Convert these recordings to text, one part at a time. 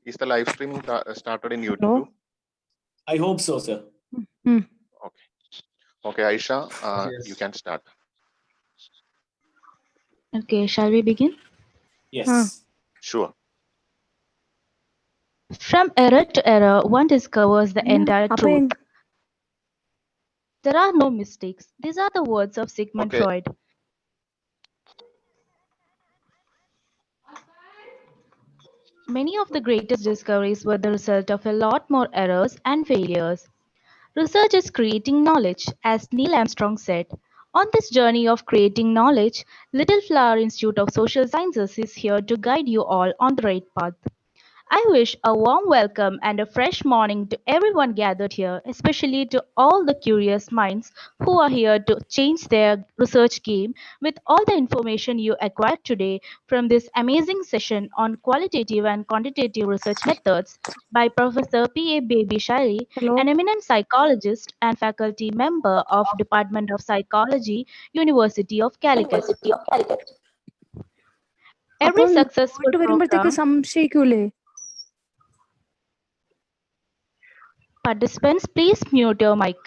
Is the live streaming started in YouTube? No. I hope so, sir. Hmm. Okay. Okay, Aisha, Yes. you can start. Okay, shall we begin? Yes. Sure. From era to era, one discovers the entire truth. There are no mistakes. These are the words of Sigmund Okay. Freud. Many of the greatest discoveries were the result of a lot more errors and failures. Research is creating knowledge, as Neil Armstrong said. On this journey of creating knowledge, Little Flower Institute of Social Sciences is here to guide you all on the right path. I wish a warm welcome and a fresh morning to everyone gathered here, especially to all the curious minds who are here to change their research game with all the information you acquired today from this amazing session on qualitative and quantitative research methods by Professor P. A. Baby Shirey, an eminent psychologist and faculty member of Department of Psychology, University of Calicut. Every successful program. Participants, please mute your mic.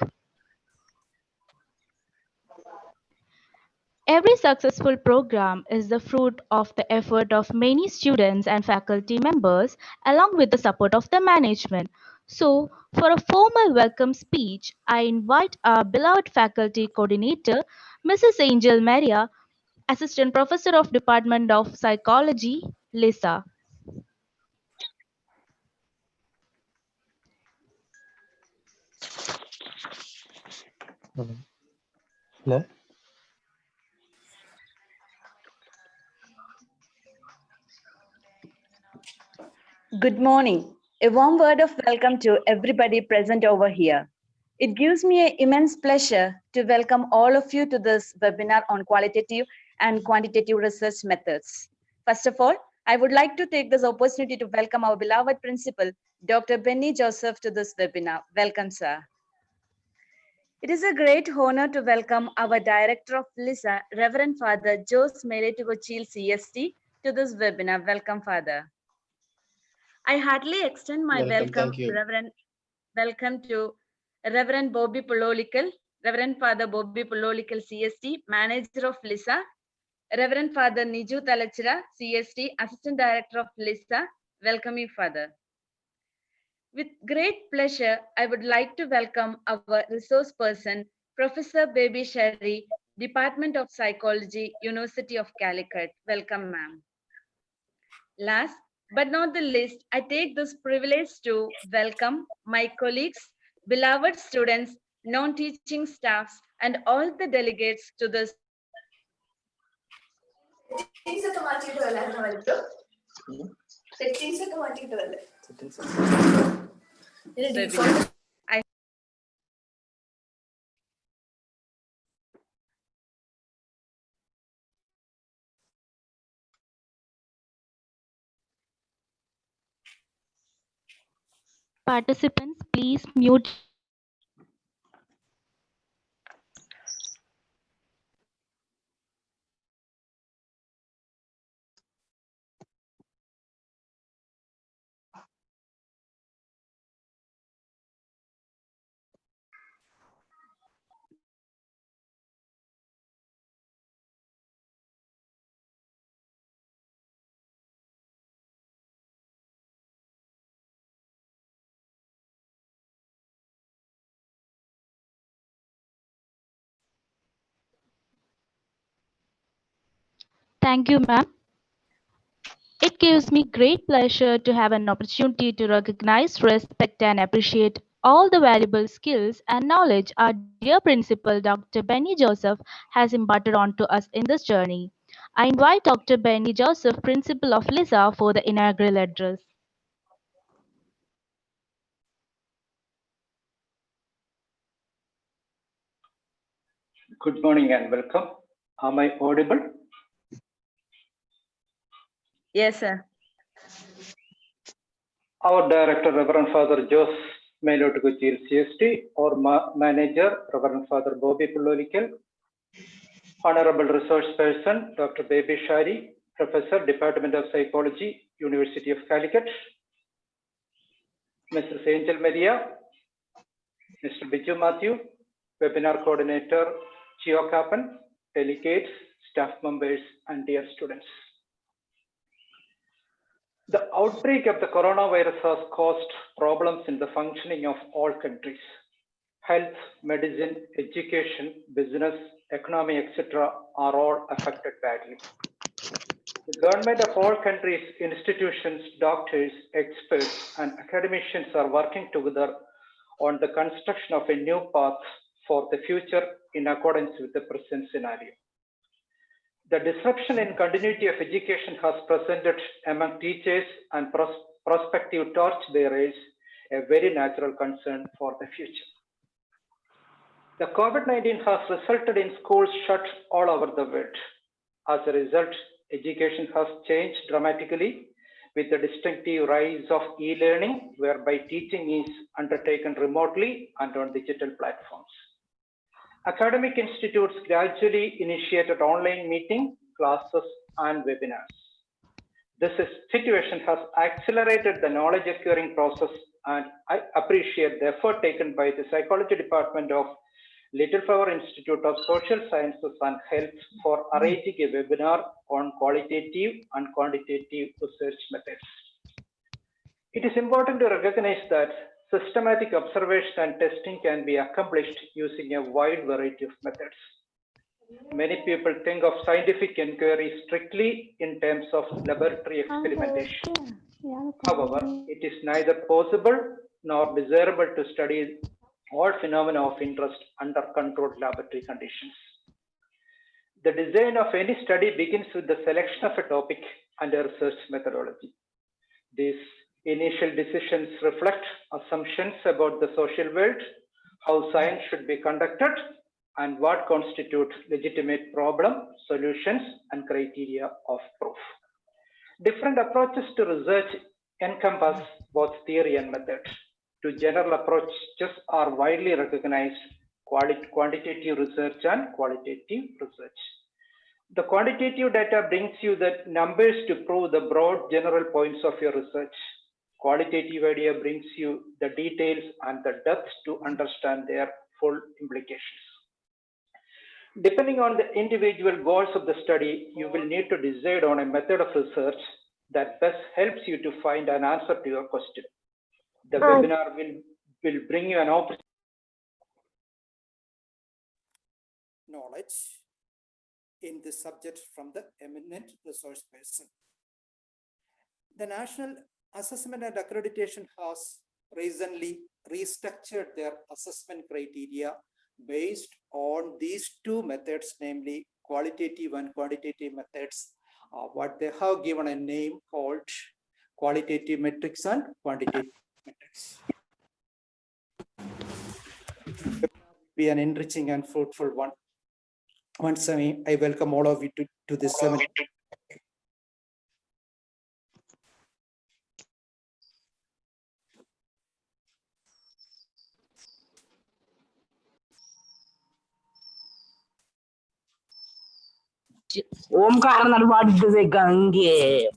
Every successful program is the fruit of the effort of many students and faculty members, along with the support of the management. So, for a formal welcome speech, I invite our beloved faculty coordinator, Mrs. Angel Maria, Assistant Professor of Department of Psychology, Lisa. Hello. Good morning. A warm word of welcome to everybody present over here. It gives me an immense pleasure to welcome all of you to this webinar on qualitative and quantitative research methods. First of all, I would like to take this opportunity to welcome our beloved principal, Dr. Benny Joseph, to this webinar. Welcome, sir. It is a great honor to welcome our Director of LISA, Reverend Father Jose Meretugochil CST, to this webinar. Welcome, Father. I heartily extend my welcome to Reverend Bobby Pololikal, Reverend Father Bobby Pololikal CST, Manager of LISA, Reverend Father Niju Talachira CST, Assistant Director of LISA. Welcome you, Father. With great pleasure, I would like to welcome our resource person, Professor Baby Shirey, Department of Psychology, University of Calicut. Welcome, ma'am. Last but not the least, I take this privilege to welcome my colleagues, beloved students, non-teaching staffs, and all the delegates to this. Participants, please mute. Thank you, ma'am. It gives me great pleasure to have an opportunity to recognize, respect, and appreciate all the valuable skills and knowledge our dear principal, Dr. Benny Joseph, has imparted onto us in this journey. I invite Dr. Benny Joseph, principal of LISA, for the inaugural address. Good morning and welcome. Am I audible? Yes, sir. Our Director, Reverend Father Jose Melotukuchil CST, or Manager, Reverend Father Bobby Pullolikal, Honorable Resource Person, Dr. Baby Shirey, Professor, Department of Psychology, University of Calicut, Mrs. Angel Maria, Mr. Biju Matthew, Webinar Coordinator Chio Kapan, delegates, staff members, and dear students. The outbreak of the coronavirus has caused problems in the functioning of all countries. Health, medicine, education, business, economy, etc. are all affected badly. The government of all countries, institutions, doctors, experts, and academicians are working together on the construction of a new path for the future in accordance with the present scenario. The disruption in continuity of education has presented among teachers and prospective torchbearers a very natural concern for the future. The COVID-19 has resulted in schools shut all over the world. As a result, education has changed dramatically with the distinctive rise of e-learning, whereby teaching is undertaken remotely and on digital platforms. Academic institutes gradually initiated online meeting, classes, and webinars. This situation has accelerated the knowledge acquiring process, and I appreciate the effort taken by the Psychology Department of Little Flower Institute of Social Sciences and Health for arranging a webinar on qualitative and quantitative research methods. It is important to recognize that systematic observation and testing can be accomplished using a wide variety of methods. Many people think of scientific inquiry strictly in terms of laboratory experimentation. However, it is neither possible nor desirable to study all phenomena of interest under controlled laboratory conditions. The design of any study begins with the selection of a topic and a research methodology. These initial decisions reflect assumptions about the social world, how science should be conducted, and what constitutes legitimate problem, solutions, and criteria of proof. Different approaches to research encompass both theory and method. Two general approaches are widely recognized: quantitative research and qualitative research. The quantitative data brings you the numbers to prove the broad general points of your research. Qualitative idea brings you the details and the depth to understand their full implications. Depending on the individual goals of the study, you will need to decide on a method of research that best helps you to find an answer to your question. The webinar will bring you an opportunity. Knowledge in this subject from the eminent resource person. The National Assessment and Accreditation has recently restructured their assessment criteria based on these two methods, namely qualitative and quantitative methods, what they have given a name called qualitative metrics and quantitative metrics. It will be an enriching and fruitful one. Once again, I welcome all of you to this seminar. Omkar, what does it gange?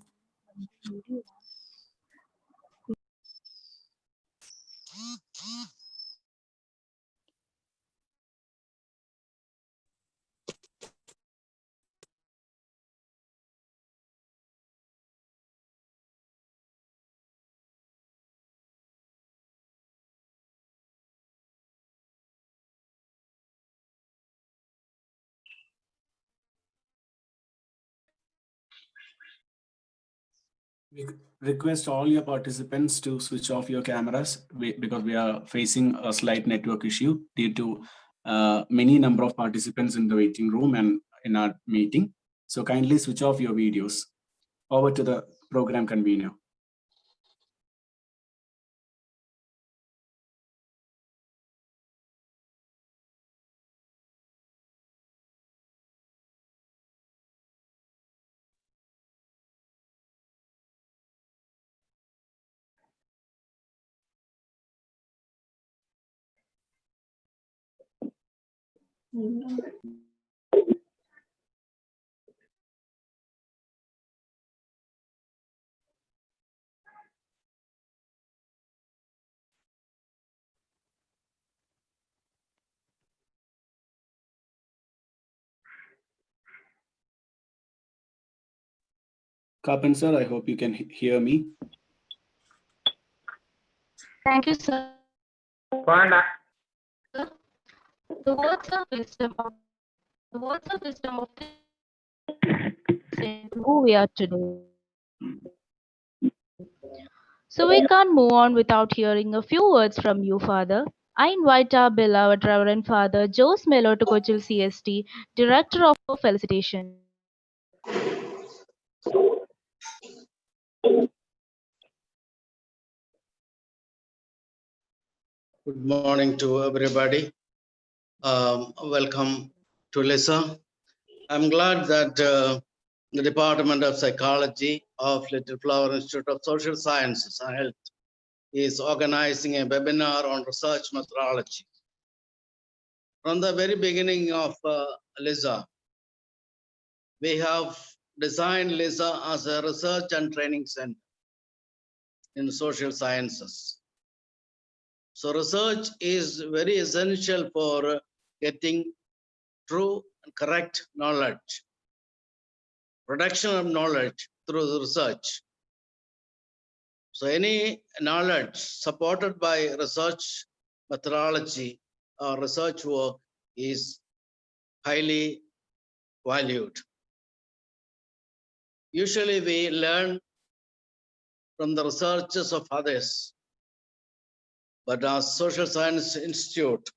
We request all your participants to switch off your cameras because we are facing a slight network issue due to many number of participants in the waiting room and in our meeting. So kindly switch off your videos. Over to the program convener. Kapan sir, I hope you can hear me. Thank you, sir. The words of wisdom of who we are today. So we can't move on without hearing a few words from you, Father. I invite our beloved Reverend Father Jose Melo to Kochil CST, Director of Felicitation. Good morning to everybody. Welcome to Lisa. I'm glad that the Department of Psychology of Little Flower Institute of Social Sciences and Health is organizing a webinar on research methodology. From the very beginning of LISA, we have designed LISA as a research and training center in social sciences. So research is very essential for getting true and correct knowledge, production of knowledge through the research. So any knowledge supported by research methodology or research work is highly valued. Usually we learn from the researches of others, but as Social Science Institute,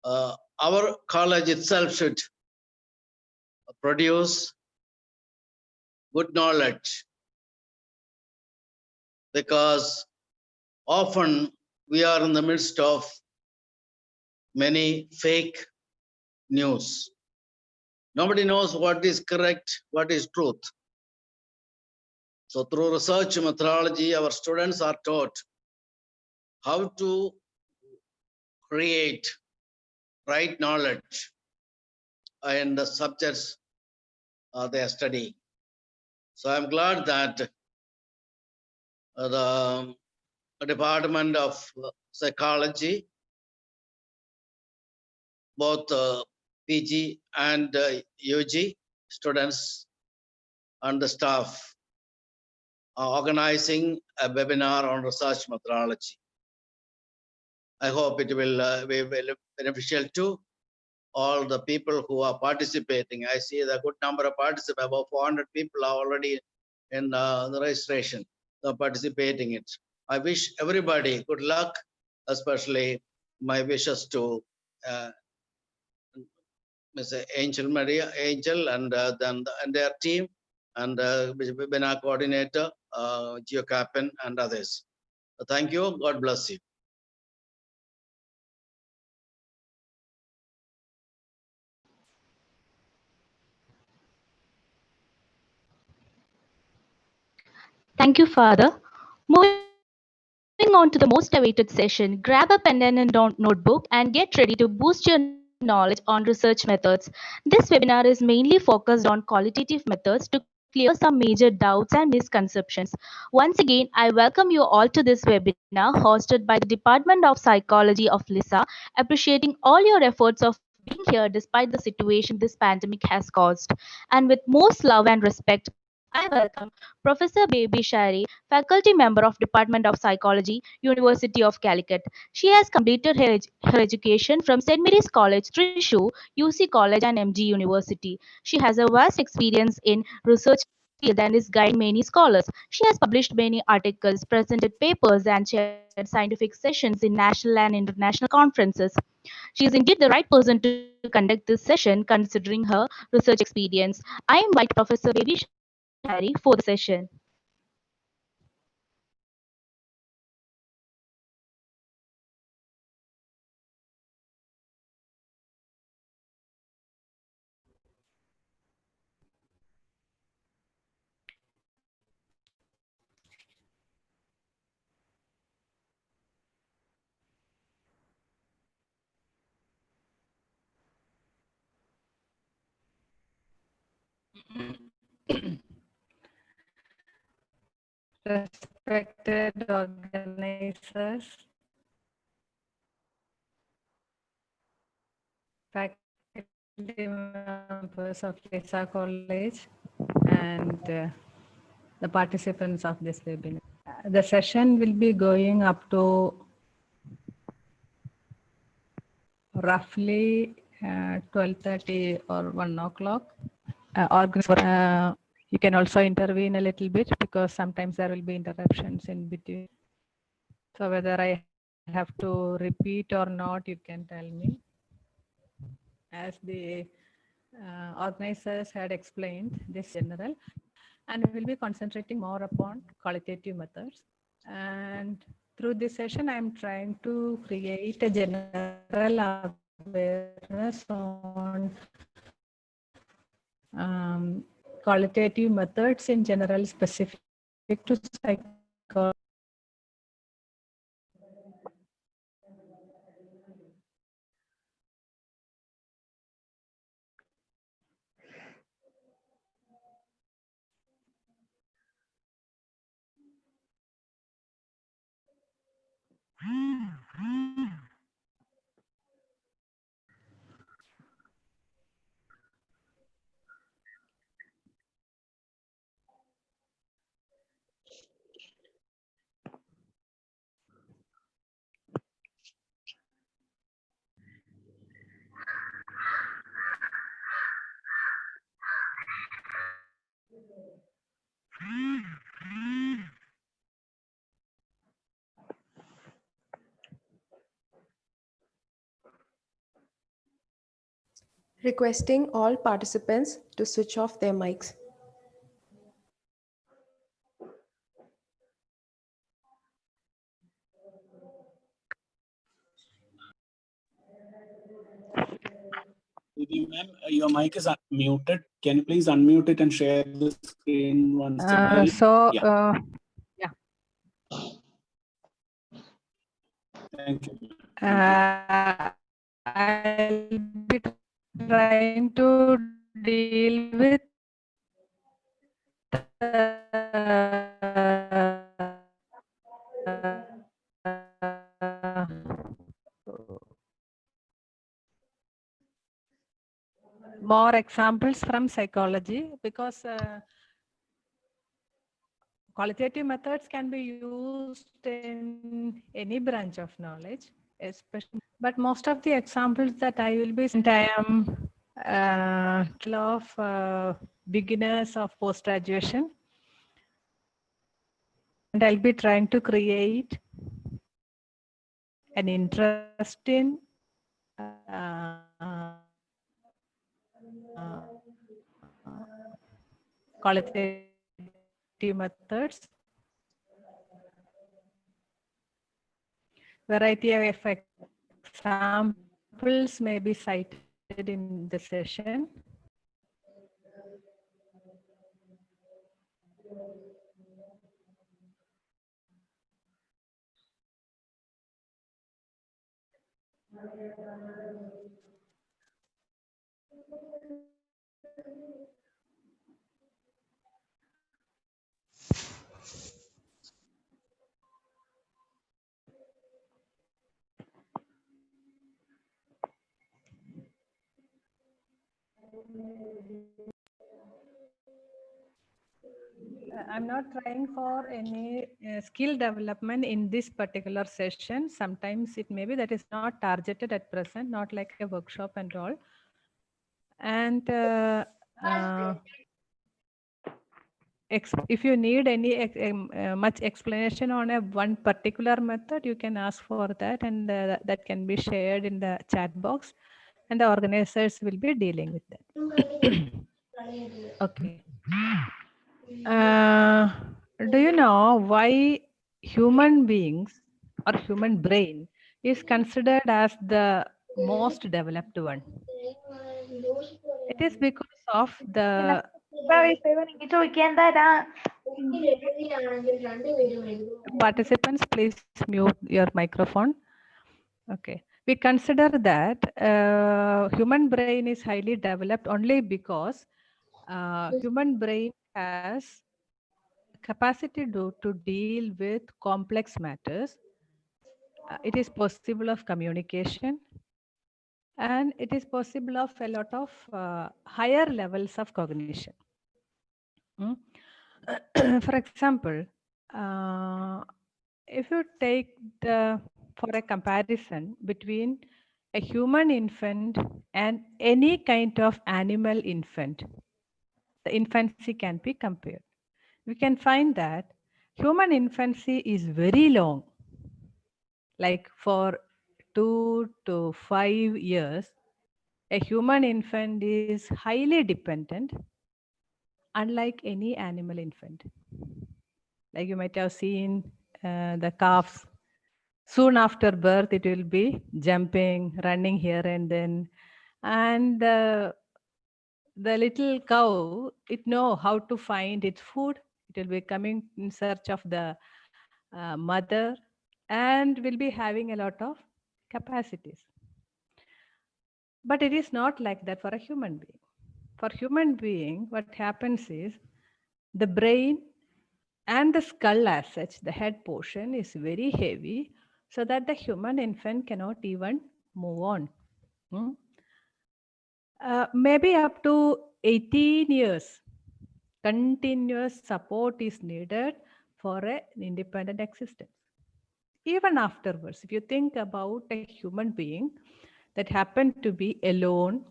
our college itself should produce good knowledge, because often we are in the midst of many fake news. Nobody knows what is correct, what is truth. So through research methodology, our students are taught how to create right knowledge in the subjects they are studying. So I'm glad that the Department of Psychology, both PG and UG students and the staff are organizing a webinar on research methodology. I hope it will be beneficial to all the people who are participating. I see the good number of participants, about 400 people are already in the registration, participating it. I wish everybody good luck, especially my wishes to Ms. Angel Maria, Angel, and then their team, and webinar coordinator, Gio Capin, and others. Thank you. God bless you. Thank you, Father. Moving on to the most awaited session, grab a pen and a notebook and get ready to boost your knowledge on research methods. This webinar is mainly focused on qualitative methods to clear some major doubts and misconceptions. Once again, I welcome you all to this webinar hosted by the Department of Psychology of LISA, appreciating all your efforts of being here despite the situation this pandemic has caused. And with most love and respect, I welcome Professor Baby Shari, faculty member of Department of Psychology, University of Calicut. She has completed her education from St. Mary's College, Thrissur, UC College and MG University. She has a vast experience in research field and is guiding many scholars. She has published many articles, presented papers and chaired scientific sessions in national and international conferences. She is indeed the right person to conduct this session considering her research experience. I invite Professor Baby Shari for the session. Respected organizers, faculty members of LISA College, and the participants of this webinar. The session will be going up to roughly 12:30 or 1 o'clock. You can also intervene a little bit because sometimes there will be interruptions in between. So whether I have to repeat or not, you can tell me. As the organizers had explained, this general, and we will be concentrating more upon qualitative methods. And through this session, I'm trying to create a general awareness on qualitative methods in general, specific to psychology. Requesting all participants to switch off their mics. Ma'am, your mic is muted. Can you please unmute it and share the screen once again? Yeah. Thank you. I'll be trying to deal with more examples from psychology, because qualitative methods can be used in any branch of knowledge, especially, but most of the examples that I will be, and I am beginners of post-graduation, and I'll be trying to create an interest in qualitative methods. Variety of examples may be cited in the session. I'm not trying for any skill development in this particular session. Sometimes it may be that is not targeted at present, not like a workshop and all. And if you need any much explanation on one particular method, you can ask for that, and that can be shared in the chat box, and the organizers will be dealing with that. Okay. Do you know why human beings or human brain is considered as the most developed one? It is because of the participants, please mute your microphone. Okay. We consider that human brain is highly developed only because human brain has capacity to deal with complex matters. It is possible of communication, and it is possible of a lot of higher levels of cognition. Mm. For example, if you take for a comparison between a human infant and any kind of animal infant, the infancy can be compared. We can find that human infancy is very long, like for 2 to 5 years, a human infant is highly dependent, unlike any animal infant. Like you might have seen the calves. Soon after birth, it will be jumping, running here and then. And the little cow, it know how to find its food. It will be coming in search of the mother and will be having a lot of capacities. But it is not like that for a human being. For human being, what happens is the brain and the skull as such, the head portion is very heavy, so that the human infant cannot even move on. Maybe up to 18 years, continuous support is needed for an independent existence. Even afterwards, if you think about a human being that happened to be alone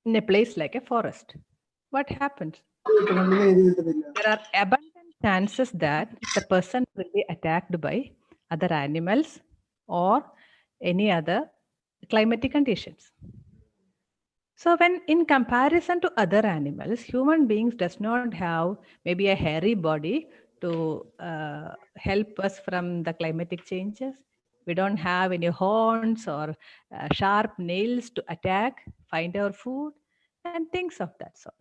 in a place like a forest, what happens? There are abundant chances that the person will be attacked by other animals or any other climatic conditions. So when in comparison to other animals, human beings does not have maybe a hairy body to help us from the climatic changes. We don't have any horns or sharp nails to attack, find our food, and things of that sort.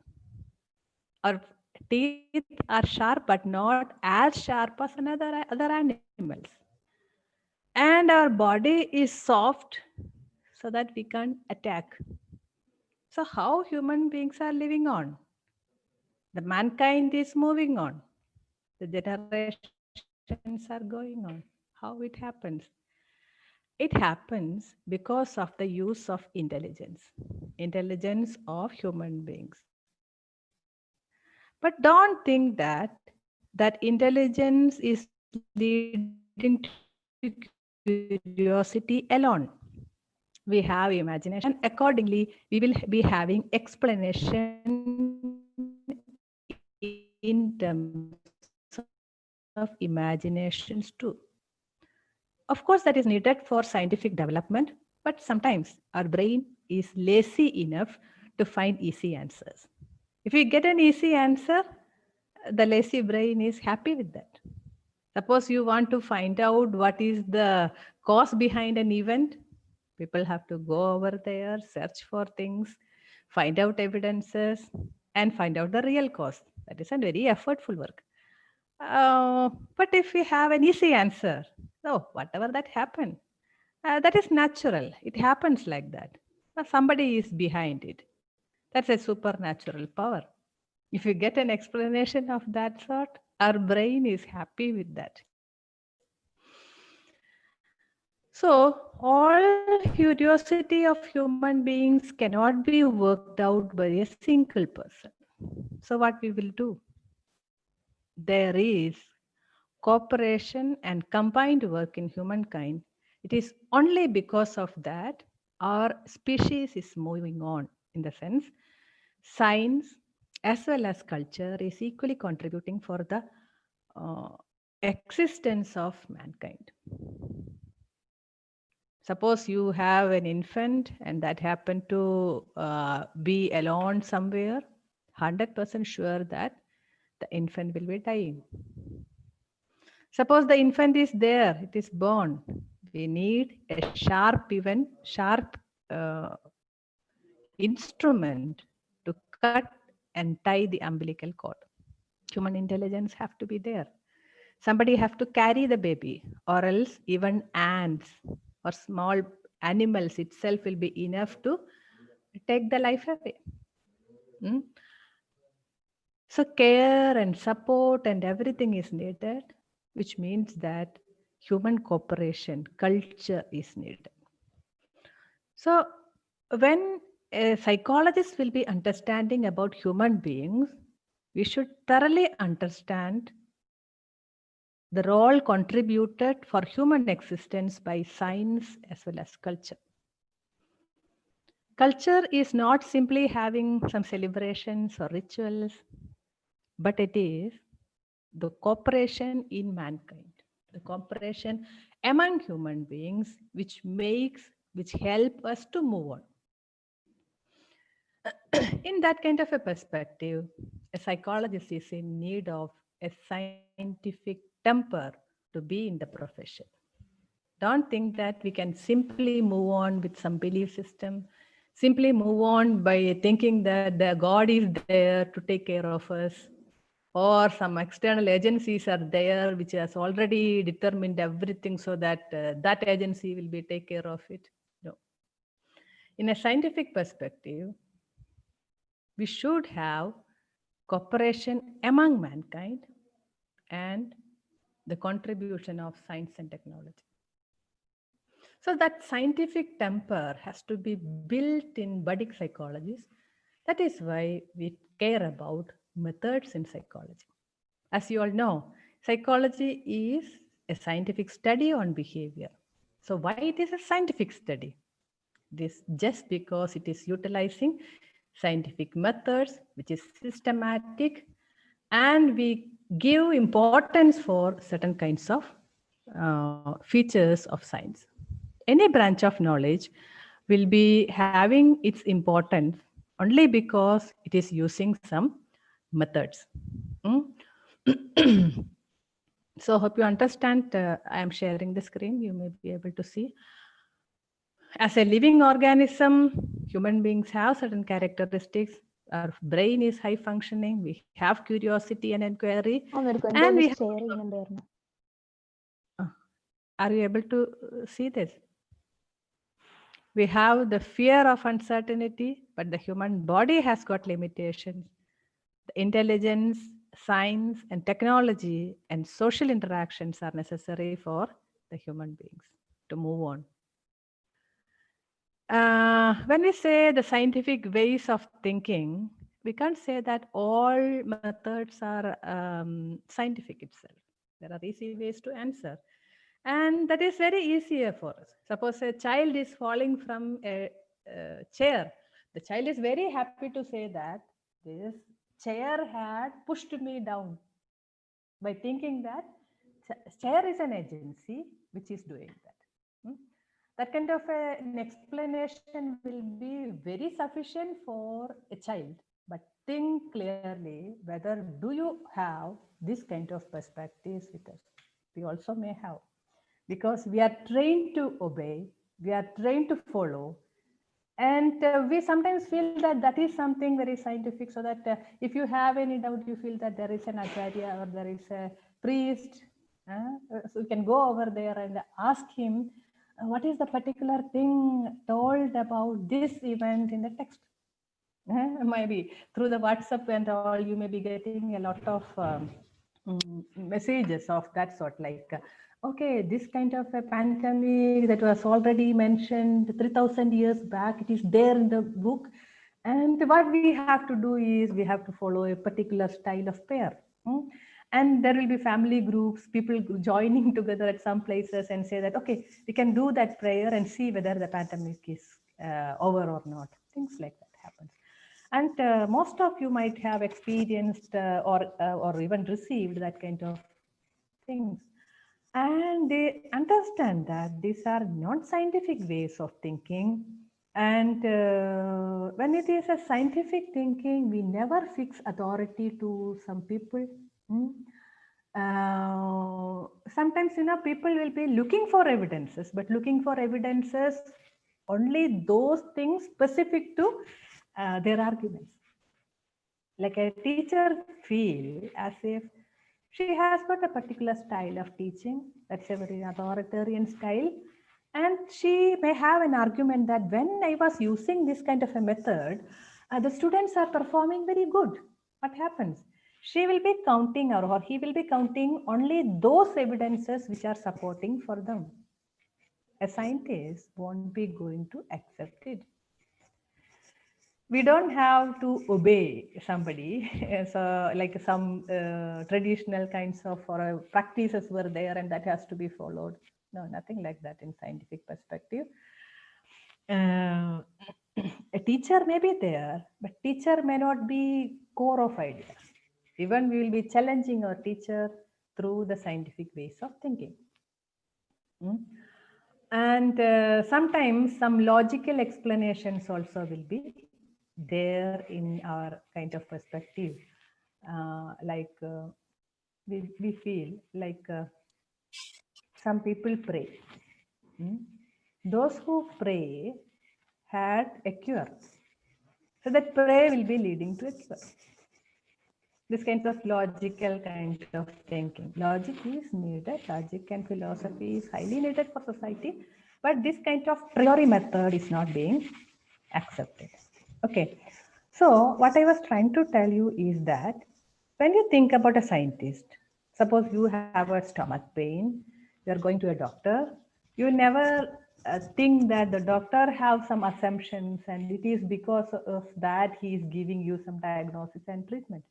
Our teeth are sharp, but not as sharp as other animals. And our body is soft so that we can attack. So how human beings are living on? The mankind is moving on. The generations are going on. How it happens? It happens because of the use of intelligence of human beings. But don't think that intelligence is leading to curiosity alone. We have imagination, and accordingly, we will be having explanation in terms of imaginations too. Of course, that is needed for scientific development, but sometimes our brain is lazy enough to find easy answers. If we get an easy answer, the lazy brain is happy with that. Suppose you want to find out what is the cause behind an event, people have to go over there, search for things, find out evidences, and find out the real cause. That is a very effortful work. But if we have an easy answer, so whatever that happened, that is natural. It happens like that. Somebody is behind it. That's a supernatural power. If you get an explanation of that sort, our brain is happy with that. So all curiosity of human beings cannot be worked out by a single person. So what we will do? There is cooperation and combined work in humankind. It is only because of that our species is moving on, in the sense science as well as culture is equally contributing for the existence of mankind. Suppose you have an infant and that happened to be alone somewhere, 100% sure that the infant will be dying. Suppose the infant is there, it is born. We need a sharp instrument to cut and tie the umbilical cord. Human intelligence have to be there. Somebody have to carry the baby, or else even ants or small animals itself will be enough to take the life away. So care and support and everything is needed, which means that human cooperation, culture is needed. So when a psychologist will be understanding about human beings, we should thoroughly understand the role contributed for human existence by science as well as culture. Culture is not simply having some celebrations or rituals, but it is the cooperation in mankind, the cooperation among human beings, which help us to move on. In that kind of a perspective, a psychologist is in need of a scientific temper to be in the profession. Don't think that we can simply move on with some belief system, simply move on by thinking that the God is there to take care of us, or some external agencies are there which has already determined everything so that that agency will be take care of it. No. In a scientific perspective, we should have cooperation among mankind and the contribution of science and technology. So that scientific temper has to be built in budding psychologists. That is why we care about methods in psychology. As you all know, psychology is a scientific study on behavior. So why it is a scientific study? This just because it is utilizing scientific methods, which is systematic, and we give importance for certain kinds of features of science. Any branch of knowledge will be having its importance only because it is using some methods. So hope you understand. I am sharing the screen. You may be able to see. As a living organism, human beings have certain characteristics. Our brain is high functioning. We have curiosity and inquiry. And we are you able to see this? We have the fear of uncertainty, but the human body has got limitations. The intelligence, science, and technology and social interactions are necessary for the human beings to move on. When we say the scientific ways of thinking, we can't say that all methods are scientific itself. There are easy ways to answer. And that is very easier for us. Suppose a child is falling from a chair. The child is very happy to say that this chair had pushed me down, by thinking that chair is an agency which is doing that. That kind of an explanation will be very sufficient for a child. But think clearly whether do you have this kind of perspectives with us. We also may have. Because we are trained to obey, we are trained to follow, and we sometimes feel that that is something very scientific, so that if you have any doubt, you feel that there is an acharya or there is a priest, so you can go over there and ask him, what is the particular thing told about this event in the text? Maybe through the WhatsApp and all, you may be getting a lot of messages of that sort, like, okay, this kind of a pandemic that was already mentioned 3,000 years back, it is there in the book. And what we have to do is we have to follow a particular style of prayer. And there will be family groups, people joining together at some places and say that, okay, we can do that prayer and see whether the pandemic is over or not. Things like that happens. And most of you might have experienced or even received that kind of things. And they understand that these are non-scientific ways of thinking. And when it is a scientific thinking, we never fix authority to some people. Sometimes, people will be looking for evidences, but looking for evidences only those things specific to their arguments. Like a teacher feel as if she has got a particular style of teaching, that's a very authoritarian style, and she may have an argument that when I was using this kind of a method, the students are performing very good. What happens? She will be counting, or he will be counting only those evidences which are supporting for them. A scientist won't be going to accept it. we don't have to obey somebody. So like some traditional kinds of practices were there and that has to be followed. No, nothing like that in scientific perspective. A teacher may be there, but teacher may not be core of ideas. Even we will be challenging our teacher through the scientific ways of thinking. And sometimes some logical explanations also will be there in our kind of perspective. We feel like some people pray. Those who pray had a cure. So that prayer will be leading to a cure. This kind of logical kind of thinking. Logic is needed. Logic and philosophy is highly needed for society. But this kind of priori method is not being accepted. Okay. So what I was trying to tell you is that when you think about a scientist, suppose you have a stomach pain, you are going to a doctor, you never think that the doctor have some assumptions and it is because of that he is giving you some diagnosis and treatment.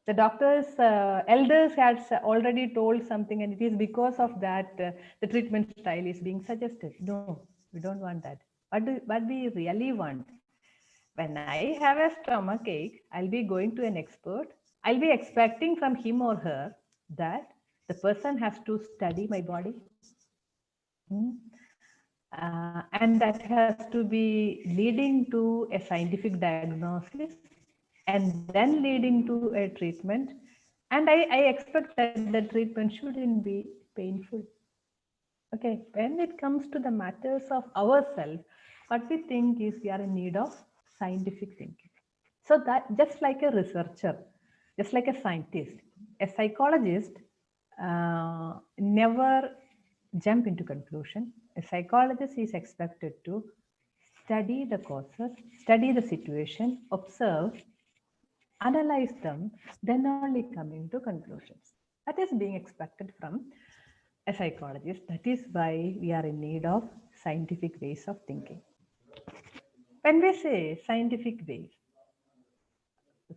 The doctor's elders had already told something and it is because of that the treatment style is being suggested. No, we don't want that. What we really want, when I have a stomach ache, I'll be going to an expert. I'll be expecting from him or her that the person has to study my body. And that has to be leading to a scientific diagnosis and then leading to a treatment. And I expect that the treatment shouldn't be painful. Okay, when it comes to the matters of ourselves, what we think is we are in need of scientific thinking. So that just like a researcher, just like a scientist, a psychologist never jump into conclusion. A psychologist is expected to study the causes, study the situation, observe, analyze them, then only coming to conclusions. That is being expected from a psychologist. That is why we are in need of scientific ways of thinking. When we say scientific ways,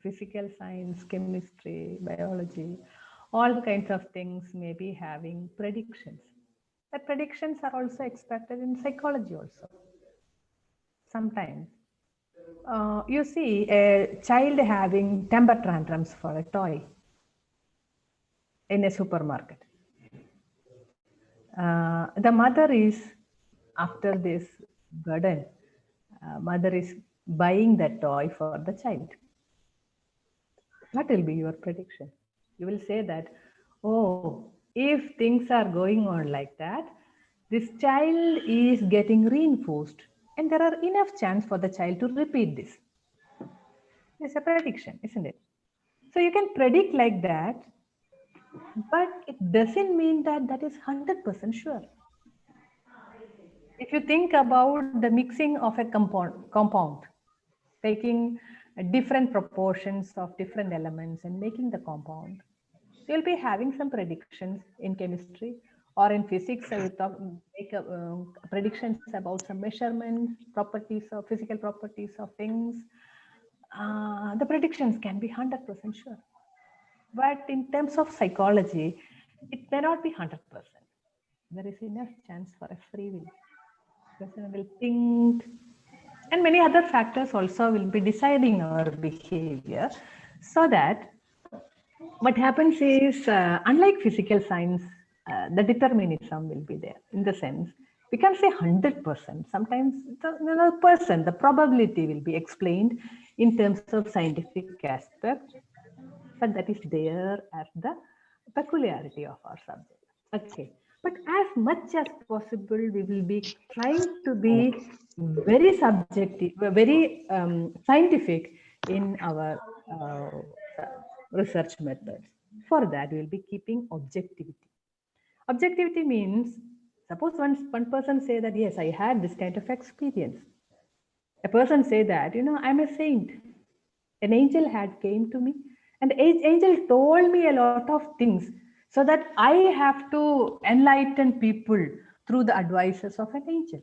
physical science, chemistry, biology, all kinds of things may be having predictions. But predictions are also expected in psychology also. Sometimes you see a child having temper tantrums for a toy in a supermarket. The mother is, after this burden, mother is buying that toy for the child. What will be your prediction? You will say that, oh, if things are going on like that, this child is getting reinforced and there are enough chance for the child to repeat this. It's a prediction, isn't it? So you can predict like that, but it doesn't mean that that is 100% sure. If you think about the mixing of a compound, taking different proportions of different elements and making the compound, you'll be having some predictions in chemistry or in physics. I will make predictions about some measurements, properties of physical properties of things. The predictions can be 100% sure. But in terms of psychology, it may not be 100%. There is enough chance for a free will. Person will think, and many other factors also will be deciding our behavior. So that what happens is, unlike physical science, the determinism will be there in the sense, we can say 100%. Sometimes the probability will be explained in terms of scientific aspect, but that is there as the peculiarity of our subject. Okay, but as much as possible, we will be trying to be very subjective, very scientific in our research methods. For that, we will be keeping objectivity. Objectivity means, suppose one person say that, yes, I had this kind of experience. A person say that, I'm a saint. An angel had came to me and the angel told me a lot of things so that I have to enlighten people through the advices of an angel.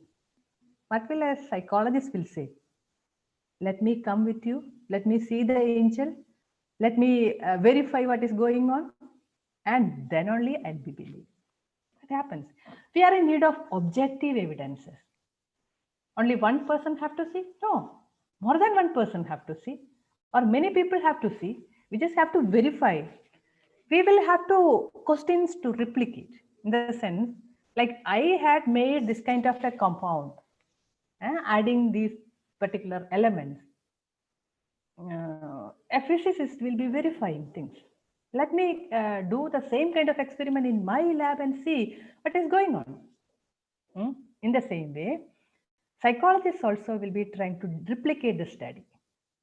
What will a psychologist will say? Let me come with you. Let me see the angel. Let me verify what is going on. And then only I'll be believed. What happens? We are in need of objective evidences. Only one person have to see? No. More than one person have to see. Or many people have to see. We just have to verify. We will have to questions to replicate. In the sense, like I had made this kind of a compound, adding these particular elements. A physicist will be verifying things. Let me do the same kind of experiment in my lab and see what is going on. In the same way, psychologists also will be trying to replicate the study.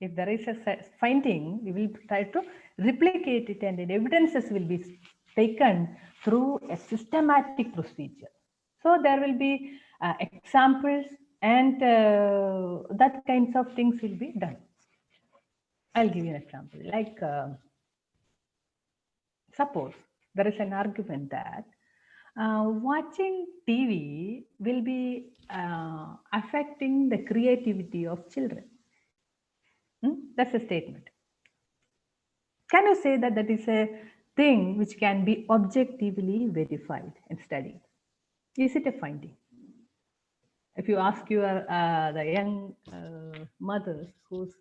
If there is a finding, we will try to replicate it, and the evidences will be taken through a systematic procedure. So there will be examples, and that kinds of things will be done. I'll give you an example. Like, suppose there is an argument that watching TV will be affecting the creativity of children. That's a statement. Can you say that that is a thing which can be objectively verified and studied? Is it a finding? If you ask your the young mothers whose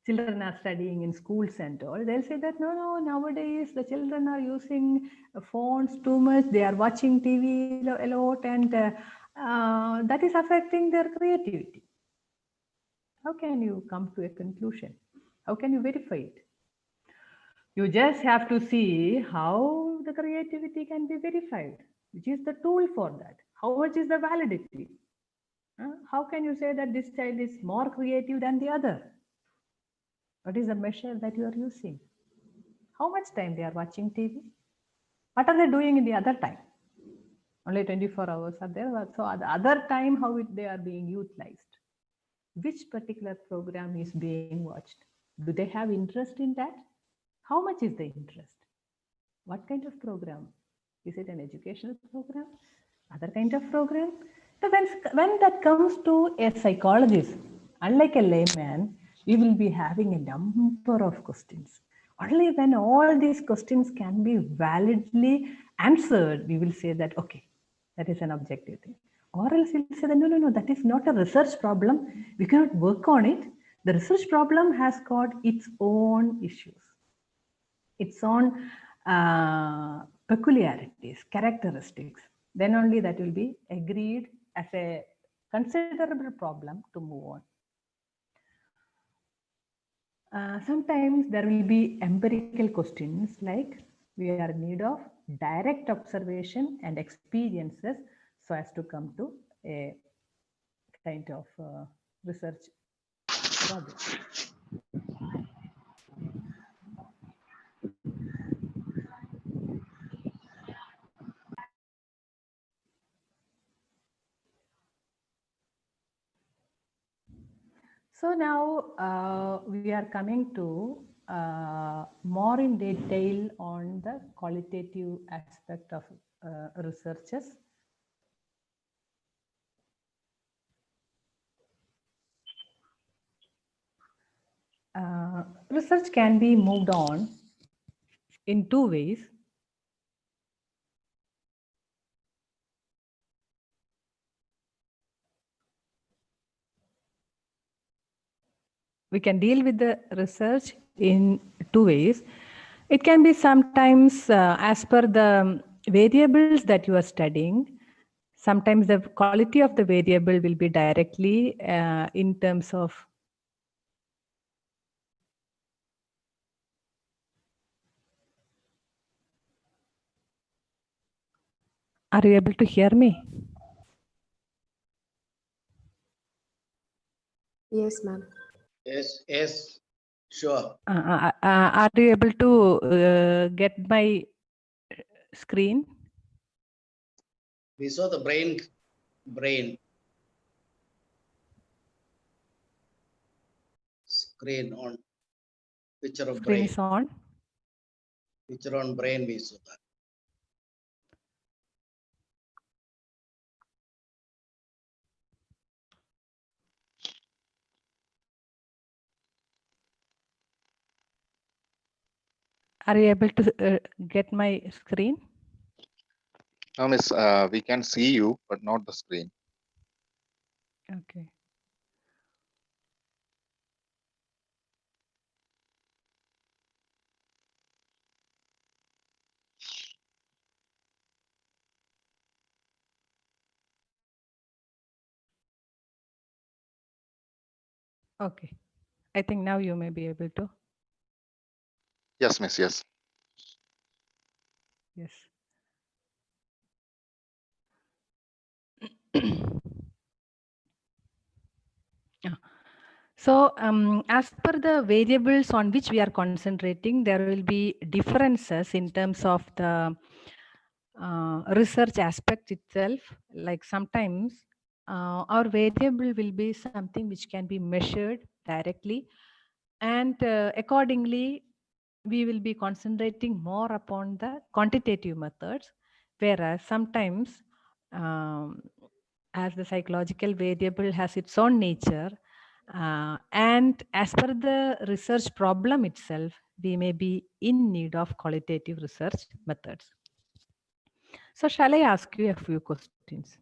children are studying in schools and all, they'll say that no, nowadays the children are using phones too much, they are watching TV a lot, and that is affecting their creativity. How can you come to a conclusion? How can you verify it? You just have to see how the creativity can be verified, which is the tool for that. How much is the validity? How can you say that this child is more creative than the other? What is the measure that you are using? How much time they are watching TV? What are they doing in the other time? Only 24 hours are there. So the other time, how they are being utilized? Which particular program is being watched? Do they have interest in that? How much is the interest? What kind of program? Is it an educational program? Other kind of program? So when that comes to a psychologist, unlike a layman, we will be having a number of questions. Only when all these questions can be validly answered, we will say that, okay, that is an objective thing. Or else we'll say that, no, that is not a research problem. We cannot work on it. The research problem has got its own issues, its own peculiarities, characteristics. Then only that will be agreed as a considerable problem to move on. Sometimes there will be empirical questions like we are in need of direct observation and experiences so as to come to a kind of research problem. So now we are coming to more in detail on the qualitative aspect of researches. Research can be moved on in two ways. We can deal with the research in two ways. It can be sometimes as per the variables that you are studying. Sometimes the quality of the variable will be directly in terms of Are you able to hear me? Yes, ma'am. Yes, sure. Are you able to get my screen? We saw the brain screen on picture of Screen brain. is on. Picture on brain, we saw that. Are you able to get my screen? No, miss, we can see you, but not the screen. Okay. Okay. I think now you may be able to. Yes, miss, yes. Yes. Yeah. So as per the variables on which we are concentrating, there will be differences in terms of the research aspect itself. Like sometimes our variable will be something which can be measured directly, and accordingly we will be concentrating more upon the quantitative methods, whereas sometimes as the psychological variable has its own nature, and as per the research problem itself, we may be in need of qualitative research methods. So shall I ask you a few questions?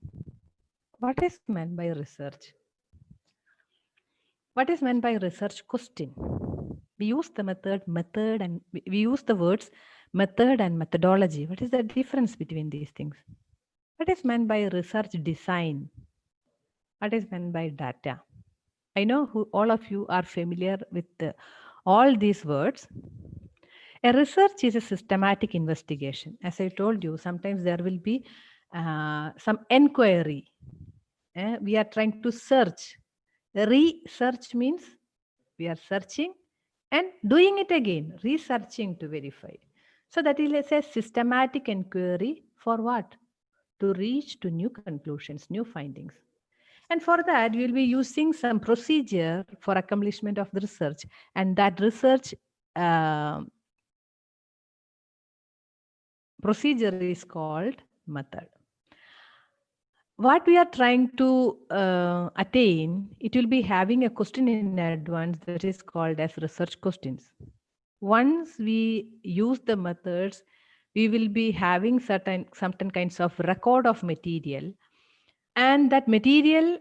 What is meant by research? What is meant by research question? We use the method and we use the words method and methodology. What is the difference between these things? What is meant by research design? What is meant by data? I know all of you are familiar with all these words. A research is a systematic investigation. As I told you, sometimes there will be some enquiry. We are trying to search. Research means we are searching and doing it again, researching to verify. So that is a systematic inquiry for what? To reach to new conclusions, new findings. And for that, we will be using some procedure for accomplishment of the research. And that research procedure is called method. What we are trying to attain, it will be having a question in advance that is called as research questions. Once we use the methods, we will be having certain kinds of record of material, and that material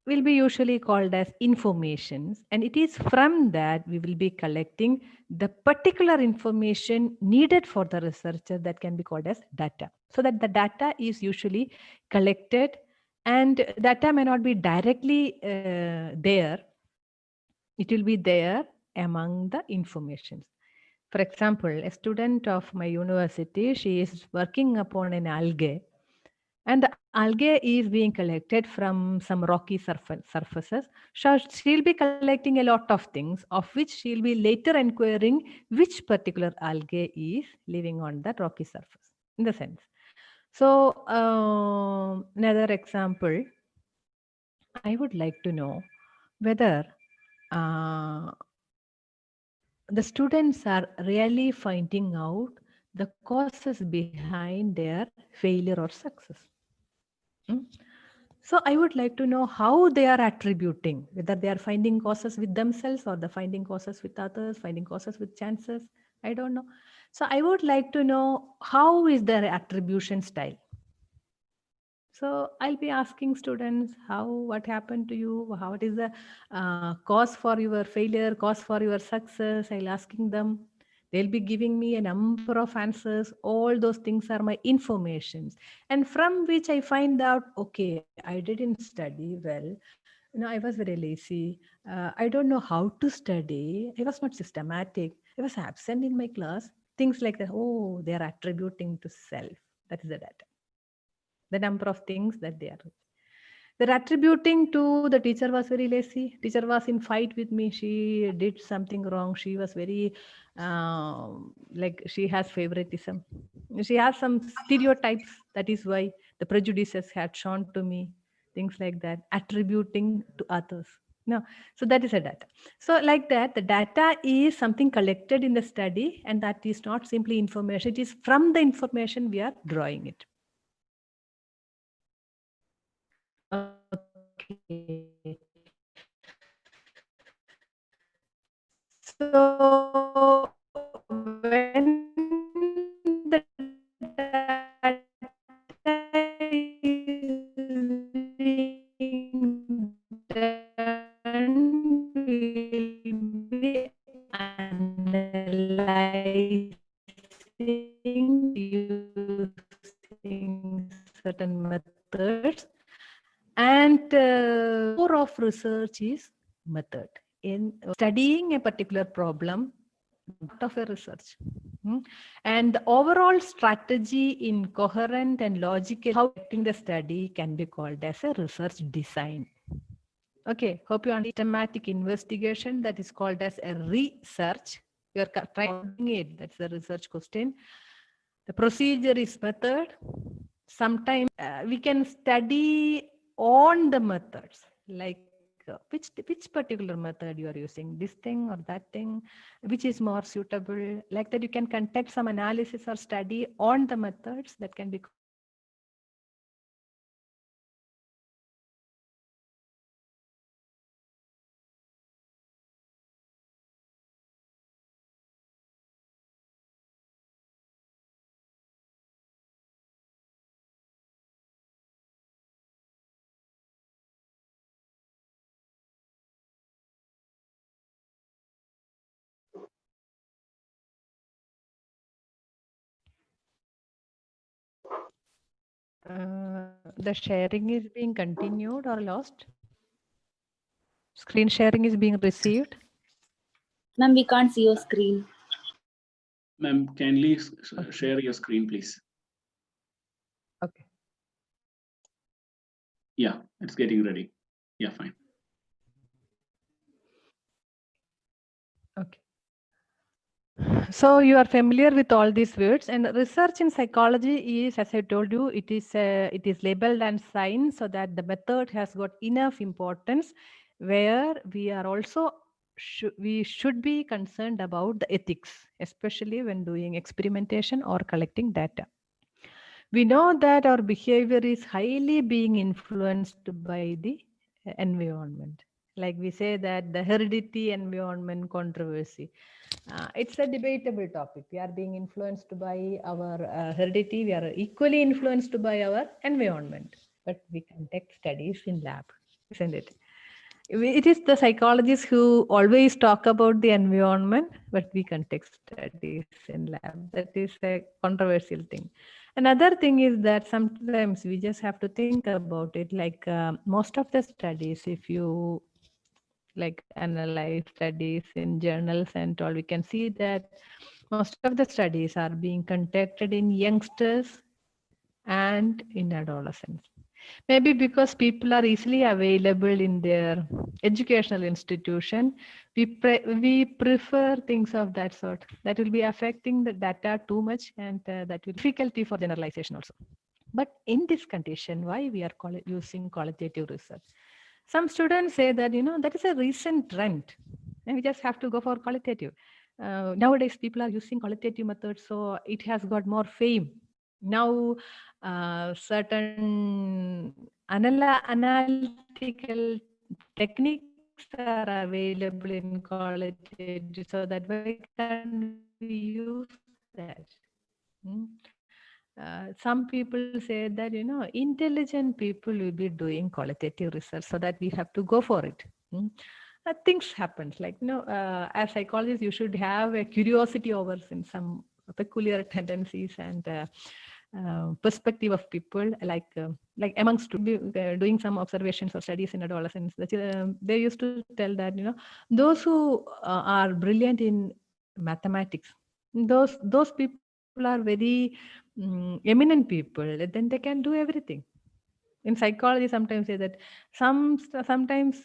will be usually called as informations, and it is from that we will be collecting the particular information needed for the researcher that can be called as data. So that the data is usually collected, and data may not be directly there, it will be there among the informations. For example, a student of my university, she is working upon an algae, and the algae is being collected from some rocky surfaces. So she'll be collecting a lot of things, of which she'll be later inquiring which particular algae is living on that rocky surface, in the sense. So another example, I would like to know whether the students are really finding out the causes behind their failure or success. So I would like to know how they are attributing, whether they are finding causes with themselves or the finding causes with others, finding causes with chances. I don't know. So I would like to know how is their attribution style. So I'll be asking students what happened to you, what is the cause for your failure, cause for your success. I'll asking them. They'll be giving me a number of answers. All those things are my informations. And from which I find out, okay, I didn't study well. I was very lazy. I don't know how to study. I was not systematic. I was absent in my class. Things like that. Oh, they are attributing to self. That is the data. The number of things that they are. They're attributing to the teacher was very lazy. Teacher was in fight with me. She did something wrong. She was very, like she has favoritism. She has some stereotypes. That is why the prejudices had shown to me. Things like that, attributing to others. No, so that is a data. So like that, the data is something collected in the study, and that is not simply information. It is from the information we are drawing it. Okay. So when using certain methods. And core of research is method. In studying a particular problem, part of a research. And the overall strategy in coherent and logical how conducting the study can be called as a research design. Okay, hope you understand systematic investigation that is called as a research. You are trying it, that's the research question. The procedure is method. Sometimes we can study on the methods, like which particular method you are using, this thing or that thing, which is more suitable. Like that, you can conduct some analysis or study on the methods that can be. The sharing is being continued or lost? Screen sharing is being received? Ma'am, we can't see your screen. Ma'am, kindly share your screen, please. Okay. Yeah, it's getting ready. Yeah, fine. Okay. So you are familiar with all these words, and research in psychology is, as I told you, it is labeled as science, so that the method has got enough importance, where we are also we should be concerned about the ethics, especially when doing experimentation or collecting data. We know that our behavior is highly being influenced by the environment. Like we say that the heredity environment controversy. It's a debatable topic. We are being influenced by our heredity. We are equally influenced by our environment. But we conduct studies in lab, isn't it? It is the psychologists who always talk about the environment, but we conduct studies in lab. That is a controversial thing. Another thing is that sometimes we just have to think about it. Like most of the studies, if you like analyze studies in journals and all, we can see that most of the studies are being conducted in youngsters and in adolescents. Maybe because people are easily available in their educational institution, we prefer things of that sort. That will be affecting the data too much, and that will be difficulty for generalization also. But in this condition, why we are using qualitative research? Some students say that, that is a recent trend, and we just have to go for qualitative. Nowadays, people are using qualitative methods, so it has got more fame. Now, certain analytical techniques are available in qualitative, so that why can we use that? Some people say that, intelligent people will be doing qualitative research, so that we have to go for it. Things happen. Like, as psychologists, you should have a curiosity over some peculiar tendencies and perspective of people, like amongst doing some observations or studies in adolescents. They used to tell that, those who are brilliant in mathematics, those people are very eminent people, then they can do everything. In psychology, sometimes say that sometimes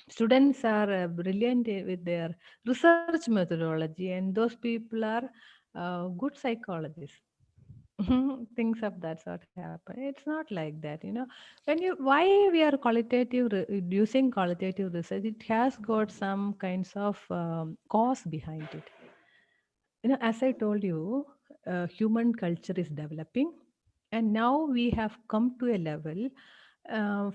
students are brilliant with their research methodology, and those people are good psychologists. Things of that sort happen. It's not like that, why we are using qualitative research, it has got some kinds of cause behind it. As I told you, human culture is developing, and now we have come to a level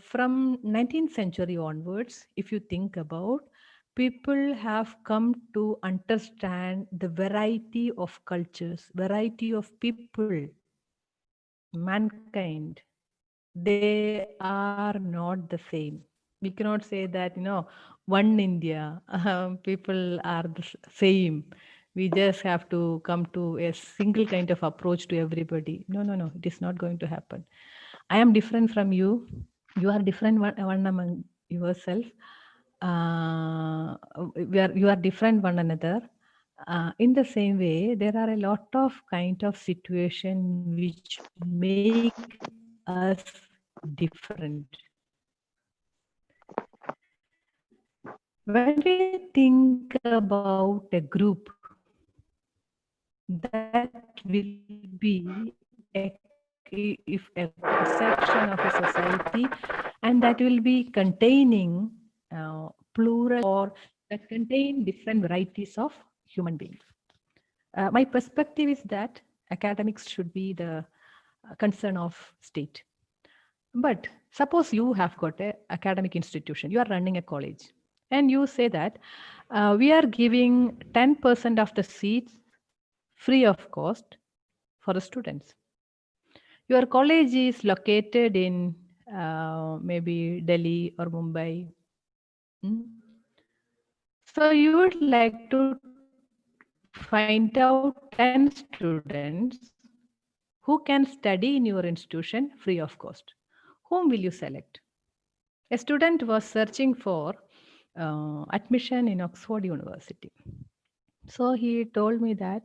from 19th century onwards. If you think about, people have come to understand the variety of cultures, variety of people, mankind. They are not the same. We cannot say that, one India, people are the same. We just have to come to a single kind of approach to everybody. No, no, no, it is not going to happen. I am different from you. You are different one among yourself. You are different one another. In the same way, there are a lot of kind of situation which make us different. When we think about a group, that will be if a section of a society, and that will be containing plural or that contain different varieties of human beings. My perspective is that academics should be the concern of state. But suppose you have got an academic institution, you are running a college, and you say that we are giving 10% of the seats free of cost for the students. Your college is located in maybe Delhi or Mumbai. So you would like to find out 10 students who can study in your institution free of cost. Whom will you select? A student was searching for admission in Oxford University. So he told me that,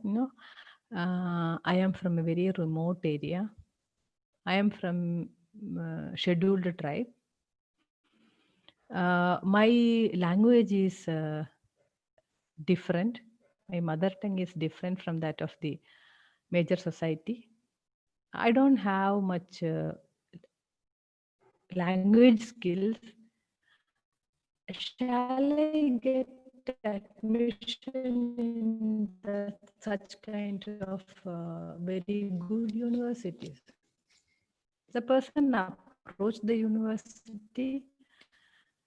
I am from a very remote area. I am from scheduled tribe. My language is different. My mother tongue is different from that of the major society. I don't have much language skills. Shall I get admission in such kind of very good universities? The person approached the university.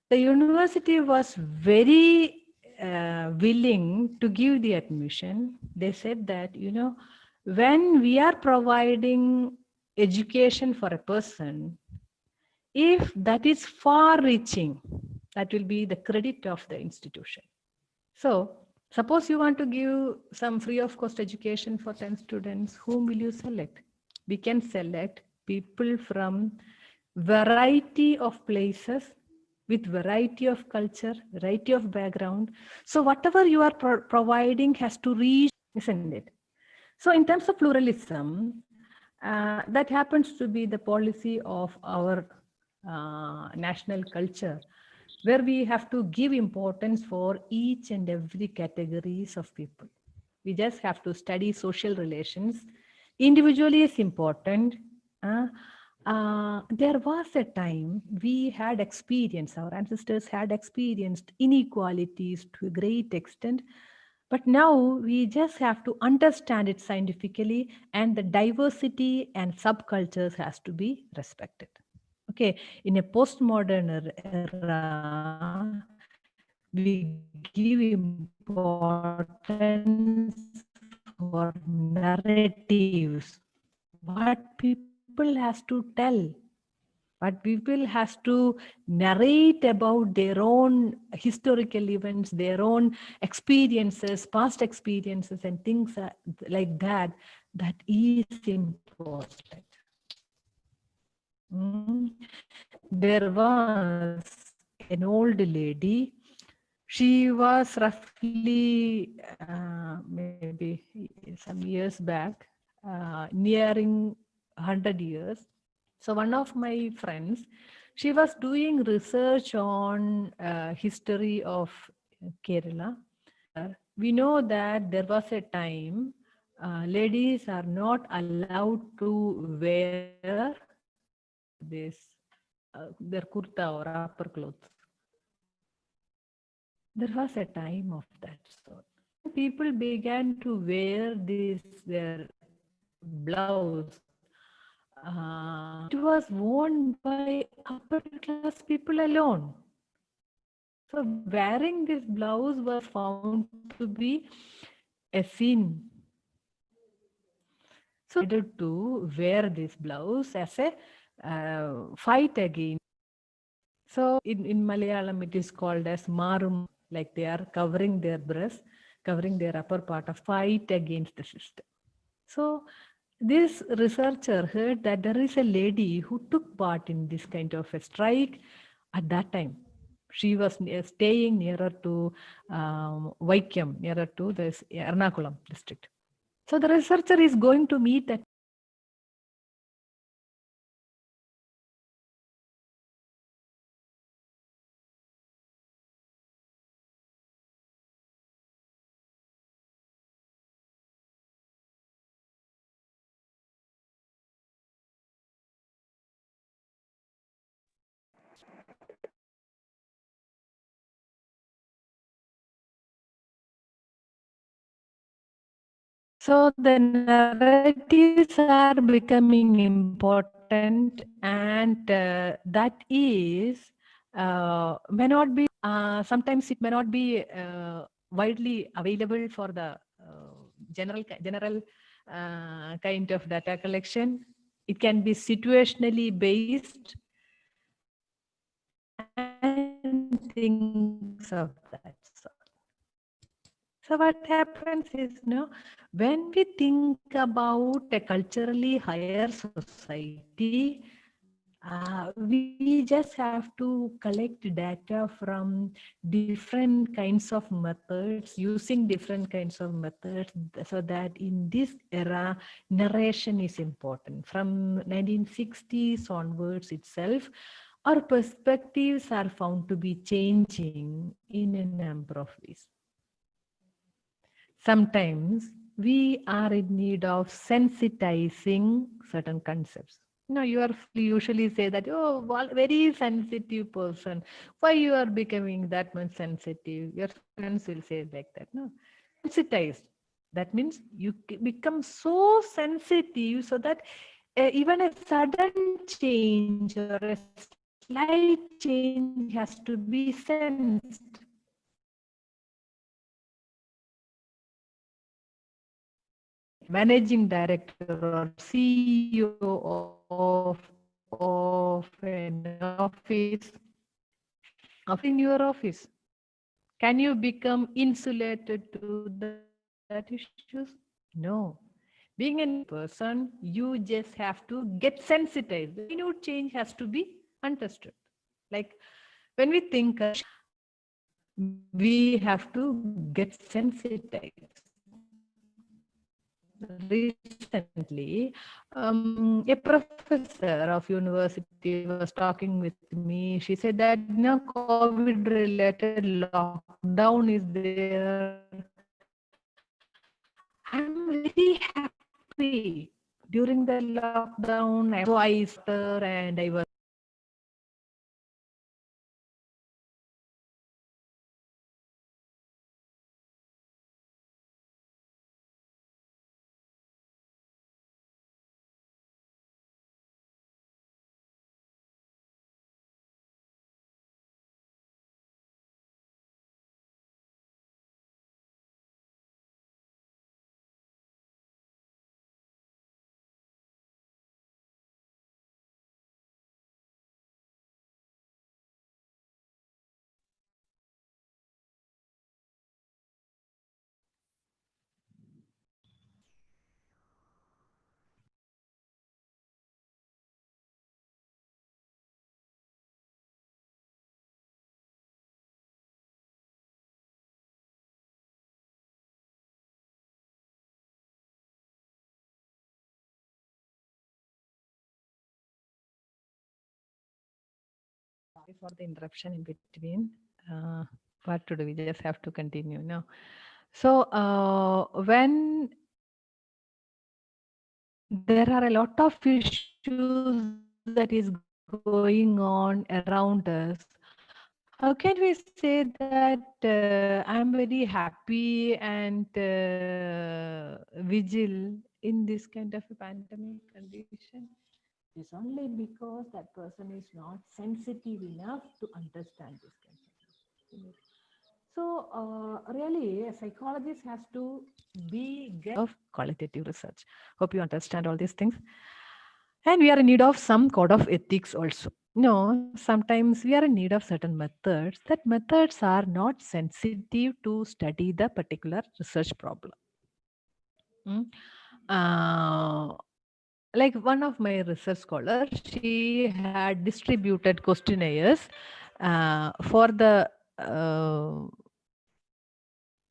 The university was very willing to give the admission. They said that, when we are providing education for a person, if that is far reaching, that will be the credit of the institution. So suppose you want to give some free of cost education for 10 students, whom will you select? We can select people from variety of places with variety of culture, variety of background. So whatever you are providing has to reach, isn't it? So in terms of pluralism, that happens to be the policy of our national culture, where we have to give importance for each and every categories of people. We just have to study social relations. Individually is important. There was a time we had experienced, our ancestors had experienced inequalities to a great extent. But now we just have to understand it scientifically, and the diversity and subcultures has to be respected. Okay, in a postmodern era, we give importance for narratives. What people has to tell, but people has to narrate about their own historical events, their own experiences, past experiences, and things like that. That is important. There was an old lady. She was roughly maybe some years back, nearing 100 years. So one of my friends, she was doing research on history of Kerala. We know that there was a time ladies are not allowed to wear this their kurta or upper clothes. There was a time of that sort. People began to wear this their blouse. It was worn by upper class people alone. So wearing this blouse was found to be a sin. So they decided to wear this blouse as a fight against. So in Malayalam, it is called as marum, like they are covering their breast, covering their upper part of fight against the system. So this researcher heard that there is a lady who took part in this kind of a strike at that time. She was staying nearer to Vaikam, nearer to this Ernakulam district. So the researcher is going to meet that. So the narratives are becoming important, and that is may not be. Sometimes it may not be widely available for the general kind of data collection. It can be situationally based and things of that sort. So what happens is, when we think about a culturally higher society, we just have to collect data from different kinds of methods, using different kinds of methods, so that in this era, narration is important. From 1960s onwards itself, our perspectives are found to be changing in a number of ways. Sometimes we are in need of sensitizing certain concepts. You usually say that, oh, well, very sensitive person. Why you are becoming that much sensitive? Your friends will say like that. No, sensitized. That means you become so sensitive so that even a sudden change or a slight change has to be sensed. Managing director or CEO of an office, in your office, can you become insulated to that issues? No. Being a person, you just have to get sensitized. The minute change has to be understood. Like when we think, we have to get sensitized. Recently, a professor of university was talking with me. She said that COVID-related lockdown is there. I'm very happy. During the lockdown, I started and I was for the interruption in between. What to do? We just have to continue now. So when there are a lot of issues that is going on around us, how can we say that I'm very happy and vigil in this kind of a pandemic condition? It's only because that person is not sensitive enough to understand this kind of thing. So really, a psychologist has to be of qualitative research. Hope you understand all these things. And we are in need of some code of ethics also. No, sometimes we are in need of certain methods. That methods are not sensitive to study the particular research problem. Mm. Like one of my research scholars, she had distributed questionnaires for the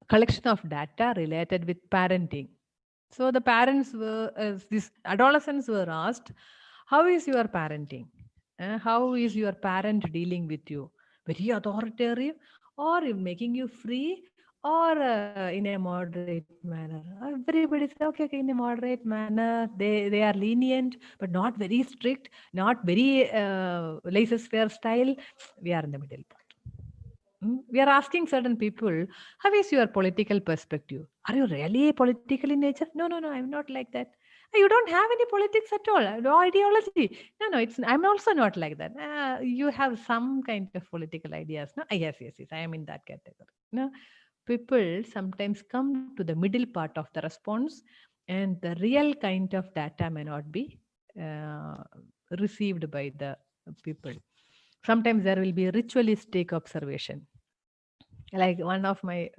collection of data related with parenting. So the parents were, these adolescents were asked, how is your parenting? How is your parent dealing with you? Very authoritative, or making you free, or in a moderate manner? Everybody said, okay, in a moderate manner. They are lenient, but not very strict, not very laissez-faire style. We are in the middle part. We are asking certain people, how is your political perspective? Are you really political in nature? No, no, no, I'm not like that. You don't have any politics at all, no ideology. No, no, I'm also not like that. You have some kind of political ideas. No, yes, yes, yes, I am in that category. No, people sometimes come to the middle part of the response, and the real kind of data may not be uh, received by the people. Sometimes there will be ritualistic observation. Like one of my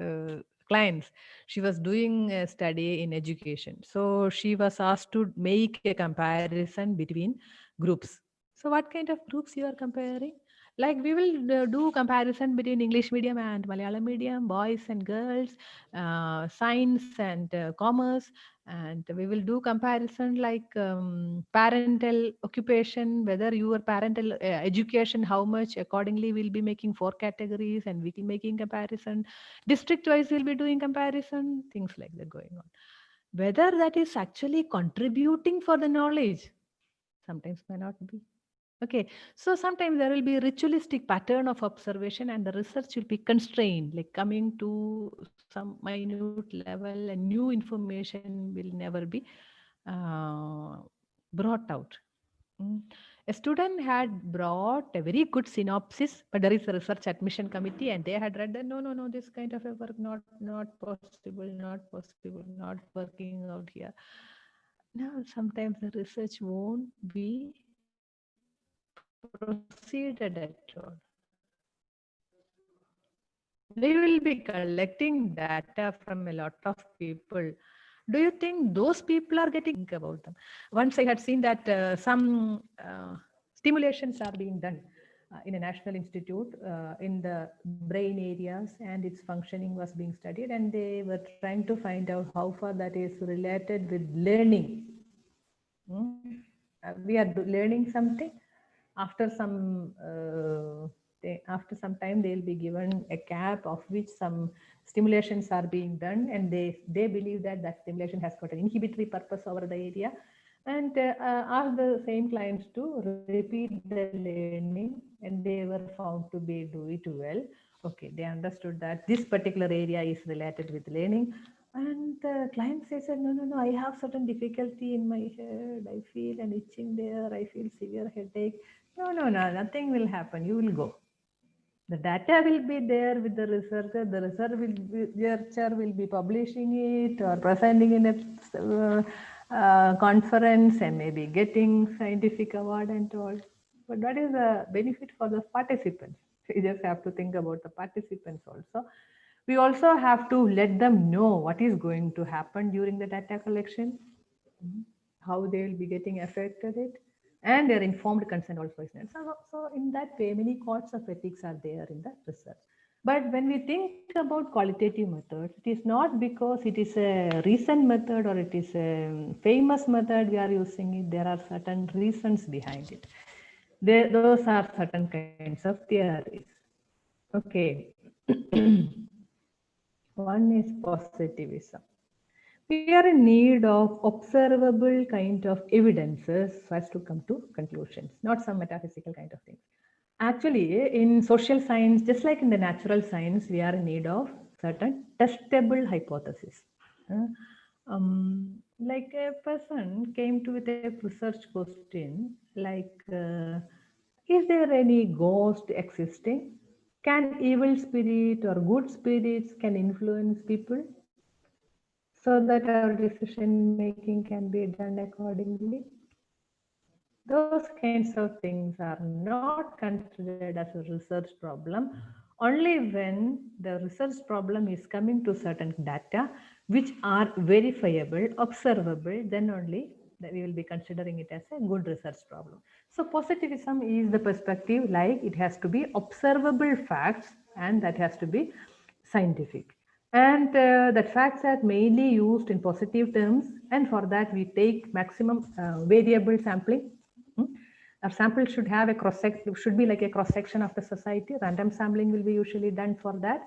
clients, she was doing a study in education, so she was asked to make a comparison between groups. So what kind of groups you are comparing? Like we will do comparison between English medium and Malayalam medium, boys and girls, science and commerce, and we will do comparison like parental occupation, whether your parental education, how much accordingly we'll be making 4 categories, and we will making comparison. District wise we'll be doing comparison, things like that going on. Whether that is actually contributing for the knowledge, sometimes may not be. Okay, so sometimes there will be ritualistic pattern of observation, and the research will be constrained, like coming to some minute level, and new information will never be brought out. A student had brought a very good synopsis, but there is a research admission committee, and they had read that no, no, no, this kind of a work not possible, not possible, not working out here. Now, sometimes the research won't be proceeded at all. We will be collecting data from a lot of people. Do you think those people are getting think about them? Once I had seen that some stimulations are being done in a national institute in the brain areas, and its functioning was being studied, and they were trying to find out how far that is related with learning. We are learning something. After some time, they'll be given a cap of which some stimulations are being done, and they believe that that stimulation has got an inhibitory purpose over the area, and ask the same clients to repeat the learning, and they were found to be do it well. Okay, they understood that this particular area is related with learning. And the client says, no, no, no, I have certain difficulty in my head. I feel an itching there. I feel severe headache. No, no, no, nothing will happen. You will go. The data will be there with the researcher. The researcher will be publishing it or presenting in a conference, and maybe getting scientific award and all. But what is the benefit for the participants? We just have to think about the participants also. We also have to let them know what is going to happen during the data collection, how they will be getting affected it, and their informed consent also is there. So in that way, many codes of ethics are there in the research. But when we think about qualitative methods, it is not because it is a recent method or it is a famous method we are using it. There are certain reasons behind it. Those are certain kinds of theories. Okay. One is positivism. We are in need of observable kind of evidences so as to come to conclusions, not some metaphysical kind of things. Actually, in social science, just like in the natural science, we are in need of certain testable hypotheses. Like a person came to with a research question, like, is there any ghost existing? Can evil spirit or good spirits can influence people so that our decision making can be done accordingly? Those kinds of things are not considered as a research problem only when the research problem is coming to certain data which are verifiable, observable, then only that we will be considering it as a good research problem. So positivism is the perspective like it has to be observable facts and that has to be scientific. And that facts are mainly used in positive terms, and for that we take maximum variable sampling. Our sample should have a cross section, should be like a cross section of the society. Random sampling will be usually done for that,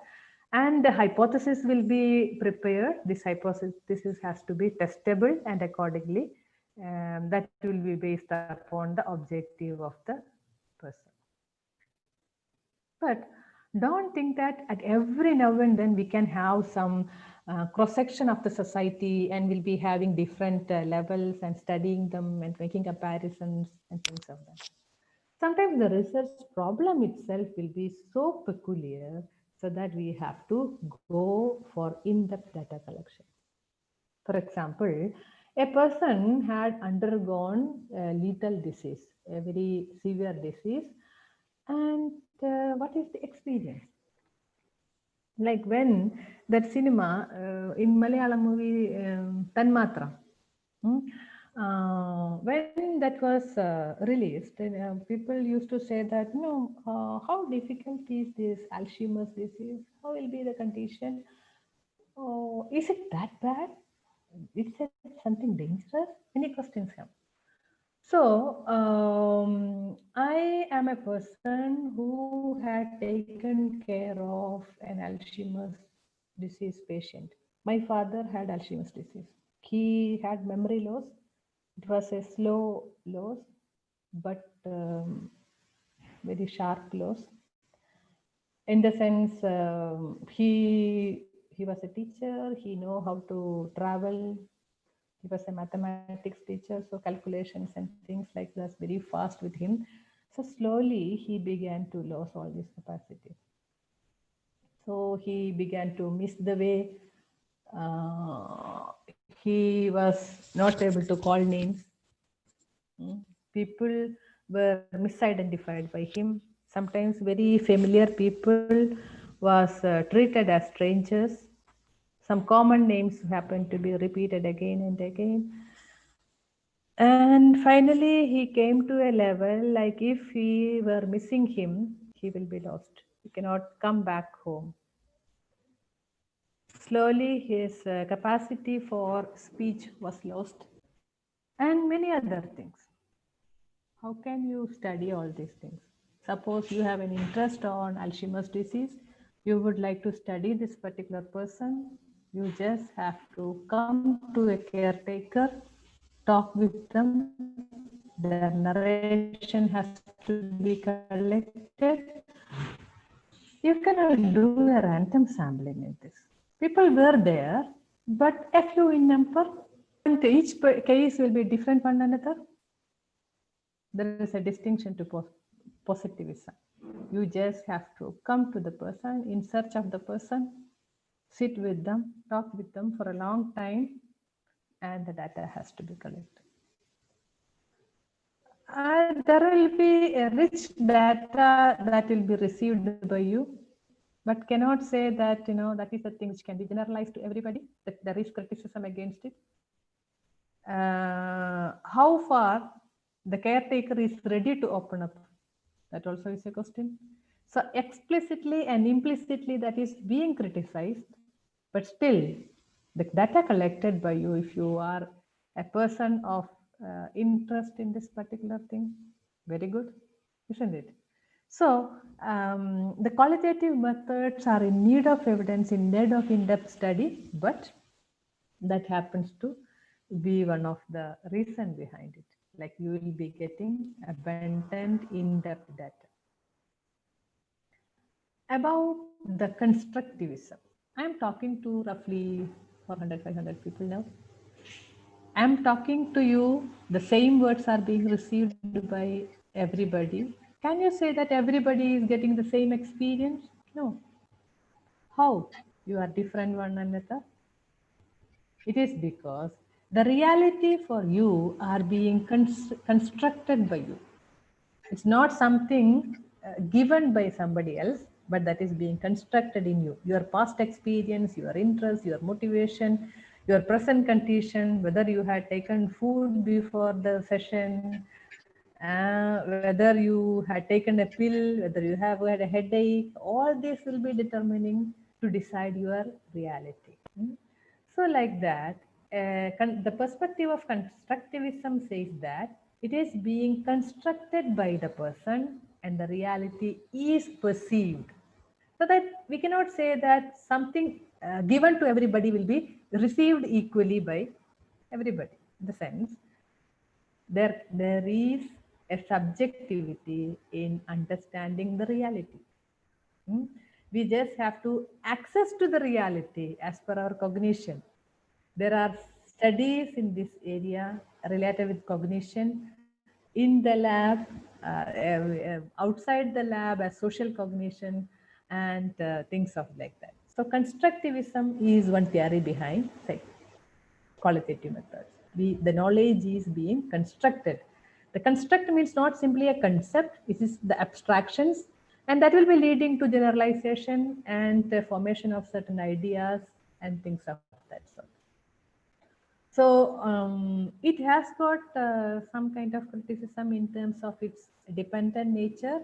and the hypothesis will be prepared. This hypothesis has to be testable, and accordingly, that will be based upon the objective of the person. But don't think that at every now and then we can have some cross-section of the society and we'll be having different levels and studying them and making comparisons and things of that. Sometimes the research problem itself will be so peculiar so that we have to go for in-depth data collection. For example, a person had undergone a lethal disease, a very severe disease, and what is the experience? Like when that cinema in Malayalam movie Tanmatra, when that was released, people used to say that, no, how difficult is this Alzheimer's disease? How will be the condition? Oh, is it that bad? Is it something dangerous? Many questions come. So I am a person who had taken care of an Alzheimer's disease patient. My father had Alzheimer's disease. He had memory loss. It was a slow loss, but very sharp loss. In the sense, he was a teacher. He know how to travel. He was a mathematics teacher, so calculations and things like that very fast with him. So slowly he began to lose all this capacity. So he began to miss the way. He was not able to call names. People were misidentified by him. Sometimes very familiar people was treated as strangers. Some common names happened to be repeated again and again. And finally, he came to a level like if we were missing him, he will be lost. He cannot come back home. Slowly, his capacity for speech was lost, and many other things. How can you study all these things? Suppose you have an interest on Alzheimer's disease, you would like to study this particular person, you just have to come to a caretaker, talk with them, their narration has to be collected. You cannot do a random sampling in this. People were there, but a few in number, and each case will be different one another. There is a distinction to positivism. You just have to come to the person, in search of the person, sit with them, talk with them for a long time, and the data has to be collected. There will be a rich data that will be received by you, but cannot say that, that is the thing which can be generalized to everybody, that there is criticism against it. How far the caretaker is ready to open up, that also is a question. So explicitly and implicitly that is being criticized, but still the data collected by you, if you are a person of interest in this particular thing, very good, isn't it? So the qualitative methods are in need of evidence, in need of in-depth study, but that happens to be one of the reason behind it. Like you will be getting abundant in-depth data. About the constructivism, I'm talking to roughly 400, 500 people now. I'm talking to you, the same words are being received by everybody. Can you say that everybody is getting the same experience? No. How? You are different one another. It is because The reality for you are being constructed by you. It's not something given by somebody else, but that is being constructed in you. Your past experience, your interest, your motivation, your present condition, whether you had taken food before the session, whether you had taken a pill, whether you have had a headache, all this will be determining to decide your reality. So like that, the perspective of constructivism says that it is being constructed by the person and the reality is perceived. So that we cannot say that something given to everybody will be received equally by everybody. In the sense, there is a subjectivity in understanding the reality. We just have to access to the reality as per our cognition. There are studies in this area related with cognition in the lab, outside the lab as social cognition and things of like that. So constructivism is one theory behind, say, qualitative methods. The knowledge is being constructed. The construct means not simply a concept, it is the abstractions, and that will be leading to generalization and the formation of certain ideas and things of that sort. So it has got some kind of criticism in terms of its dependent nature,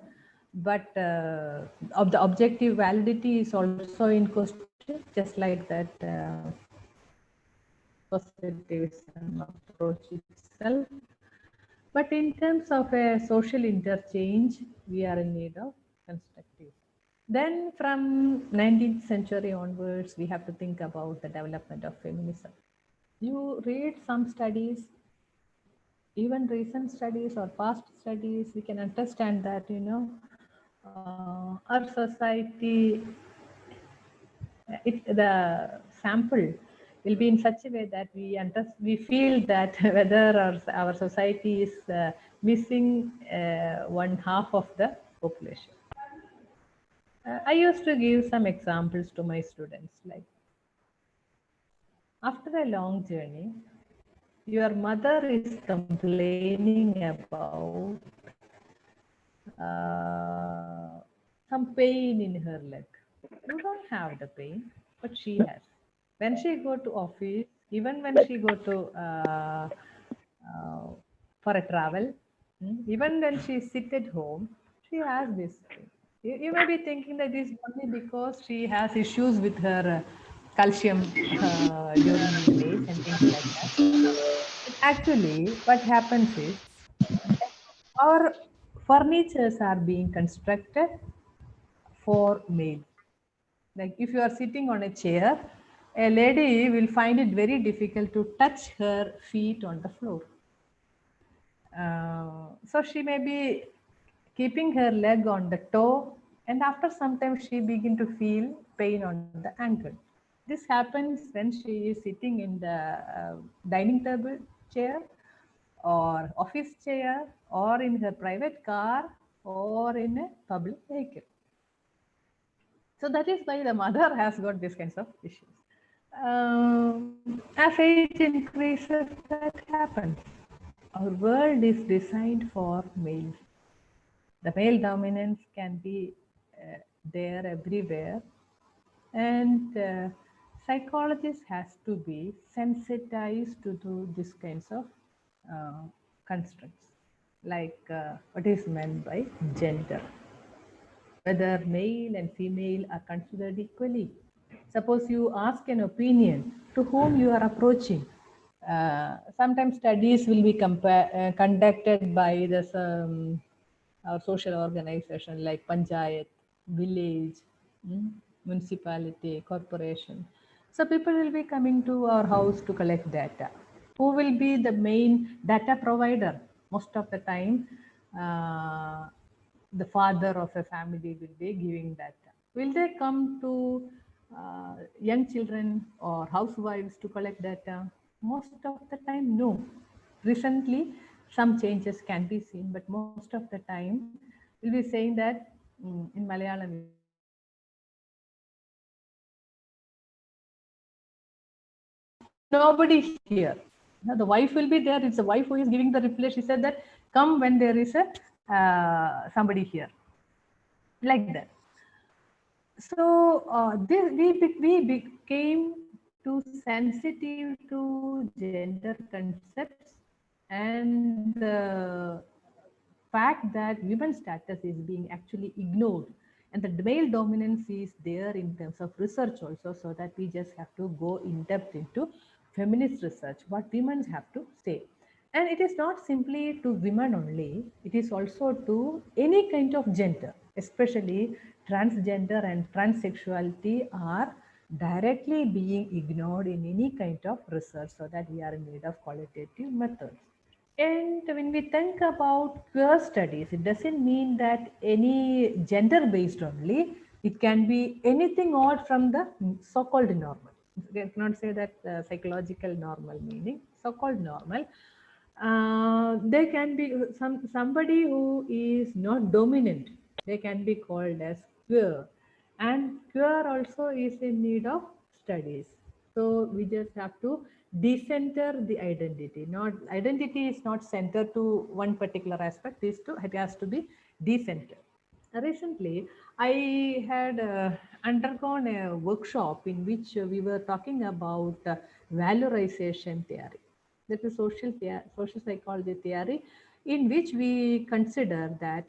but of the objective validity is also in question, just like that positivism approach itself. But in terms of a social interchange, we are in need of constructive. Then from 19th century onwards, we have to think about the development of feminism. You read some studies, even recent studies or past studies, we can understand that, our society, the sample will be in such a way that we feel that whether our society is missing one half of the population. I used to give some examples to my students, like after a long journey, your mother is complaining about some pain in her leg. You don't have the pain, but she has. When she go to office, even when she go to for a travel, even when she sit at home, she has this pain. You may be thinking that it is only because she has issues with her calcium during the days and things like that. But actually, what happens is our furnitures are being constructed for males. Like if you are sitting on a chair, a lady will find it very difficult to touch her feet on the floor. So she may be keeping her leg on the toe, and after some time she begin to feel pain on the ankle. This happens when she is sitting in the dining table chair or office chair or in her private car or in a public vehicle. So that is why the mother has got these kinds of issues. As age increases, that happens. Our world is designed for males. The male dominance can be there everywhere, and psychologists has to be sensitized to do these kinds of constructs, like what is meant by gender, whether male and female are considered equally. Suppose you ask an opinion to whom you are approaching. Sometimes studies will be conducted by this our social organization like panchayat, village, municipality, corporation. So people will be coming to our house to collect data. Who will be the main data provider? Most of the time, the father of a family will be giving data. Will they come to young children or housewives to collect data? Most of the time, no. Recently, some changes can be seen, but most of the time, we'll be saying that in Malayalam, we say, nobody here. Now, the wife will be there. It's the wife who is giving the reply. She said that come when there is a somebody here, like that. So we became too sensitive to gender concepts and the fact that women's status is being actually ignored, and the male dominance is there in terms of research also, so that we just have to go in depth into feminist research, what women have to say. And it is not simply to women only, it is also to any kind of gender, especially transgender and transsexuality are directly being ignored in any kind of research, so that we are in need of qualitative methods. And when we think about queer studies, it doesn't mean that any gender based only. It can be anything odd from the so-called normal. I cannot say that psychological normal meaning, so-called normal. They can be somebody who is not dominant. They can be called as queer, and queer also is in need of studies. So we just have to decenter the identity. Not identity is not centered to one particular aspect. It has to be decentered. Recently, I had undergone a workshop in which we were talking about valorization theory. That is social psychology theory, in which we consider that,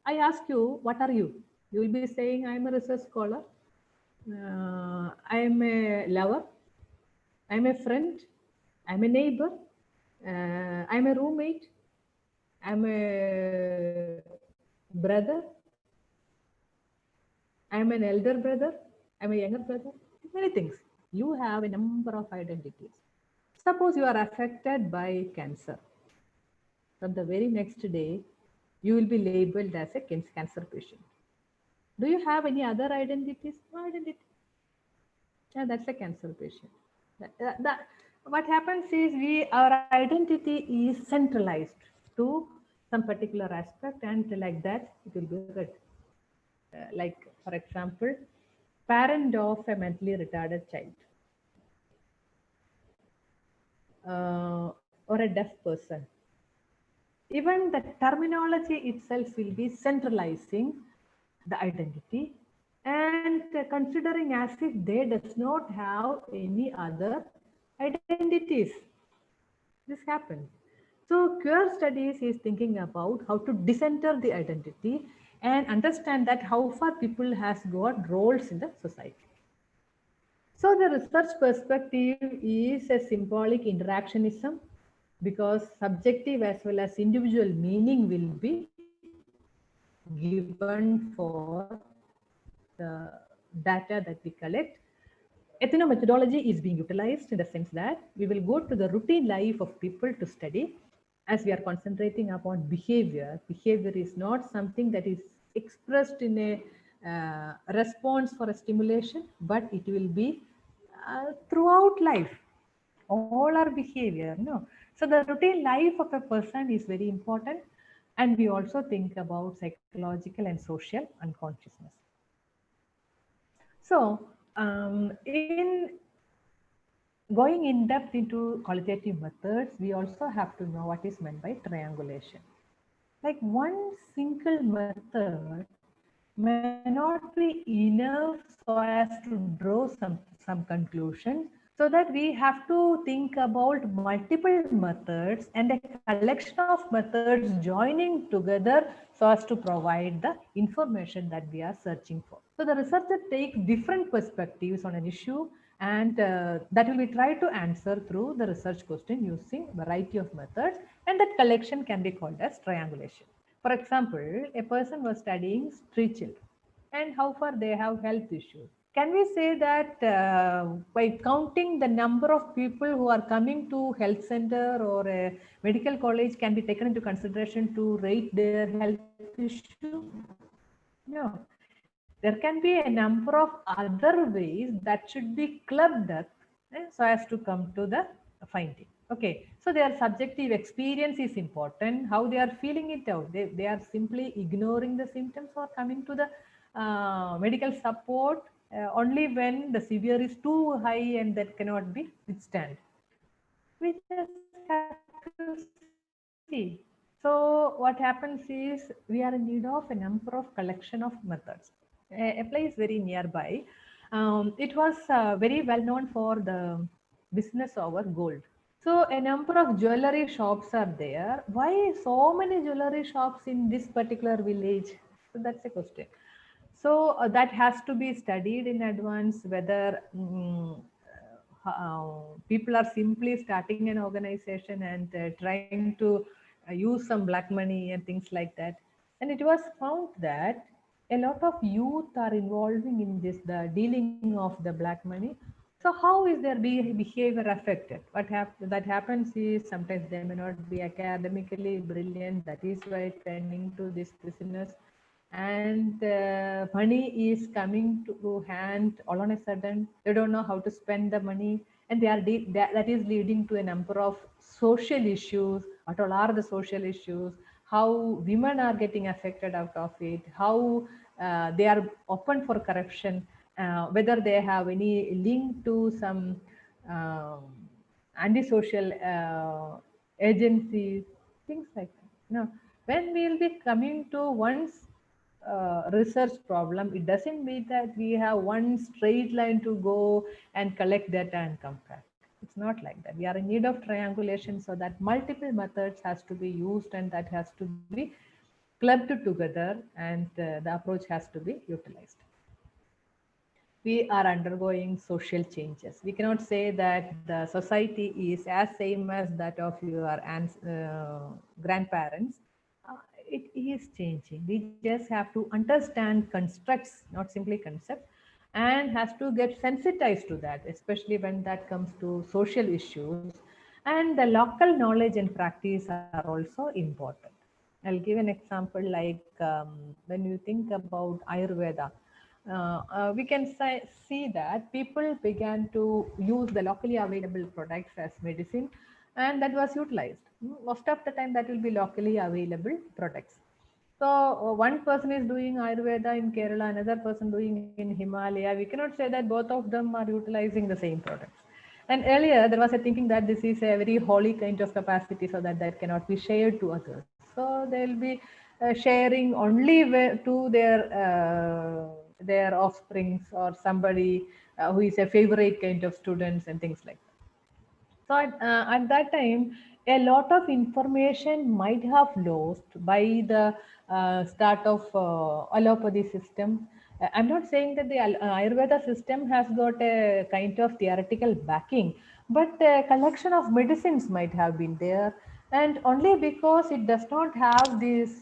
I ask you, what are you? You will be saying, I am a research scholar, I am a lover, I am a friend, I am a neighbor, I am a roommate, I am a brother, I am an elder brother, I am a younger brother, many things. You have a number of identities. Suppose you are affected by cancer. From the very next day, you will be labeled as a cancer patient. Do you have any other identities? No identity. Yeah, that's a cancer patient. What happens is our identity is centralized to some particular aspect, and like that it will be read. Like, for example, parent of a mentally retarded child, or a deaf person. Even the terminology itself will be centralizing the identity and considering as if they does not have any other identities. This happens. So queer studies is thinking about how to decenter the identity and understand that how far people has got roles in the society. So the research perspective is a symbolic interactionism, because subjective as well as individual meaning will be given for the data that we collect. Ethnomethodology is being utilized in the sense that we will go to the routine life of people to study. As we are concentrating upon behavior, behavior is not something that is expressed in a response for a stimulation, but it will be throughout life, all our behavior. No, so the routine life of a person is very important, and we also think about psychological and social unconsciousness. So in going in depth into qualitative methods, we also have to know what is meant by triangulation. Like, one single method may not be enough so as to draw some conclusions, so that we have to think about multiple methods and a collection of methods joining together so as to provide the information that we are searching for. So the researcher takes different perspectives on an issue, and that will be tried to answer through the research question using a variety of methods, and that collection can be called as triangulation. For example, a person was studying street children and how far they have health issues. Can we say that by counting the number of people who are coming to health center or a medical college can be taken into consideration to rate their health issue? No. There can be a number of other ways that should be clubbed up so as to come to the finding. Okay, so their subjective experience is important, how they are feeling it out. They are simply ignoring the symptoms or coming to the medical support only when the severe is too high and that cannot be withstand. we just have to see. So what happens is we are in need of a number of collection of methods. A place very nearby. It was very well known for the business over gold. So a number of jewelry shops are there. Why so many jewelry shops in this particular village? So that's a question. So that has to be studied in advance whether people are simply starting an organization and trying to use some black money and things like that. And it was found that a lot of youth are involving in this, the dealing of the black money. So how is their behavior affected? That happens is sometimes they may not be academically brilliant. That is why turning to this business, and money is coming to hand all on a sudden. They don't know how to spend the money, and that is leading to a number of social issues. What all are the social issues? How women are getting affected out of it? How they are open for corruption? Whether they have any link to some um, antisocial agencies, things like that. Now, when we will be coming to one's research problem, it doesn't mean that we have one straight line to go and collect data and come back. It's not like that. We are in need of triangulation so that multiple methods has to be used and that has to be clubbed together, and the approach has to be utilized. We are undergoing social changes. We cannot say that the society is as same as that of your grandparents. It is changing. We just have to understand constructs, not simply concepts, and has to get sensitized to that, especially when that comes to social issues. And the local knowledge and practice are also important. I'll give an example like when you think about Ayurveda, we can see that people began to use the locally available products as medicine, and that was utilized. Most of the time that will be locally available products. So one person is doing Ayurveda in Kerala, another person doing in Himalaya. We cannot say that both of them are utilizing the same products. And earlier there was a thinking that this is a very holy kind of capacity, so that that cannot be shared to others. So they will be sharing only to their offsprings or somebody who is a favorite kind of students and things like that. So at that time, a lot of information might have lost by the start of allopathy system. I'm not saying that the Ayurveda system has got a kind of theoretical backing, but a collection of medicines might have been there. And only because it does not have this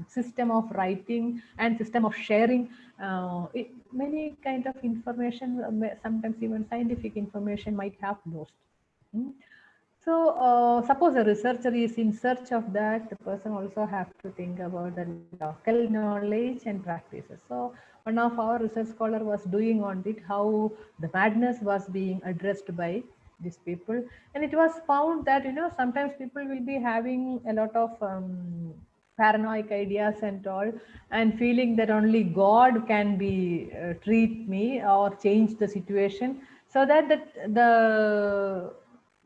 system of writing and system of sharing, many kind of information, sometimes even scientific information might have lost. So suppose a researcher is in search of that, the person also have to think about the local knowledge and practices. So one of our research scholar was doing on it how the madness was being addressed by these people, and it was found that sometimes people will be having a lot of paranoid ideas and all, and feeling that only God can be treat me or change the situation, so that the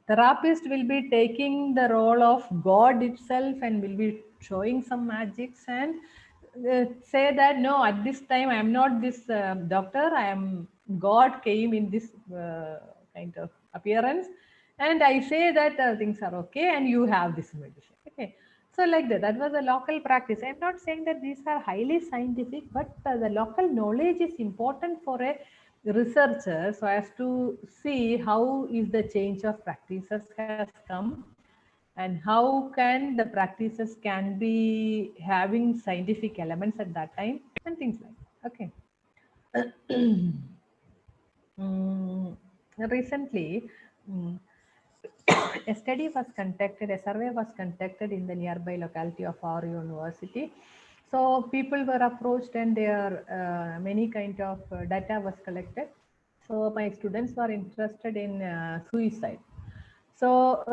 therapist will be taking the role of God itself and will be showing some magics and say that no, at this time I am not this doctor, I am God came in this kind of appearance, and I say that things are okay and you have this medicine. Okay, so like that was a local practice. I'm not saying that these are highly scientific, but the local knowledge is important for a researcher so as to see how is the change of practices has come and how can the practices can be having scientific elements at that time and things like that. Okay. Recently, a study was conducted, a survey was conducted in the nearby locality of our university. So people were approached and there many kind of data was collected. So my students were interested in suicide. So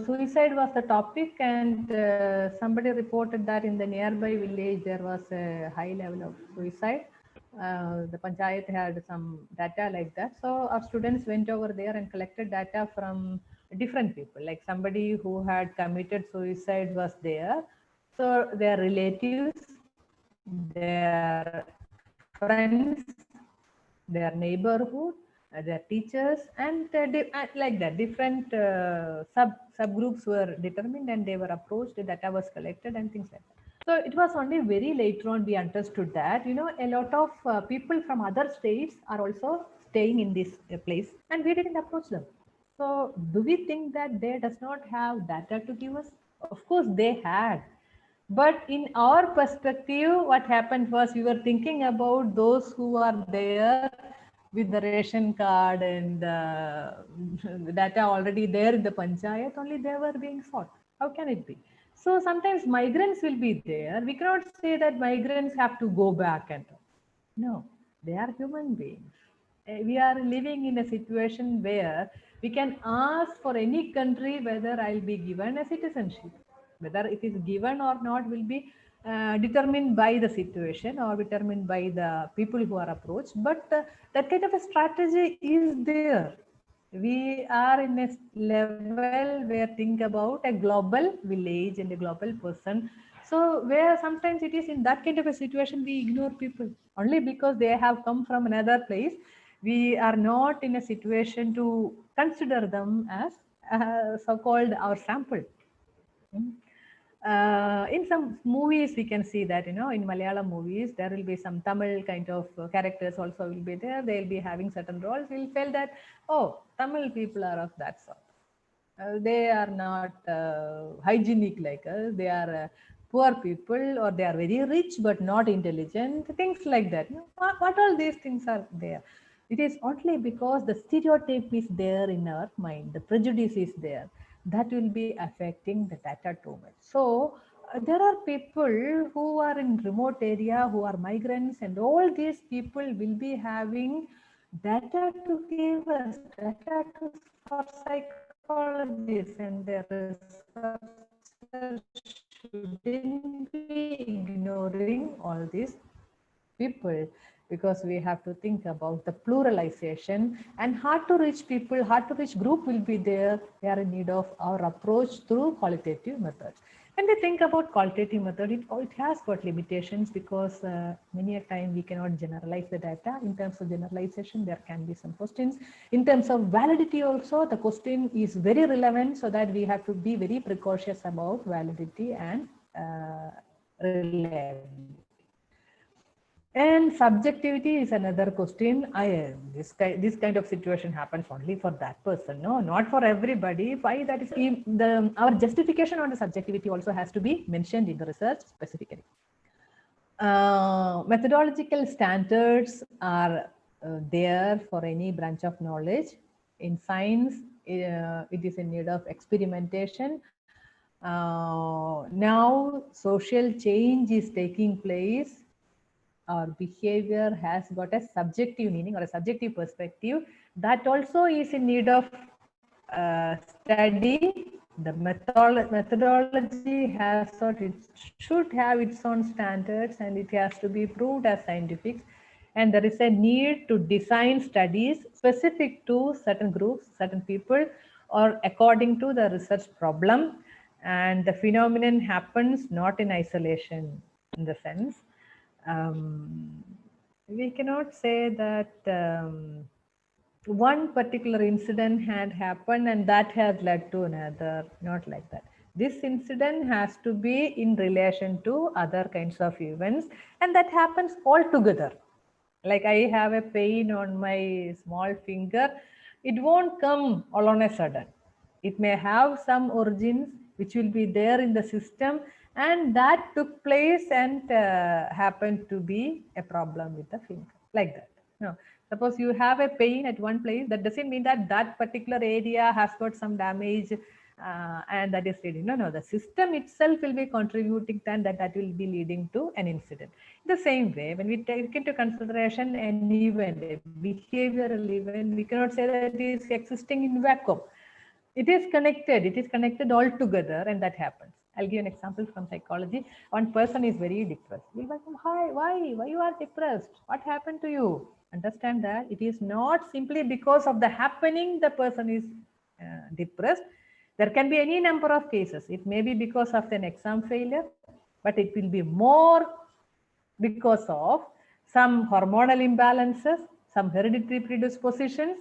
suicide was the topic, and somebody reported that in the nearby village there was a high level of suicide. The panchayat had some data like that. So our students went over there and collected data from different people, like somebody who had committed suicide was there. So their relatives, their friends, their neighborhood, their teachers, and like that, different subgroups were determined and they were approached, data was collected and things like that. So it was only very later on we understood that, you know, a lot of people from other states are also staying in this place and we didn't approach them. So do we think that they does not have data to give us? Of course they had. But in our perspective, what happened was we were thinking about those who are there with the ration card and the data already there in the panchayat, only they were being sought. How can it be? So sometimes migrants will be there. We cannot say that migrants have to go back and no, they are human beings. We are living in a situation where we can ask for any country whether I'll be given a citizenship. Whether it is given or not will be determined by the situation or determined by the people who are approached. But that kind of a strategy is there. We are in a level where think about a global village and a global person. So where sometimes it is in that kind of a situation we ignore people only because they have come from another place. We are not in a situation to consider them as so-called our sample. In some movies we can see that, you know, in Malayalam movies there will be some Tamil kind of characters also will be there. They'll be having certain roles. We'll feel that, oh, Tamil people are of that sort. They are not hygienic like us. They are poor people, or they are very rich but not intelligent. Things like that. You know, what all these things are there? It is only because the stereotype is there in our mind. The prejudice is there. That will be affecting the data too much. So there are people who are in remote area, who are migrants, and all these people will be having data to give us, data to for psychologists, and their researchers shouldn't be ignoring all these people, because we have to think about the pluralization and hard to reach people, hard to reach group will be there. They are in need of our approach through qualitative methods. When we think about qualitative method, it has got limitations because many a time we cannot generalize the data. In terms of generalization, there can be some questions. In terms of validity also, the question is very relevant, so that we have to be very precautious about validity and reliability. And subjectivity is another question. This kind of situation happens only for that person. No, not for everybody. Why that is? Our justification on the subjectivity also has to be mentioned in the research specifically. Methodological standards are there for any branch of knowledge. In science, it is in need of experimentation. Now, social change is taking place. Our behavior has got a subjective meaning or a subjective perspective. That also is in need of study. The methodology has it should have its own standards, and it has to be proved as scientific. And there is a need to design studies specific to certain groups, certain people, or according to the research problem. And the phenomenon happens not in isolation, in the sense. We cannot say that one particular incident had happened and that has led to another, not like that. This incident has to be in relation to other kinds of events, and that happens all together. Like I have a pain on my small finger, it won't come all on a sudden. It may have some origins which will be there in the system, and that took place and happened to be a problem with the finger, like that. No, suppose you have a pain at one place, that doesn't mean that that particular area has got some damage and that is leading. No, the system itself will be contributing that will be leading to an incident. The same way, when we take into consideration an event, a behavioral event, we cannot say that it is existing in vacuum. It is connected all together, and that happens. I'll give an example from psychology. One person is very depressed. We'll ask him, why you are depressed? What happened to you? Understand that it is not simply because of the happening the person is depressed. There can be any number of cases. It may be because of an exam failure, but it will be more because of some hormonal imbalances, some hereditary predispositions,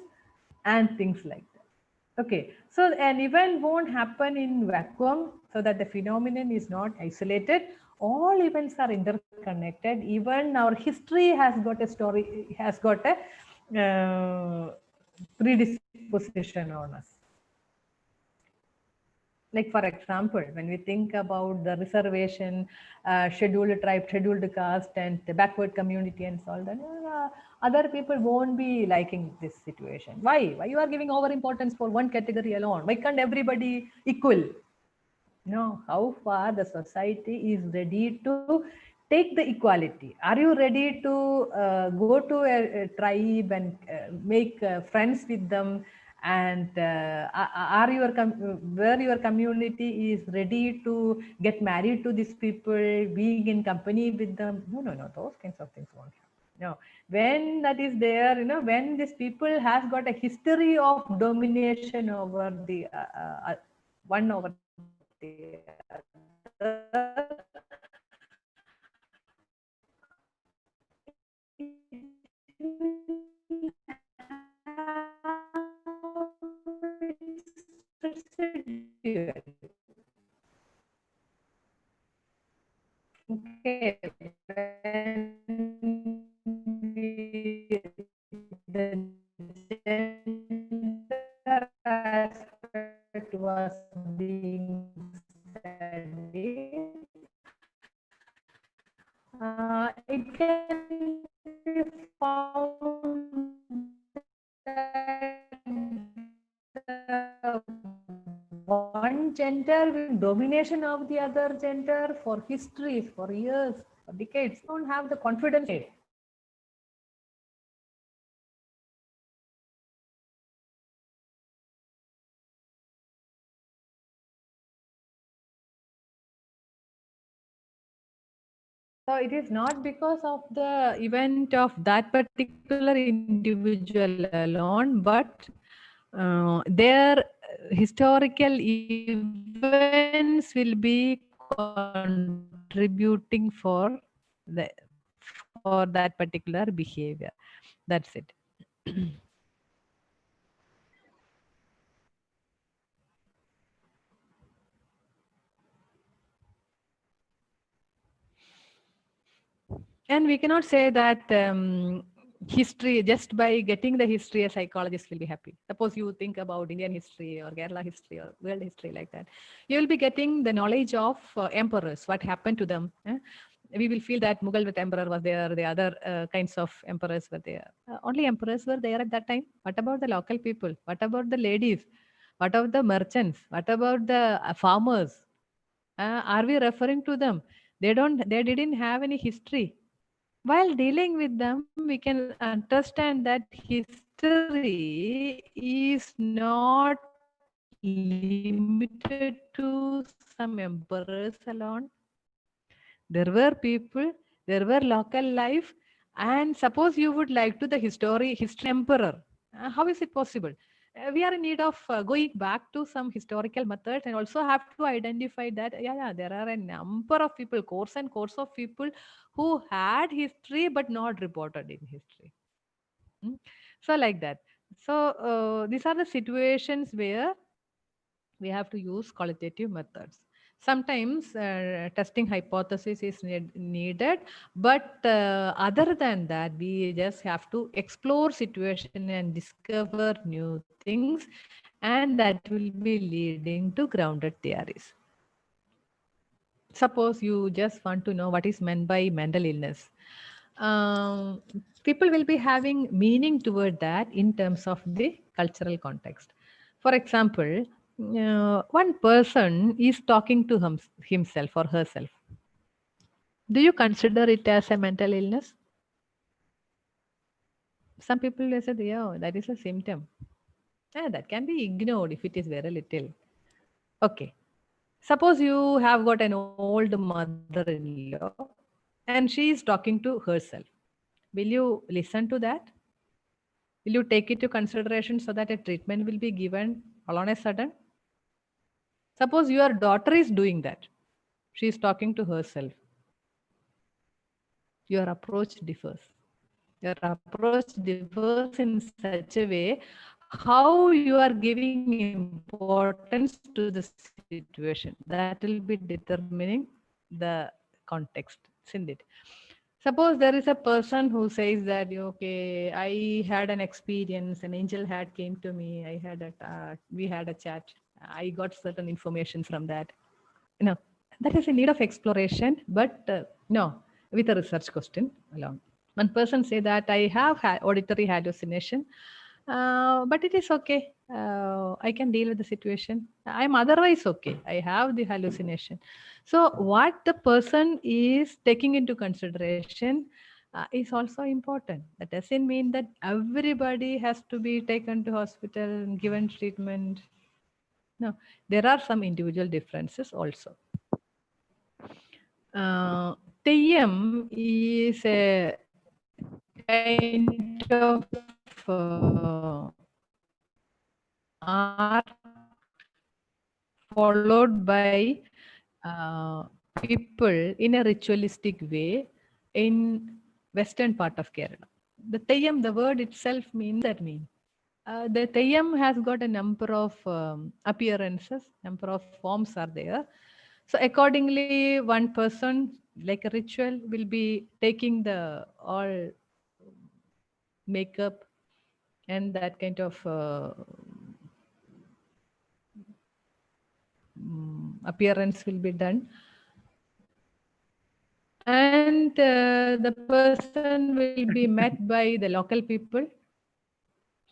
and things like that. Okay, so an event won't happen in vacuum, so that the phenomenon is not isolated. All events are interconnected. Even our history has got a story, has got a predisposition on us. Like for example, when we think about the reservation, scheduled tribe, scheduled caste, and the backward community and so on, other people won't be liking this situation. Why? Why you are giving over importance for one category alone? Why can't everybody equal? No, how far the society is ready to take the equality. Are you ready to go to a tribe and make friends with them? And are your where your community is ready to get married to these people, being in company with them? No, no, no, those kinds of things won't happen. No, when that is there, when these people has got a history of domination over the one over the other, okay, the gender aspect was being studied, it can be found that one gender with domination of the other gender for history, for years, for decades, don't have the confidence. So it is not because of the event of that particular individual alone, but their historical events will be contributing for that particular behavior. That's it. And we cannot say that history, just by getting the history, a psychologist will be happy. Suppose you think about Indian history or Kerala history or world history like that. You will be getting the knowledge of emperors, what happened to them. We will feel that Mughal with emperor was there, the other kinds of emperors were there. Only emperors were there at that time. What about the local people? What about the ladies? What about the merchants? What about the farmers? Are we referring to them? They didn't have any history. While dealing with them, we can understand that history is not limited to some emperors alone. There were people, there were local life, and suppose you would like to the history emperor. How is it possible? We are in need of going back to some historical methods and also have to identify that, there are a number of people, course of people who had history but not reported in history. So like that. So these are the situations where we have to use qualitative methods. Sometimes testing hypothesis is needed, but other than that, we just have to explore situation and discover new things, and that will be leading to grounded theories. Suppose you just want to know what is meant by mental illness. People will be having meaning toward that in terms of the cultural context. For example, one person is talking to himself or herself. Do you consider it as a mental illness? Some people will say, yeah, that is a symptom. That can be ignored if it is very little. Okay. Suppose you have got an old mother-in-law and she is talking to herself. Will you listen to that? Will you take it to consideration so that a treatment will be given all on a sudden. Suppose your daughter is doing that. She is talking to herself. Your approach differs. Your approach differs in such a way how you are giving importance to the situation. That will be determining the context, isn't it? Suppose there is a person who says that, okay, I had an experience, an angel had came to me, we had a chat, I got certain information from that. That is in need of exploration, but no, with a research question along. One person say that I have auditory hallucination, but it is okay. I can deal with the situation. I'm otherwise okay. I have the hallucination. So what the person is taking into consideration is also important. That doesn't mean that everybody has to be taken to hospital and given treatment. No, there are some individual differences also. Teyyam is a kind of art followed by people in a ritualistic way in western part of Kerala. The Teyyam, the word itself means that mean. The Teyyam has got a number of appearances, number of forms are there. So accordingly, one person, like a ritual, will be taking the all makeup and that kind of appearance will be done. And the person will be met by the local people.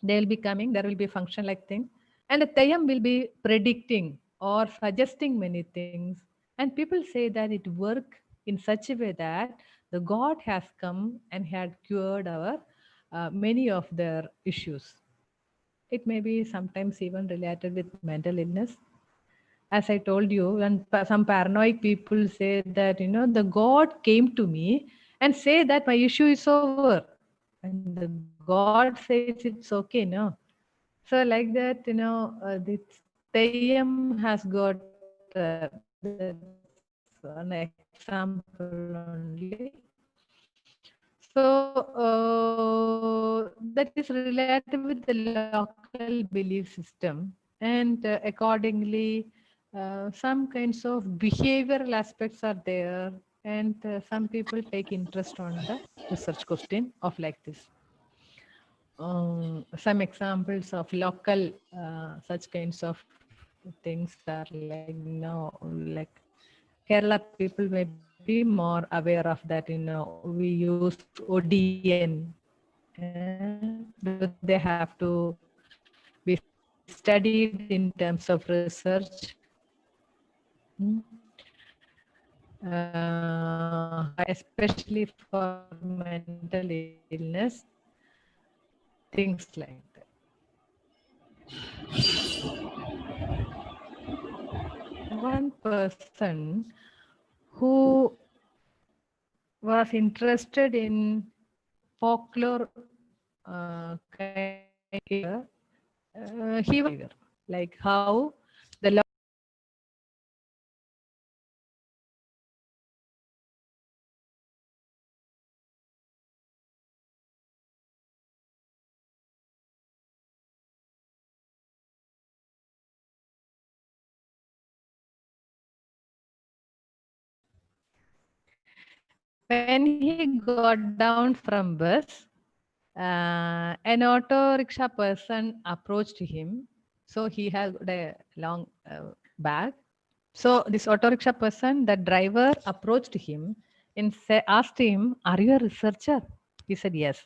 They will be coming, there will be a function like thing. And the Teyyam will be predicting or suggesting many things. And people say that it worked in such a way that the God has come and had cured our many of their issues. It may be sometimes even related with mental illness. As I told you, when some paranoid people say that, the God came to me and say that my issue is over. And the God says it's okay, no? So like that, this Teyyam has got an example only. So that is related with the local belief system, and accordingly, some kinds of behavioral aspects are there, and some people take interest on the research question of like this. Some examples of local such kinds of things are like, like Kerala people may be more aware of that, we use ODN because they have to be studied in terms of research, especially for mental illness, things like that. One person who was interested in folklore he was like how the when he got down from bus, an auto rickshaw person approached him. So he had a long bag. So this auto rickshaw person, the driver approached him and asked him, "Are you a researcher?" He said, "Yes."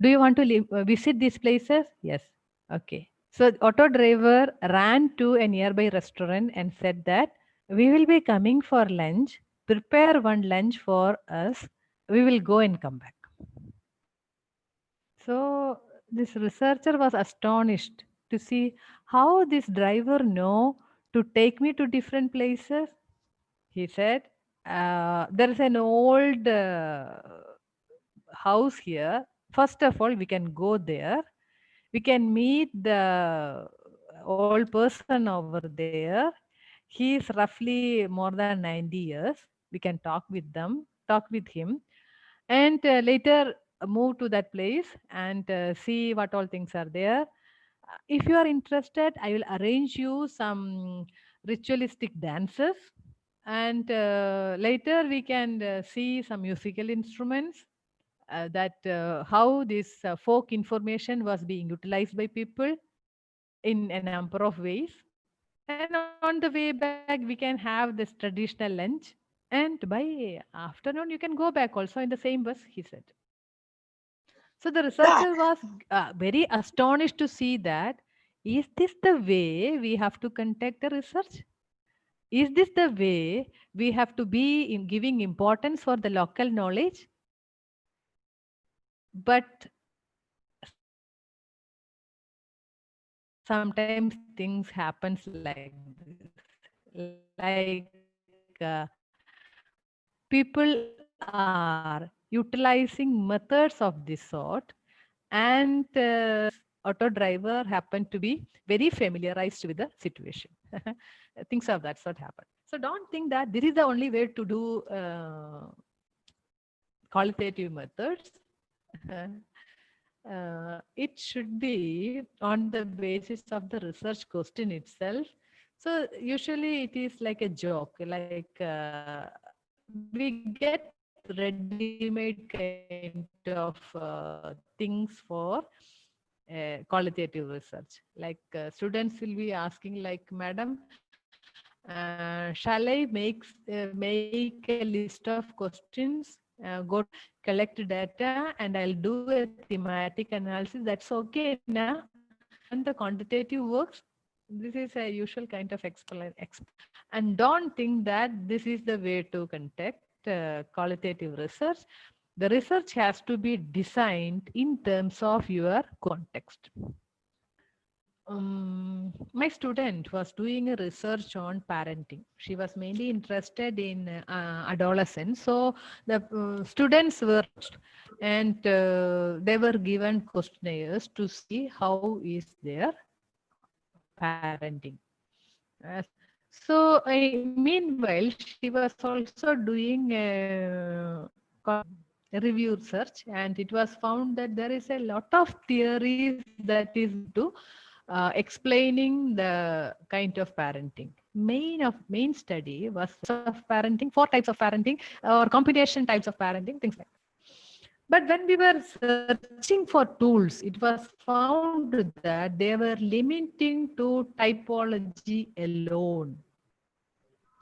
"Do you want to visit these places?" "Yes." "Okay." So the auto driver ran to a nearby restaurant and said that, "We will be coming for lunch. Prepare one lunch for us. We will go and come back." So this researcher was astonished to see how this driver know to take me to different places. He said, there is an old house here. First of all, we can go there. We can meet the old person over there. He is roughly more than 90 years. We can talk with him, and later move to that place and see what all things are there. If you are interested, I will arrange you some ritualistic dances, and later we can see some musical instruments, that how this folk information was being utilized by people in a number of ways. And on the way back, we can have this traditional lunch. And by afternoon, you can go back also in the same bus, he said. So the researcher was very astonished to see that, is this the way we have to conduct the research? Is this the way we have to be in giving importance for the local knowledge? But sometimes things happens like this. People are utilizing methods of this sort, and auto driver happened to be very familiarized with the situation. Things of that sort happen. So don't think that this is the only way to do qualitative methods. It should be on the basis of the research question itself. So usually it is like a joke, like we get ready-made kind of things for qualitative research. Like students will be asking, like, madam, shall I make a list of questions, go collect data, and I'll do a thematic analysis? That's okay now. And the quantitative works. This is a usual kind of explanation. And don't think that this is the way to conduct qualitative research. The research has to be designed in terms of your context. My student was doing a research on parenting. She was mainly interested in adolescence. So the students were, and they were given questionnaires to see how is their parenting. So meanwhile, she was also doing a review research, and it was found that there is a lot of theories that is to explaining the kind of parenting. Main study was of parenting, 4 types of parenting or combination types of parenting, things like that. But when we were searching for tools, it was found that they were limiting to typology alone.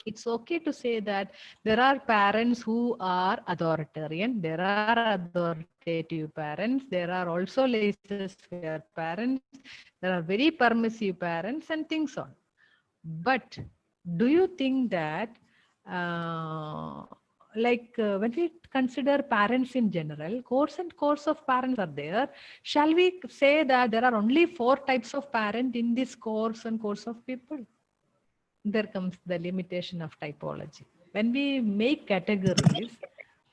It's okay to say that there are parents who are authoritarian, there are authoritative parents, there are also laissez-faire parents, there are very permissive parents, and things on. But do you think that when we consider parents in general, course of parents are there, shall we say that there are only 4 types of parent in this course of people? There comes the limitation of typology. When we make categories,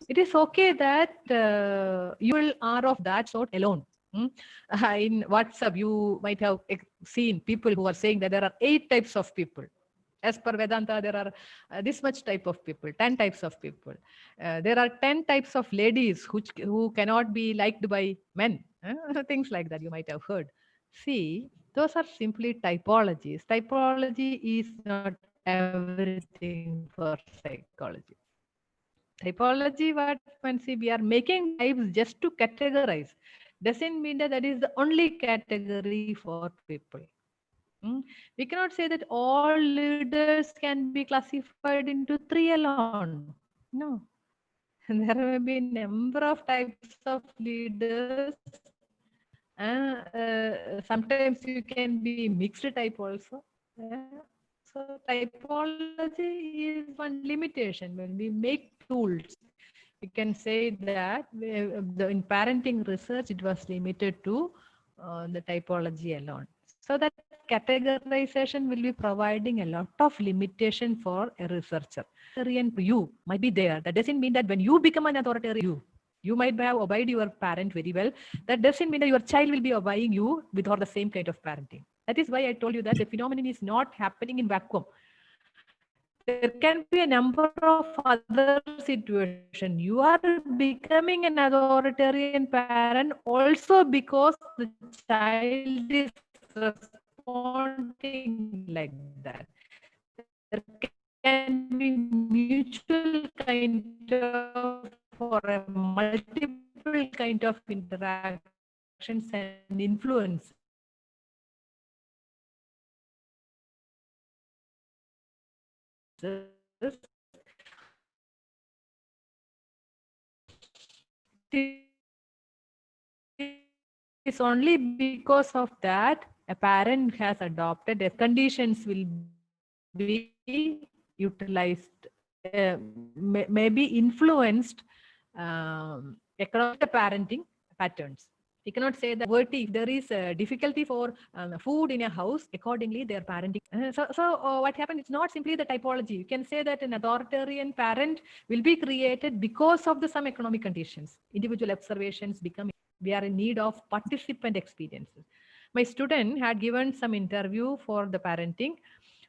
it is okay that you are of that sort alone. In WhatsApp, you might have seen people who are saying that there are 8 types of people. As per Vedanta, there are this much type of people, 10 types of people. There are 10 types of ladies who cannot be liked by men. Things like that you might have heard. See, those are simply typologies. Typology is not everything for psychology. Typology, what when see we are making types just to categorize, doesn't mean that that is the only category for people. We cannot say that all leaders can be classified into 3 alone. No. There may be number of types of leaders. Sometimes you can be mixed type also. So typology is one limitation. When we make tools, we can say that in parenting research, it was limited to the typology alone. So that categorization will be providing a lot of limitation for a researcher. You might be there. That doesn't mean that when you become an authoritarian, you might have obeyed your parent very well. That doesn't mean that your child will be obeying you with all the same kind of parenting. That is why I told you that the phenomenon is not happening in vacuum. There can be a number of other situations. You are becoming an authoritarian parent also because the child is responding like that. There can be mutual kind of, for a multiple kind of interactions and influences. It's only because of that a parent has adopted the conditions will be utilized, maybe influenced across the parenting patterns. We cannot say that if there is a difficulty for food in a house, accordingly their parenting. So what happened? It's not simply the typology. You can say that an authoritarian parent will be created because of the some economic conditions. Individual observations become. We are in need of participant experiences. My student had given some interview for the parenting.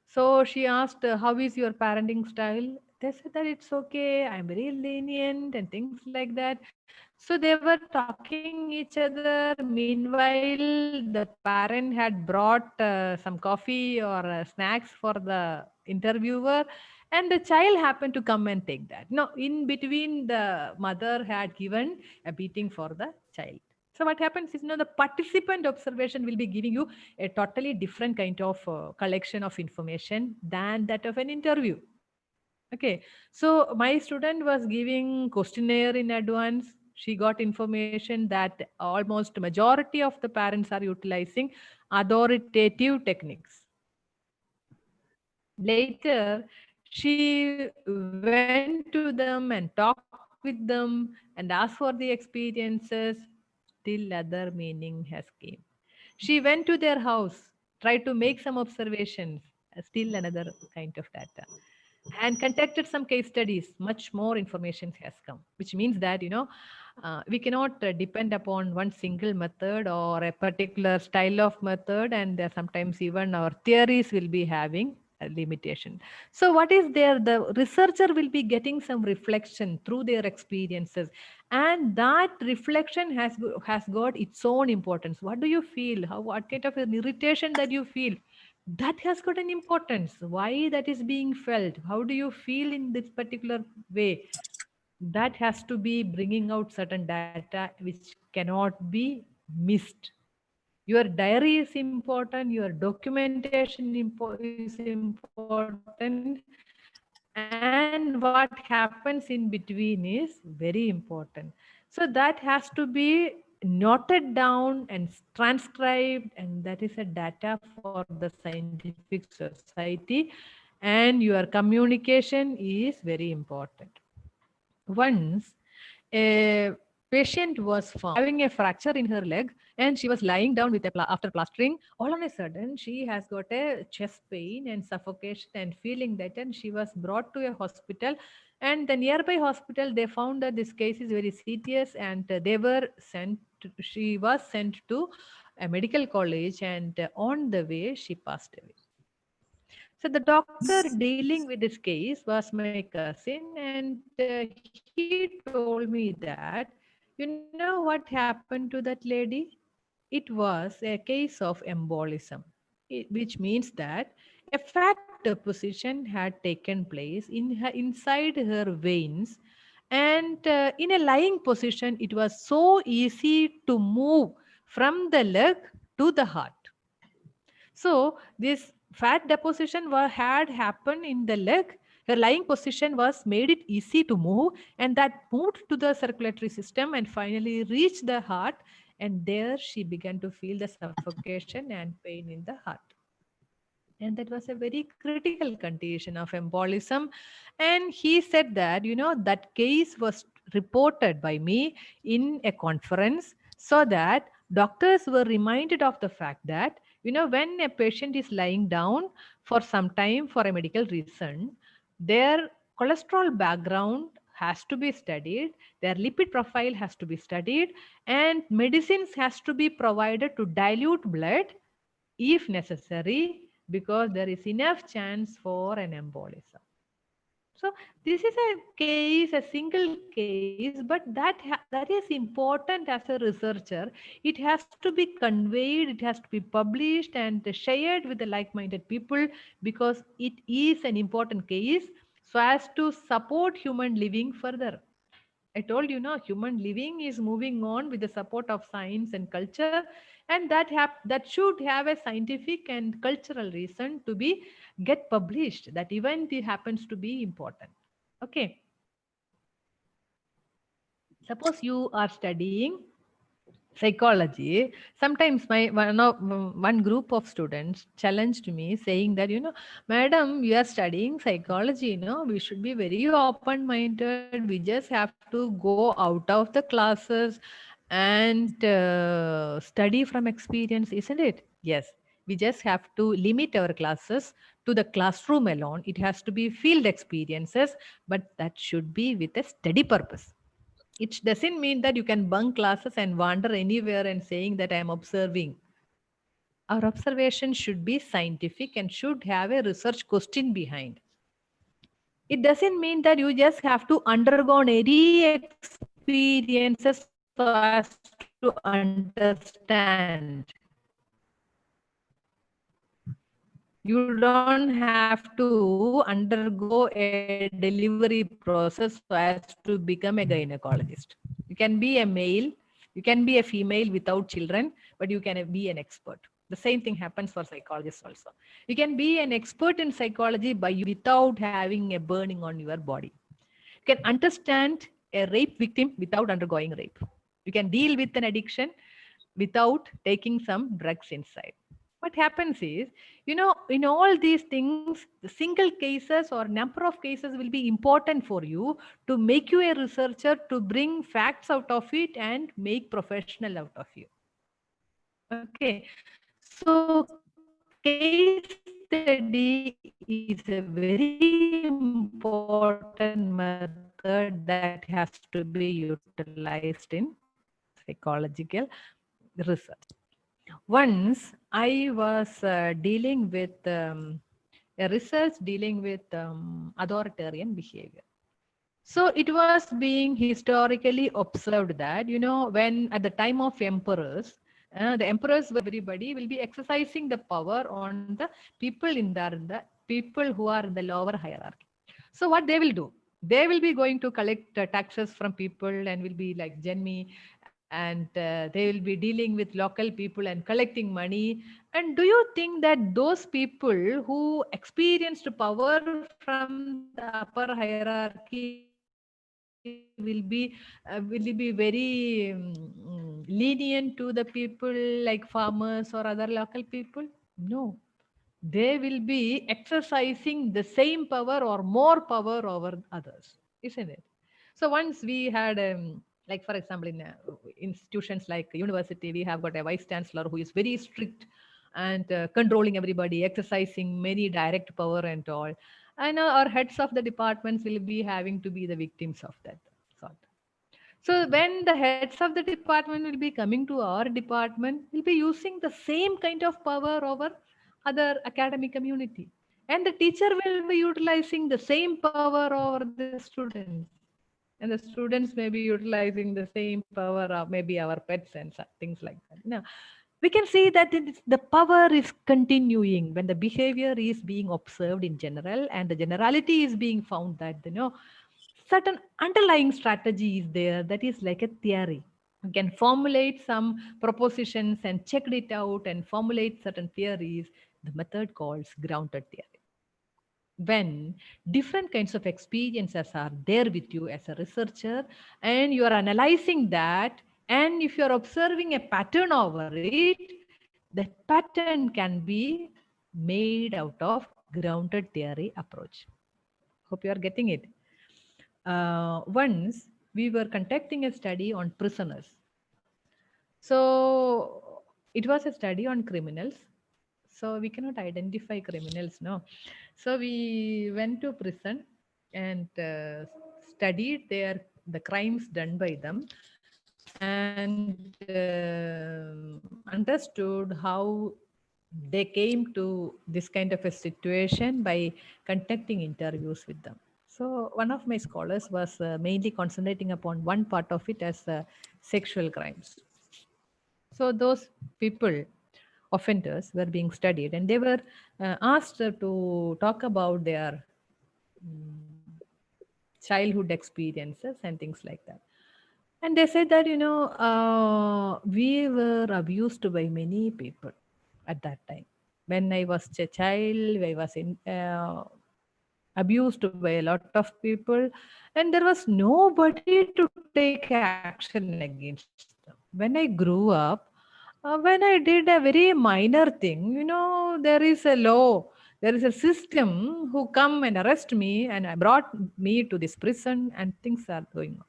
So she asked, how is your parenting style? They said that it's okay. I'm very lenient and things like that. So they were talking each other. Meanwhile, the parent had brought some coffee or snacks for the interviewer, and the child happened to come and take that. No, in between, the mother had given a beating for the child. So what happens is, the participant observation will be giving you a totally different kind of collection of information than that of an interview. Okay, so my student was giving questionnaire in advance. She got information that almost majority of the parents are utilizing authoritative techniques. Later, she went to them and talked with them and asked for the experiences. Still other meaning has came. She went to their house, tried to make some observations, still another kind of data, and conducted some case studies. Much more information has come, which means that we cannot depend upon one single method or a particular style of method, and sometimes even our theories will be having a limitation. So what is there? The researcher will be getting some reflection through their experiences, and that reflection has got its own importance. What do you feel? What kind of an irritation that you feel? That has got an importance. Why that is being felt? How do you feel in this particular way? That has to be bringing out certain data which cannot be missed. Your diary is important, your documentation is important, and what happens in between is very important. So that has to be noted down and transcribed, and that is a data for the scientific society, and your communication is very important. Once a patient was found having a fracture in her leg, and she was lying down with after plastering. All on a sudden, she has got a chest pain and suffocation and feeling that, and she was brought to a hospital. And the nearby hospital, they found that this case is very serious, and they were sent. She was sent to a medical college, and on the way, she passed away. So the doctor dealing with this case was my cousin, and he told me that, what happened to that lady? It was a case of embolism, which means that a fat deposition had taken place inside her veins, and in a lying position, it was so easy to move from the leg to the heart. So this fat deposition had happened in the leg. Her lying position was made it easy to move, and that moved to the circulatory system and finally reached the heart. And there she began to feel the suffocation and pain in the heart. And that was a very critical condition of embolism. And he said that, that case was reported by me in a conference, so that doctors were reminded of the fact that, when a patient is lying down for some time for a medical reason, their cholesterol background has to be studied, their lipid profile has to be studied, and medicines has to be provided to dilute blood if necessary, because there is enough chance for an embolism. So this is a case, a single case, but that is important as a researcher. It has to be conveyed, it has to be published and shared with the like-minded people, because it is an important case so as to support human living further. I told you, no, human living is moving on with the support of science and culture, and that should have a scientific and cultural reason to be get published. That event happens to be important. Okay. Suppose you are studying psychology. Sometimes one group of students challenged me, saying that, madam, we are studying psychology, we should be very open minded, we just have to go out of the classes and study from experience, isn't it? Yes, we just have to limit our classes to the classroom alone. It has to be field experiences, but that should be with a study purpose. It doesn't mean that you can bunk classes and wander anywhere and saying that I am observing. Our observation should be scientific and should have a research question behind. It doesn't mean that you just have to undergo any experiences so as to understand. You don't have to undergo a delivery process so as to become a gynecologist. You can be a male, you can be a female without children, but you can be an expert. The same thing happens for psychologists also. You can be an expert in psychology by without having a burning on your body. You can understand a rape victim without undergoing rape. You can deal with an addiction without taking some drugs inside. What happens is, in all these things, the single cases or number of cases will be important for you to make you a researcher, to bring facts out of it and make professional out of you. Okay, so case study is a very important method that has to be utilized in psychological research. Once I was dealing with a research dealing with authoritarian behavior. So it was being historically observed that, when at the time of emperors, the emperors, everybody will be exercising the power on the people the people who are in the lower hierarchy. So what they will do? They will be going to collect taxes from people and will be like Jenmi, and they will be dealing with local people and collecting money. And do you think that those people who experienced power from the upper hierarchy will be very lenient to the people like farmers or other local people? No, they will be exercising the same power or more power over others, isn't it? So once we had, like for example, in institutions like university, we have got a vice chancellor who is very strict and controlling everybody, exercising many direct power and all. And our heads of the departments will be having to be the victims of that sort. So when the heads of the department will be coming to our department, we'll be using the same kind of power over other academic community. And the teacher will be utilizing the same power over the students. And the students may be utilizing the same power of maybe our pets and things like that. Now, we can see that the power is continuing when the behavior is being observed in general, and the generality is being found that, certain underlying strategy is there that is like a theory. You can formulate some propositions and check it out and formulate certain theories. The method calls grounded theory. When different kinds of experiences are there with you as a researcher and you are analyzing that, and if you are observing a pattern over it, that pattern can be made out of grounded theory approach. Hope you are getting it. Once we were conducting a study on prisoners. So it was a study on criminals. So we cannot identify criminals, no. So we went to prison and studied the crimes done by them, and understood how they came to this kind of a situation by conducting interviews with them. So one of my scholars was mainly concentrating upon one part of it as sexual crimes. So those people, offenders, were being studied, and they were asked to talk about their childhood experiences and things like that. And they said that, we were abused by many people at that time. When I was a child, I was abused by a lot of people, and there was nobody to take action against them. When I grew up, when I did a very minor thing, there is a law, there is a system who come and arrest me and brought me to this prison, and things are going on.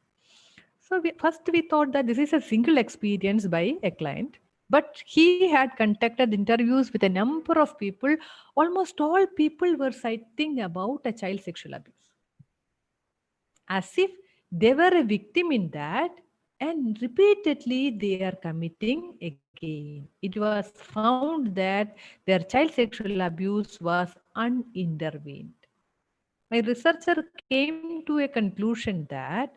So first we thought that this is a single experience by a client, but he had conducted interviews with a number of people. Almost all people were citing about a child sexual abuse, as if they were a victim in that, and repeatedly they are committing again. It was found that their child sexual abuse was unintervened. My researcher came to a conclusion that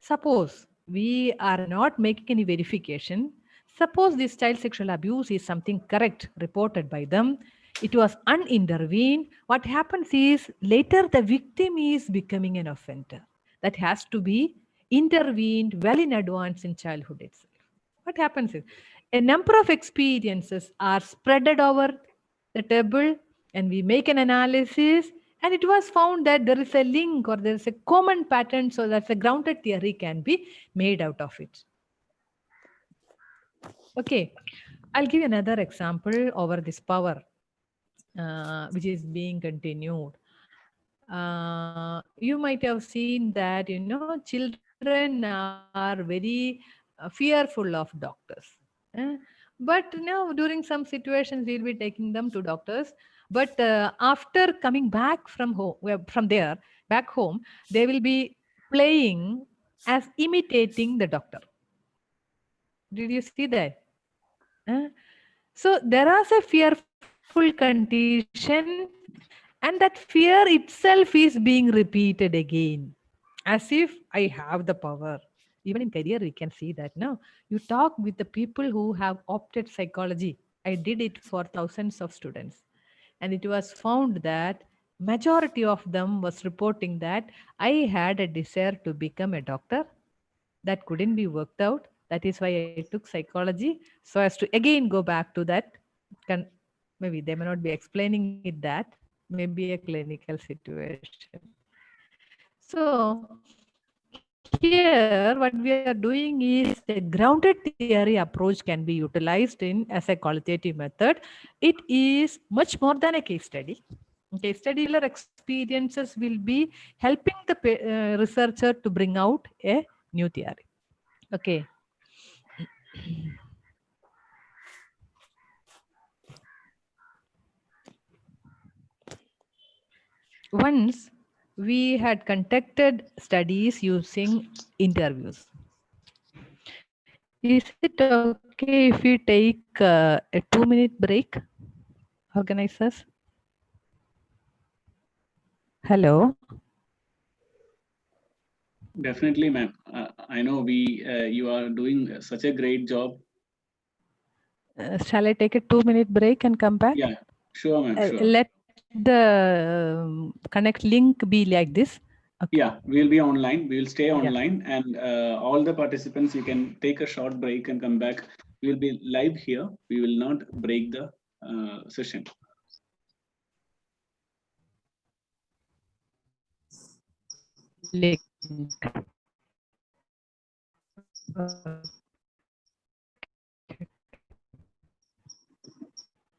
suppose we are not making any verification, suppose this child sexual abuse is something correct reported by them, it was unintervened, what happens is later the victim is becoming an offender. That has to be intervened well in advance in childhood itself. What happens is a number of experiences are spreaded over the table, and we make an analysis, and it was found that there is a link or there is a common pattern, so that a grounded theory can be made out of it. Okay, I'll give you another example over this power, which is being continued. You might have seen that, children are very fearful of doctors. eh? But during some situations, we'll be taking them to doctors. But after coming back from home, from there, back home, they will be playing as imitating the doctor. Did you see that? So there is a fearful condition, and that fear itself is being repeated again, as if I have the power. Even in career, we can see that. No, you talk with the people who have opted psychology. I did it for thousands of students, and it was found that majority of them was reporting that I had a desire to become a doctor that couldn't be worked out. That is why I took psychology, so as to again go back to that. Maybe they may not be explaining it that, maybe a clinical situation. So here what we are doing is a grounded theory approach can be utilized in as a qualitative method. It is much more than a case study. Case study experiences will be helping the researcher to bring out a new theory. Okay. Once we had conducted studies using interviews. Is it okay if we take a 2-minute break, organizers? Hello. Definitely, ma'am. I know you are doing such a great job. Shall I take a 2-minute break and come back? Yeah, sure, ma'am. Sure. Let the connect link be like this. Okay. Yeah, we'll be online. We will stay online, and all the participants, you can take a short break and come back. We will be live here. We will not break the session. Link.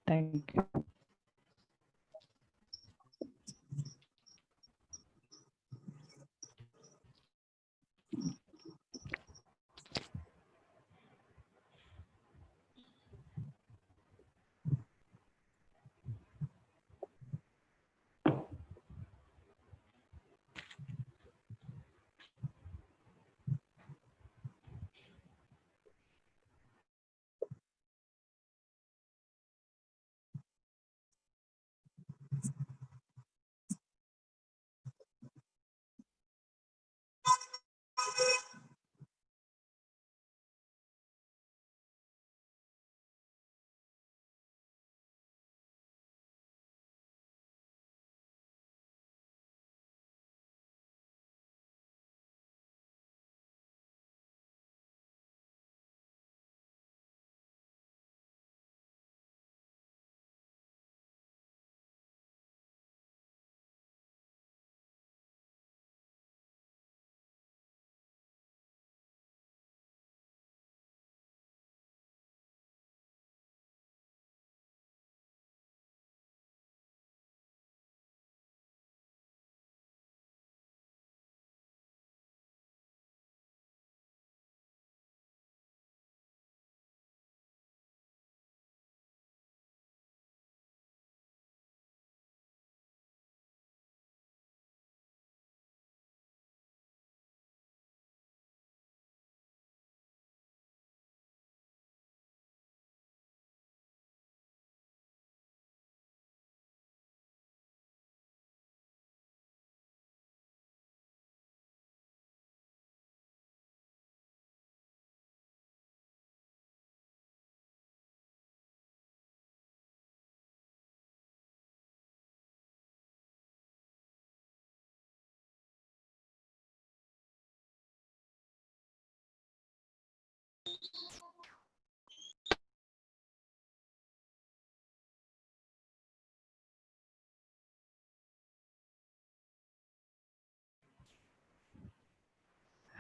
Thank you.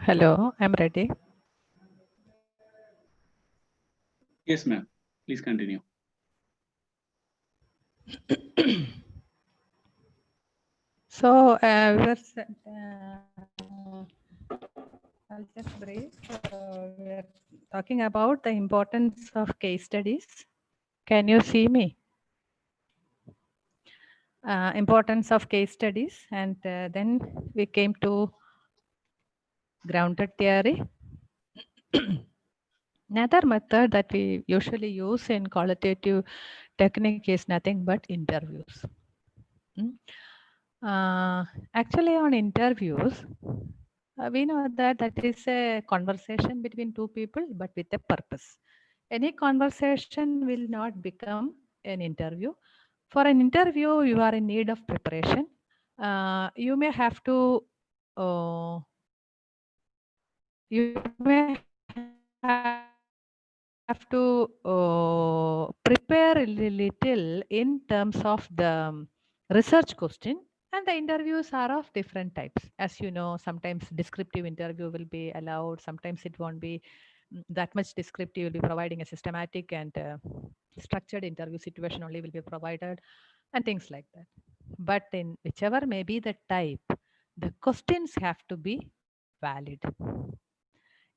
Hello, I'm ready. Yes, ma'am. Please continue. So, I'll just brief. We are talking about the importance of case studies. Can you see me? Importance of case studies, and then we came to grounded theory. Another method that we usually use in qualitative technique is nothing but interviews. Actually, on interviews, we know that that is a conversation between two people, but with a purpose. Any conversation will not become an interview. For an interview, you are in need of preparation. You may have to prepare a little in terms of the research question, and the interviews are of different types. As you know, sometimes descriptive interview will be allowed, sometimes it won't be that much descriptive. Will be providing a systematic and structured interview situation only will be provided, and things like that. But in whichever may be the type, the questions have to be valid.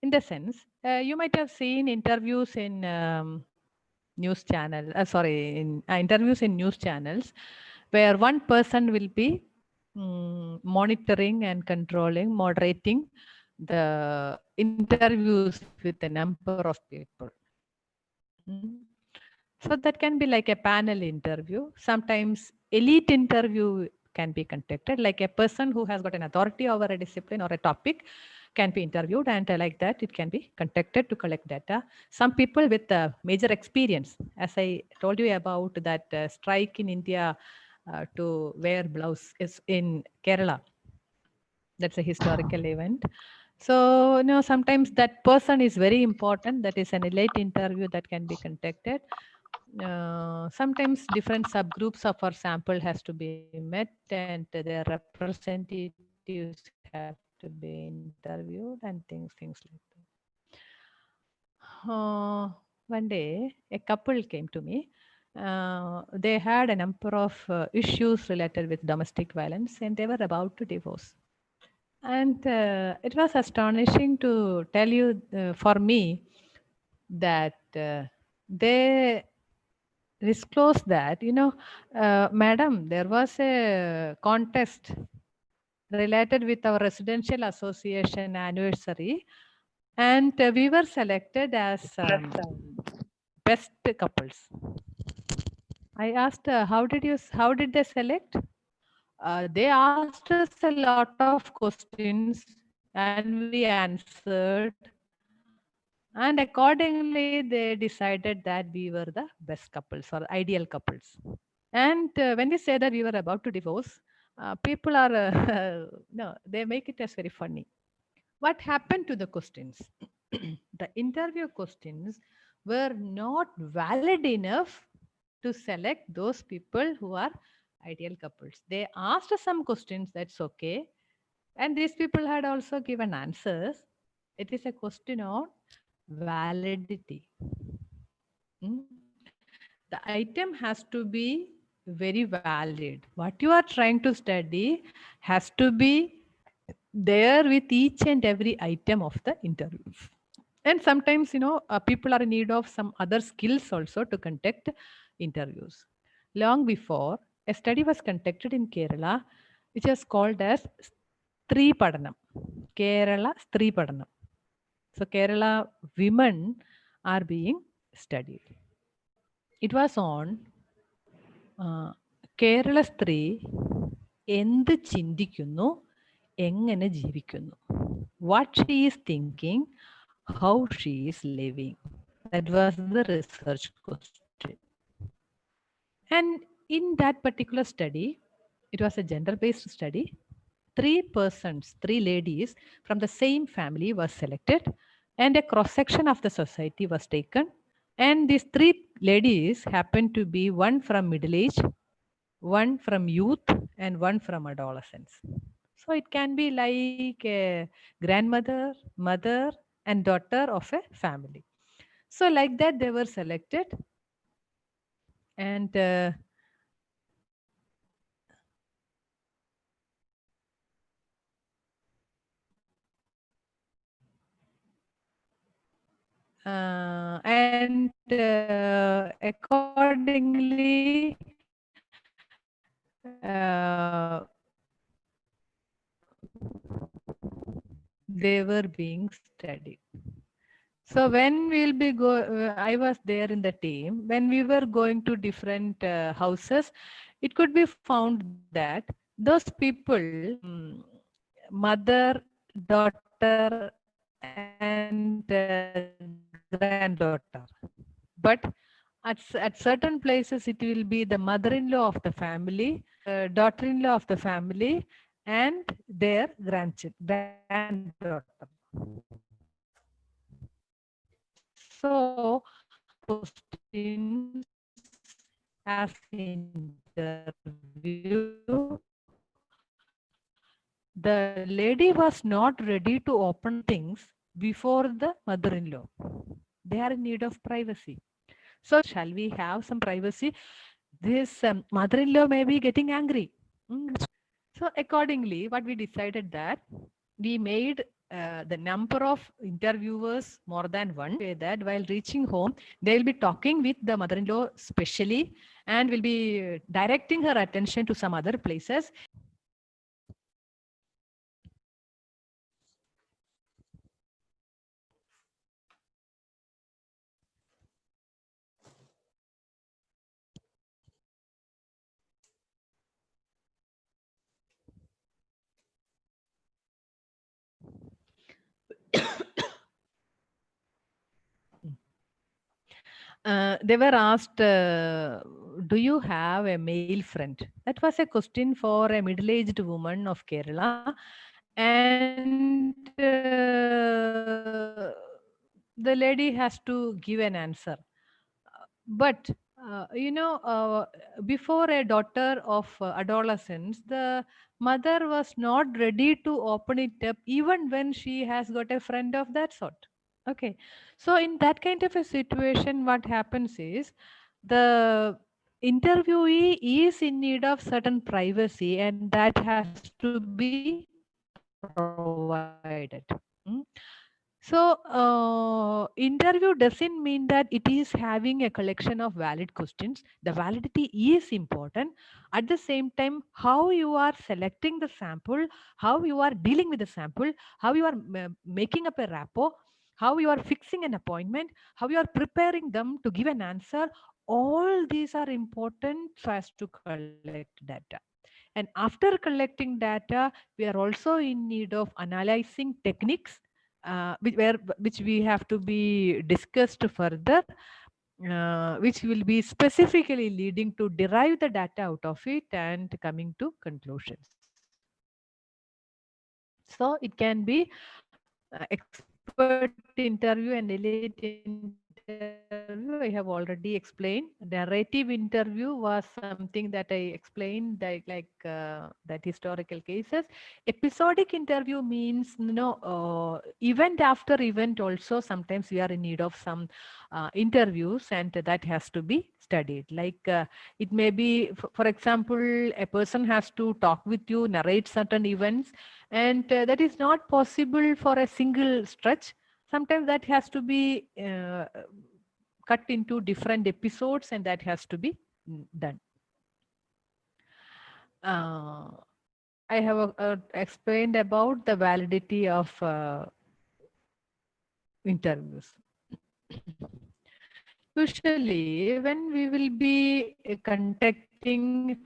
In the sense, you might have seen interviews in news channel, in interviews in news channels, where one person will be monitoring and controlling, moderating the interviews with a number of people. So that can be like a panel interview. Sometimes elite interview can be conducted, like a person who has got an authority over a discipline or a topic can be interviewed, and like that it can be conducted to collect data. Some people with major experience, as I told you about that strike in India to wear blouse is in Kerala. That's a historical event. So, sometimes that person is very important. That is an elite interview that can be conducted. Sometimes different subgroups of our sample has to be met, and their representatives have to be interviewed, and things like that. One day, a couple came to me. They had a number of issues related with domestic violence, and they were about to divorce. And it was astonishing to tell you, for me, that they disclosed that, madam, there was a contest related with our residential association anniversary, and we were selected as best couples. I asked, how did they select? They asked us a lot of questions and we answered, and accordingly they decided that we were the best couples or ideal couples. And when we say that we were about to divorce, people are no, they make it as very funny. What happened to the questions? The interview questions were not valid enough to select those people who are ideal couples. They asked some questions, that's okay. And these people had also given answers. It is a question on validity. The item has to be very valid. What you are trying to study has to be there with each and every item of the interview. And sometimes, people are in need of some other skills also to conduct interviews. Long before, a study was conducted in Kerala, which is called as Stree Padanam. Kerala Stree Padanam. So Kerala women are being studied. It was on Kerala സ്ത്രീ എന്ത് ചിന്തിക്കുന്നു, എങ്ങനെ ജീവിക്കുന്നു, what she is thinking, how she is living. That was the research question. And in that particular study, it was a gender-based study. 3 persons, 3 ladies from the same family were selected, and a cross-section of the society was taken. And these 3 ladies happened to be one from middle age, one from youth, and one from adolescence. So So it can be like a grandmother, mother, and daughter of a family. So like that they were selected, and accordingly they were being studied. So when we'll be I was there in the team. When we were going to different houses, it could be found that those people, mother, daughter, and granddaughter. But at certain places, it will be the mother-in-law of the family, daughter-in-law of the family, and their granddaughter. So questions as interview, the lady was not ready to open things before the mother-in-law. They are in need of privacy. So shall we have some privacy? This mother-in-law may be getting angry. So accordingly, what we decided that we made the number of interviewers more than one, way that while reaching home, they will be talking with the mother-in-law specially and will be directing her attention to some other places. They were asked, do you have a male friend? That was a question for a middle-aged woman of Kerala. And the lady has to give an answer. But, before a daughter of adolescence, the mother was not ready to open it up even when she has got a friend of that sort. Okay. So in that kind of a situation, what happens is the interviewee is in need of certain privacy and that has to be provided. So interview doesn't mean that it is having a collection of valid questions. The validity is important. At the same time, how you are selecting the sample, how you are dealing with the sample, how you are making up a rapport, how you are fixing an appointment, how you are preparing them to give an answer, all these are important so as to collect data. And after collecting data, we are also in need of analyzing techniques which we have to be discussed further, which will be specifically leading to derive the data out of it and coming to conclusions. So it can be expert interview and elite interview. I have already explained. Narrative interview was something that I explained, like that historical cases. Episodic interview means, event after event also sometimes we are in need of some interviews, and that has to be studied. Like it may be, for example, a person has to talk with you, narrate certain events, and that is not possible for a single stretch. Sometimes that has to be cut into different episodes, and that has to be done. I have explained about the validity of interviews. Usually, when we will be conducting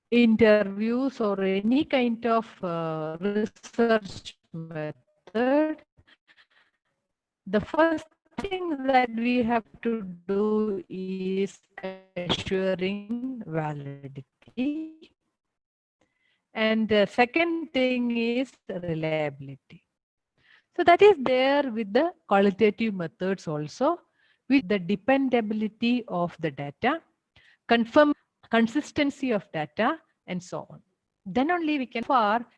interviews or any kind of research method, the first thing that we have to do is assuring validity. And the second thing is reliability. So that is there with the qualitative methods also, with the dependability of the data, confirm consistency of data, and so on. Then only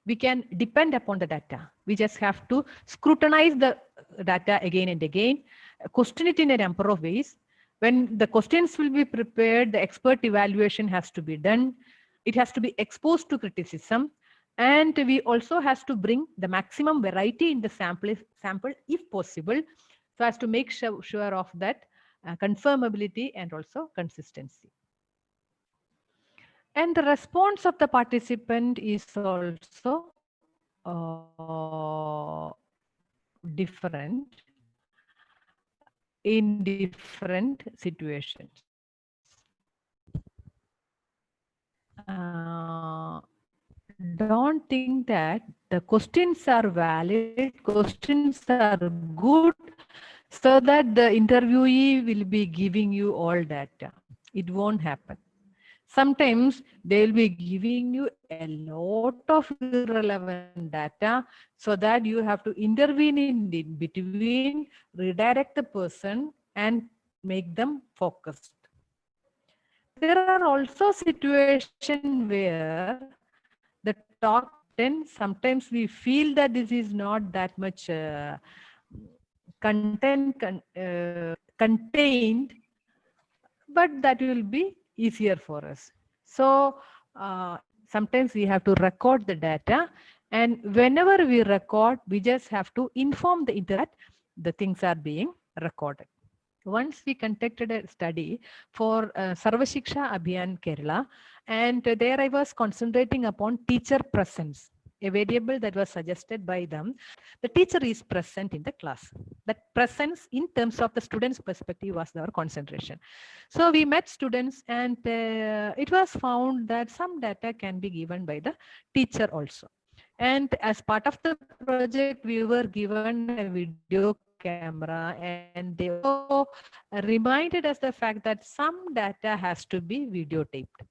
we can depend upon the data. We just have to scrutinize the data again and again, question it in a number of ways. When the questions will be prepared, the expert evaluation has to be done. It has to be exposed to criticism. And we also has to bring the maximum variety in the sample if possible, so as to make sure of that confirmability and also consistency. And the response of the participant is also different in different situations. Don't think that the questions are valid, questions are good, so that the interviewee will be giving you all data. It won't happen. Sometimes they will be giving you a lot of irrelevant data, so that you have to intervene in between, redirect the person and make them focused. There are also situations where the talk sometimes we feel that this is not that much contained, but that will be easier for us. So sometimes we have to record the data, and whenever we record, we just have to inform the internet the things are being recorded. Once we conducted a study for Sarva Shiksha Abhiyan Kerala, and there I was concentrating upon teacher presence, a variable that was suggested by them. The teacher is present in the class. That presence in terms of the student's perspective was our concentration. So we met students, and it was found that some data can be given by the teacher also. And as part of the project, we were given a video camera, and they also reminded us the fact that some data has to be videotaped.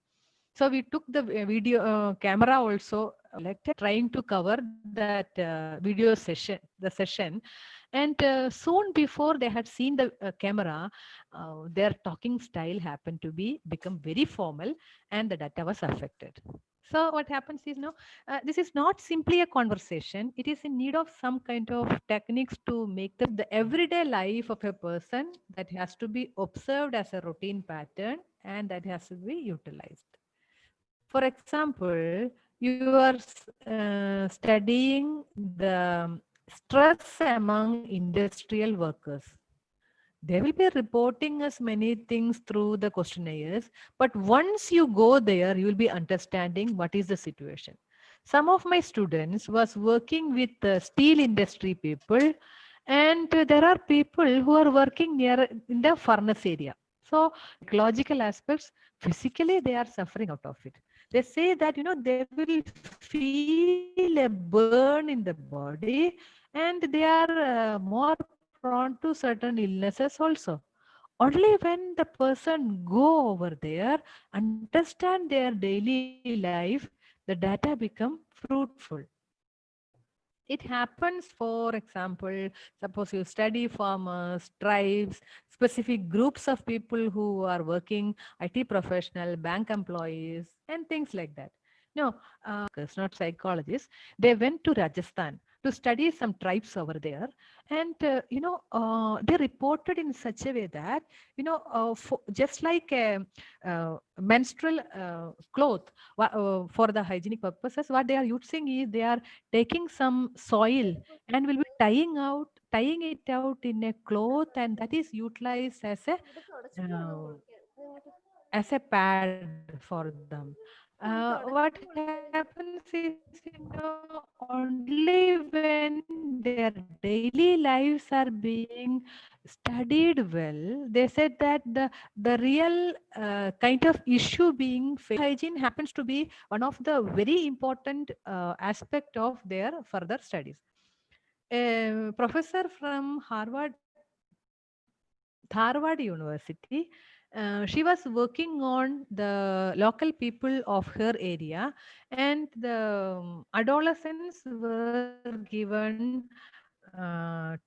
So we took the video camera also, trying to cover that video session, and soon before they had seen the camera, their talking style happened to become very formal, and the data was affected. So what happens is, this is not simply a conversation. It is in need of some kind of techniques to make the everyday life of a person that has to be observed as a routine pattern, and that has to be utilized. For example, you are studying the stress among industrial workers. They will be reporting us many things through the questionnaires, but once you go there, you will be understanding what is the situation. Some of my students was working with the steel industry people, and there are people who are working near in the furnace area. So ecological aspects, physically they are suffering out of it. They say that, they will feel a burn in the body, and they are more prone to certain illnesses also. Only when the person go over there, understand their daily life, the data become fruitful. It happens, for example, suppose you study farmers, tribes, specific groups of people who are working, IT professional, bank employees, and things like that. No, it's not psychologists. They went to Rajasthan to study some tribes over there, and they reported in such a way that just like a menstrual cloth for the hygienic purposes, what they are using is they are taking some soil and will be tying it out in a cloth, and that is utilized as a pad for them. What happens is, only when their daily lives are being studied well, they said that the real kind of issue being faced, hygiene happens to be one of the very important aspect of their further studies. A professor from Harvard University, she was working on the local people of her area, and the adolescents were given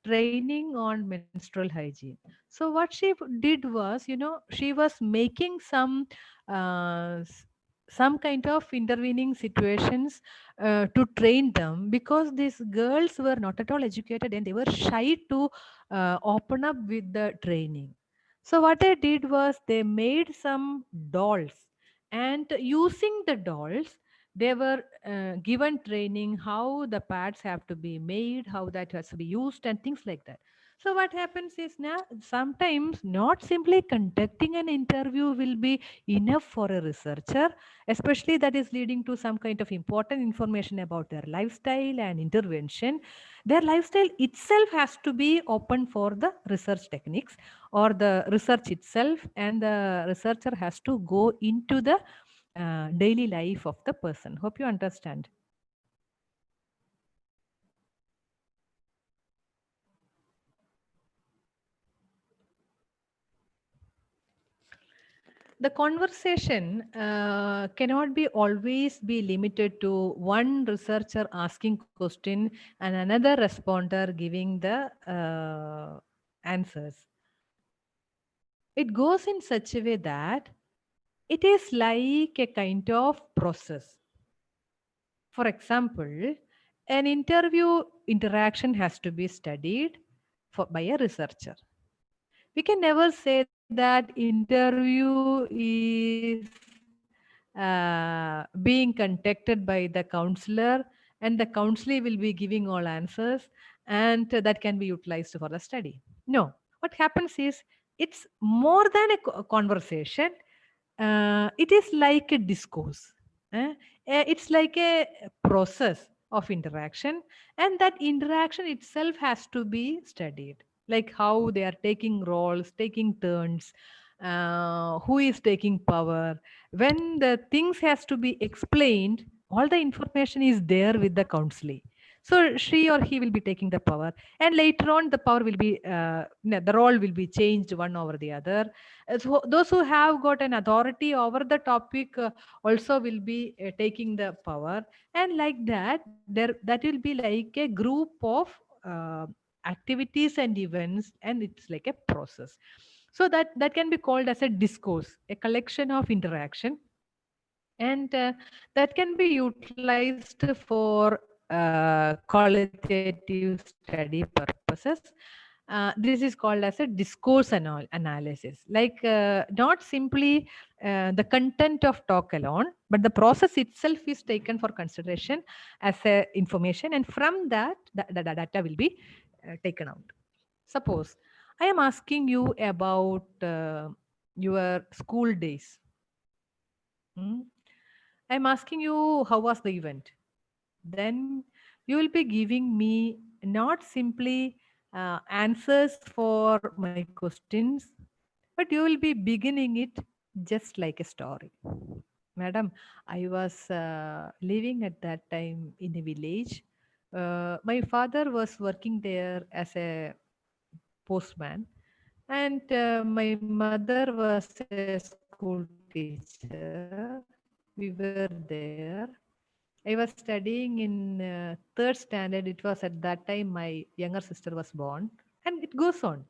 training on menstrual hygiene. So what she did was, she was making some kind of intervening situations to train them, because these girls were not at all educated and they were shy to open up with the training. So what they did was they made some dolls, and using the dolls, they were given training how the pads have to be made, how that has to be used, and things like that. So what happens is, now sometimes not simply conducting an interview will be enough for a researcher, especially that is leading to some kind of important information about their lifestyle and intervention. Their lifestyle itself has to be open for the research techniques or the research itself, and the researcher has to go into the daily life of the person. Hope you understand. The conversation cannot be always be limited to one researcher asking question and another responder giving the answers. It goes in such a way that it is like a kind of process. For example, an interview interaction has to be studied by a researcher. We can never say that interview is being conducted by the counselor and the counselor will be giving all answers, and that can be utilized for the study. No, what happens is, it's more than a conversation. It is like a discourse. It's like a process of interaction, and that interaction itself has to be studied, like how they are taking roles, taking turns, who is taking power. When the things has to be explained, all the information is there with the counselee. So she or he will be taking the power, and later on the power will be no, the role will be changed one over the other. So those who have got an authority over the topic also will be taking the power, and like that, that will be like a group of uh, activities and events, and it's like a process. So that can be called as a discourse, a collection of interaction, and that can be utilized for qualitative study purposes. This is called as a discourse analysis, like not simply the content of talk alone, but the process itself is taken for consideration as a information, and from that the data will be taken out. Suppose I am asking you about your school days. Hmm? I'm asking you, how was the event? Then you will be giving me not simply answers for my questions, but you will be beginning it just like a story. Madam, I was living at that time in a village. My father was working there as a postman, and my mother was a school teacher. We were there. I was studying in third standard. It was at that time my younger sister was born, and it goes on.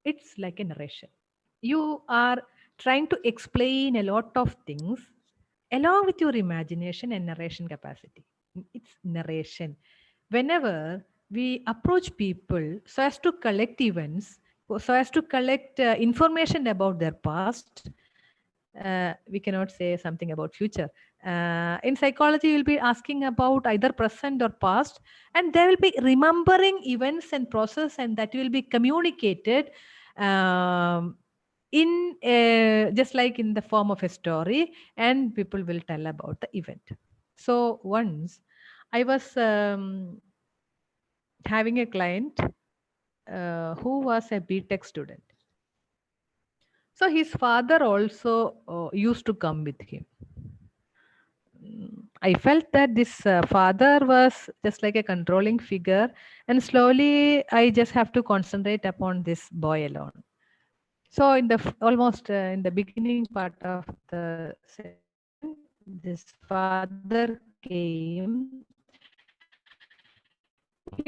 It's like a narration. You are trying to explain a lot of things along with your imagination and narration capacity. It's narration. Whenever we approach people so as to collect events, so as to collect information about their past, we cannot say something about future. In psychology, you'll be asking about either present or past, and they will be remembering events and process, and that will be communicated in just like in the form of a story, and people will tell about the event. So once I was having a client who was a BTech student. So his father also used to come with him. I felt that this father was just like a controlling figure, and slowly I just have to concentrate upon this boy alone. So in the almost in the beginning part of the session, this father came. He was asking me,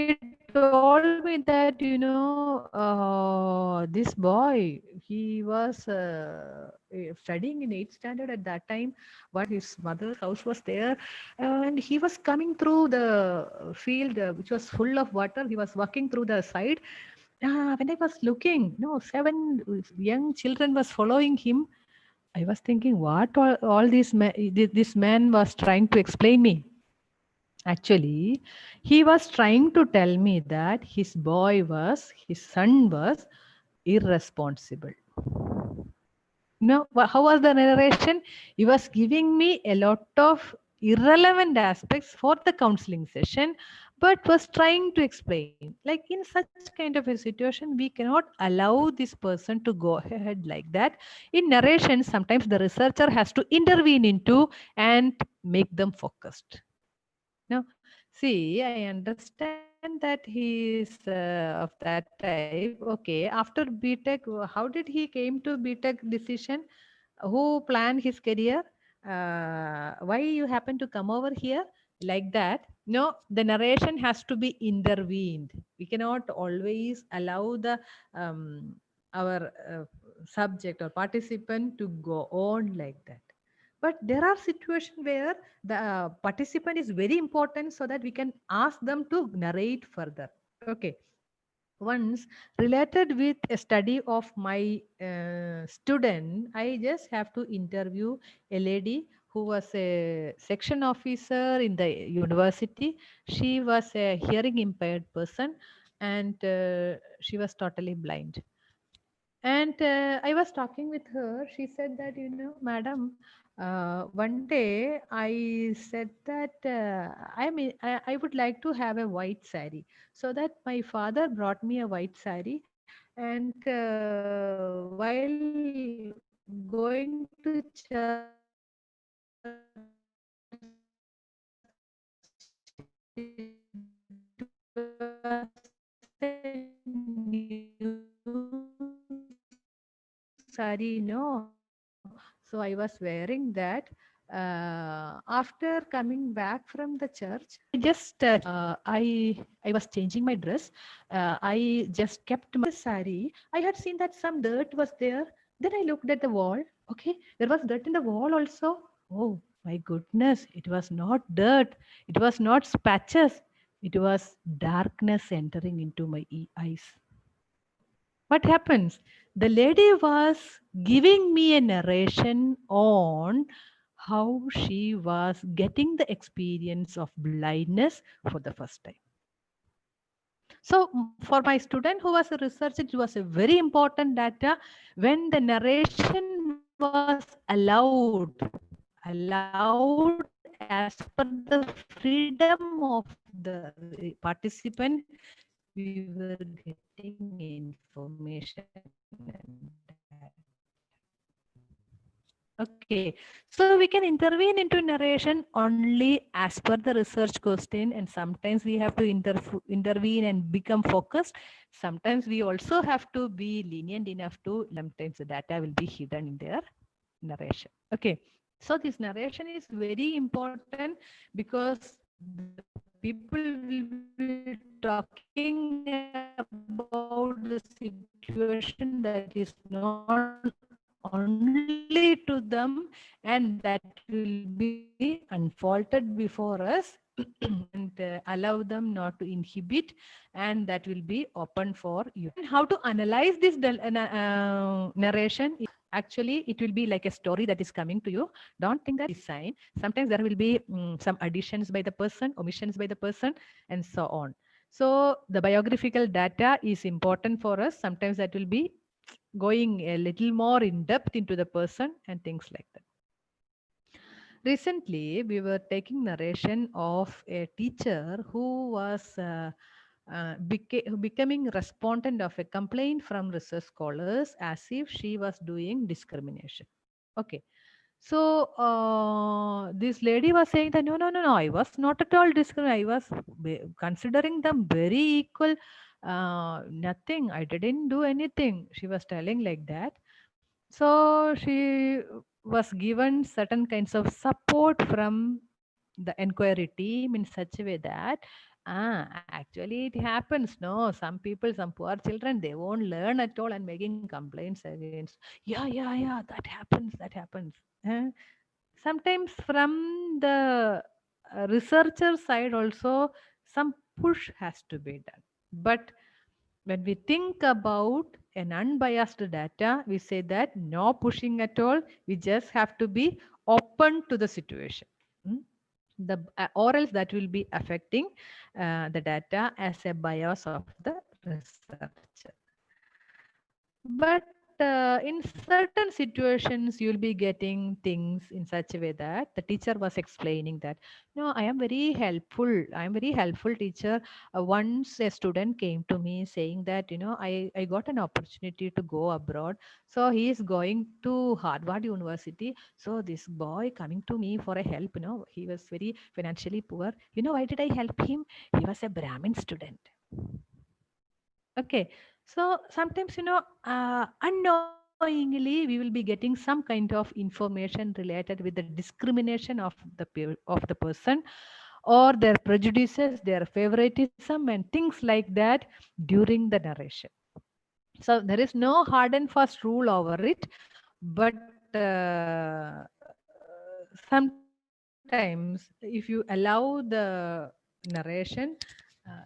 told me that, this boy, he was studying in 8th standard at that time, but his mother's house was there, and he was coming through the field, which was full of water. He was walking through the side. When I was looking, 7 young children was following him. I was thinking, what all this man was trying to explain me. Actually, he was trying to tell me that his son was irresponsible. No, how was the narration? He was giving me a lot of irrelevant aspects for the counseling session, but was trying to explain. Like in such kind of a situation, we cannot allow this person to go ahead like that. In narration, sometimes the researcher has to intervene into and make them focused. Now, see, I understand that he is of that type. Okay, after BTech, how did he came to BTech decision? Who planned his career? Why you happen to come over here like that? No, the narration has to be intervened. We cannot always allow the our subject or participant to go on like that. But there are situations where the participant is very important so that we can ask them to narrate further. Okay. Once related with a study of my student, I just have to interview a lady who was a section officer in the university. She was a hearing impaired person, and she was totally blind. And I was talking with her. She said that, madam, one day I said that I would like to have a white sari. So that my father brought me a white sari. And while going to church, sari, no. So I was wearing that. After coming back from the church, I was changing my dress. I just kept my sari. I had seen that some dirt was there. Then I looked at the wall. Okay, there was dirt in the wall also. Oh my goodness, it was not dirt. It was not patches. It was darkness entering into my eyes. What happens? The lady was giving me a narration on how she was getting the experience of blindness for the first time. So for my student who was a researcher, it was a very important data. When the narration was allowed as per the freedom of the participant, we were getting information. Okay, so we can intervene into narration only as per the research question, and sometimes we have to intervene and become focused. Sometimes we also have to be lenient enough to, sometimes the data will be hidden in their narration. Okay, so this narration is very important because the people will be talking about the situation that is not only to them, and that will be unfolded before us and allow them not to inhibit, and that will be open for you. And how to analyze this narration? Actually, it will be like a story that is coming to you. Don't think that design. Sometimes there will be some additions by the person, omissions by the person, and so on. So the biographical data is important for us. Sometimes that will be going a little more in depth into the person and things like that. Recently, we were taking narration of a teacher who was becoming respondent of a complaint from research scholars as if she was doing discrimination. Okay. So this lady was saying that no, I was not at all discriminating. I was considering them very equal. Nothing. I didn't do anything. She was telling like that. So she was given certain kinds of support from the inquiry team in such a way that Actually, it happens. No, some people, some poor children, they won't learn at all and making complaints against. Yeah. That happens. That happens. Eh? Sometimes from the researcher side also, some push has to be done. But when we think about an unbiased data, we say that no pushing at all. We just have to be open to the situation. Mm? Or else that will be affecting the data as a bias of the researcher. But in certain situations, you'll be getting things in such a way that the teacher was explaining that, no, I am very helpful. I am very helpful teacher. Once a student came to me saying that, I got an opportunity to go abroad. So he is going to Harvard University. So this boy coming to me for a help, he was very financially poor. Why did I help him? He was a Brahmin student. Okay, so sometimes unknowingly we will be getting some kind of information related with the discrimination of the person, or their prejudices, their favoritism, and things like that during the narration. So there is no hard and fast rule over it, but sometimes if you allow the narration,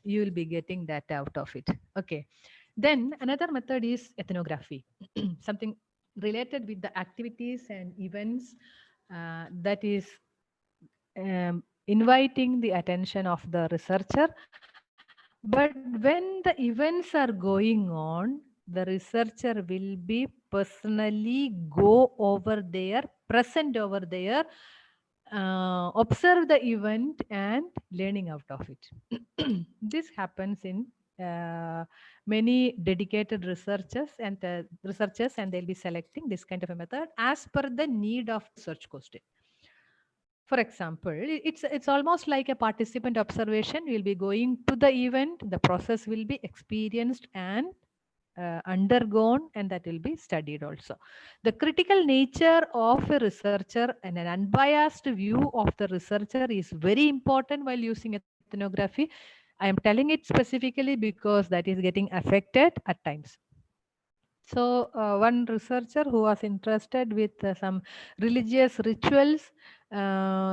you will be getting that out of it. Okay. Then another method is ethnography, something related with the activities and events that is inviting the attention of the researcher. But when the events are going on, the researcher will be personally go over there, present over there, observe the event and learning out of it. This happens in many dedicated researchers, and they'll be selecting this kind of a method as per the need of search question. For example, it's almost like a participant observation. We'll be going to the event, the process will be experienced and undergone, and that will be studied also. The critical nature of a researcher and an unbiased view of the researcher is very important while using ethnography. I am telling it specifically because that is getting affected at times. So one researcher who was interested with some religious rituals,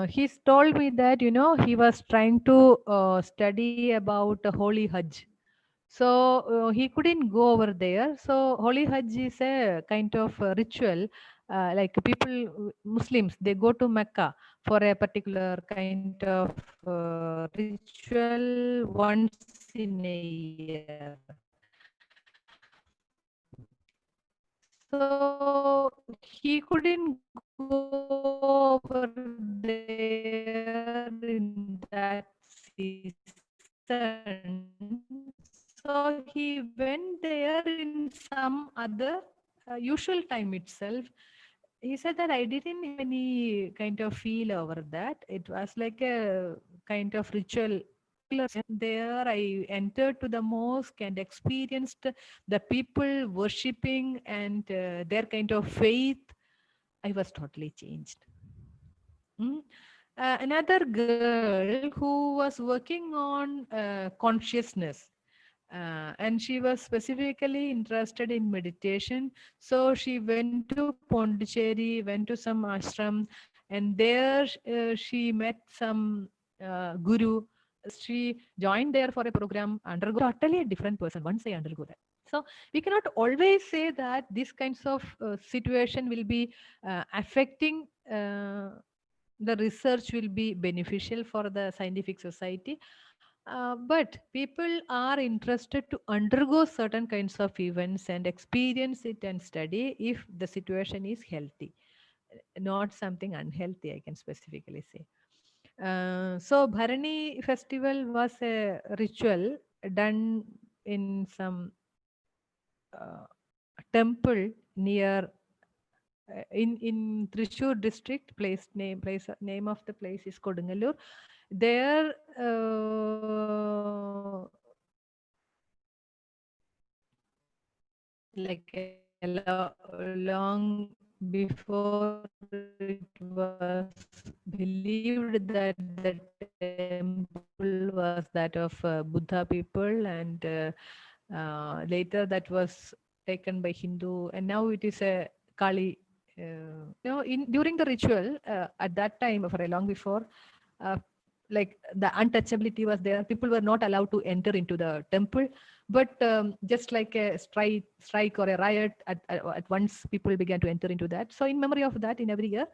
he's told me that, he was trying to study about Holy Hajj. So he couldn't go over there. So Holy Hajj is a kind of ritual, like people, Muslims, they go to Mecca for a particular kind of ritual once in a year. So he couldn't go over there in that season. So he went there in some other usual time itself. He said that I didn't have any kind of feel over that. It was like a kind of ritual. There I entered to the mosque and experienced the people worshipping and their kind of faith. I was totally changed. Another girl who was working on consciousness, and she was specifically interested in meditation. So she went to Pondicherry, went to some ashram, and there she met some guru. She joined there for a program, undergo totally a different person once I undergo that. So we cannot always say that these kinds of situation will be affecting the research will be beneficial for the scientific society. But people are interested to undergo certain kinds of events and experience it and study if the situation is healthy, not something unhealthy, I can specifically say. So Bharani festival was a ritual done in some temple near in Thrissur district. Name of the place is Kodungalur. There like a long before it was believed that the temple was that of Buddha people, and later that was taken by Hindu, and now it is a Kali. During the ritual at that time, for a long before, like the untouchability was there. People were not allowed to enter into the temple, but just like a strike or a riot, at once people began to enter into that. So in memory of that, in every year,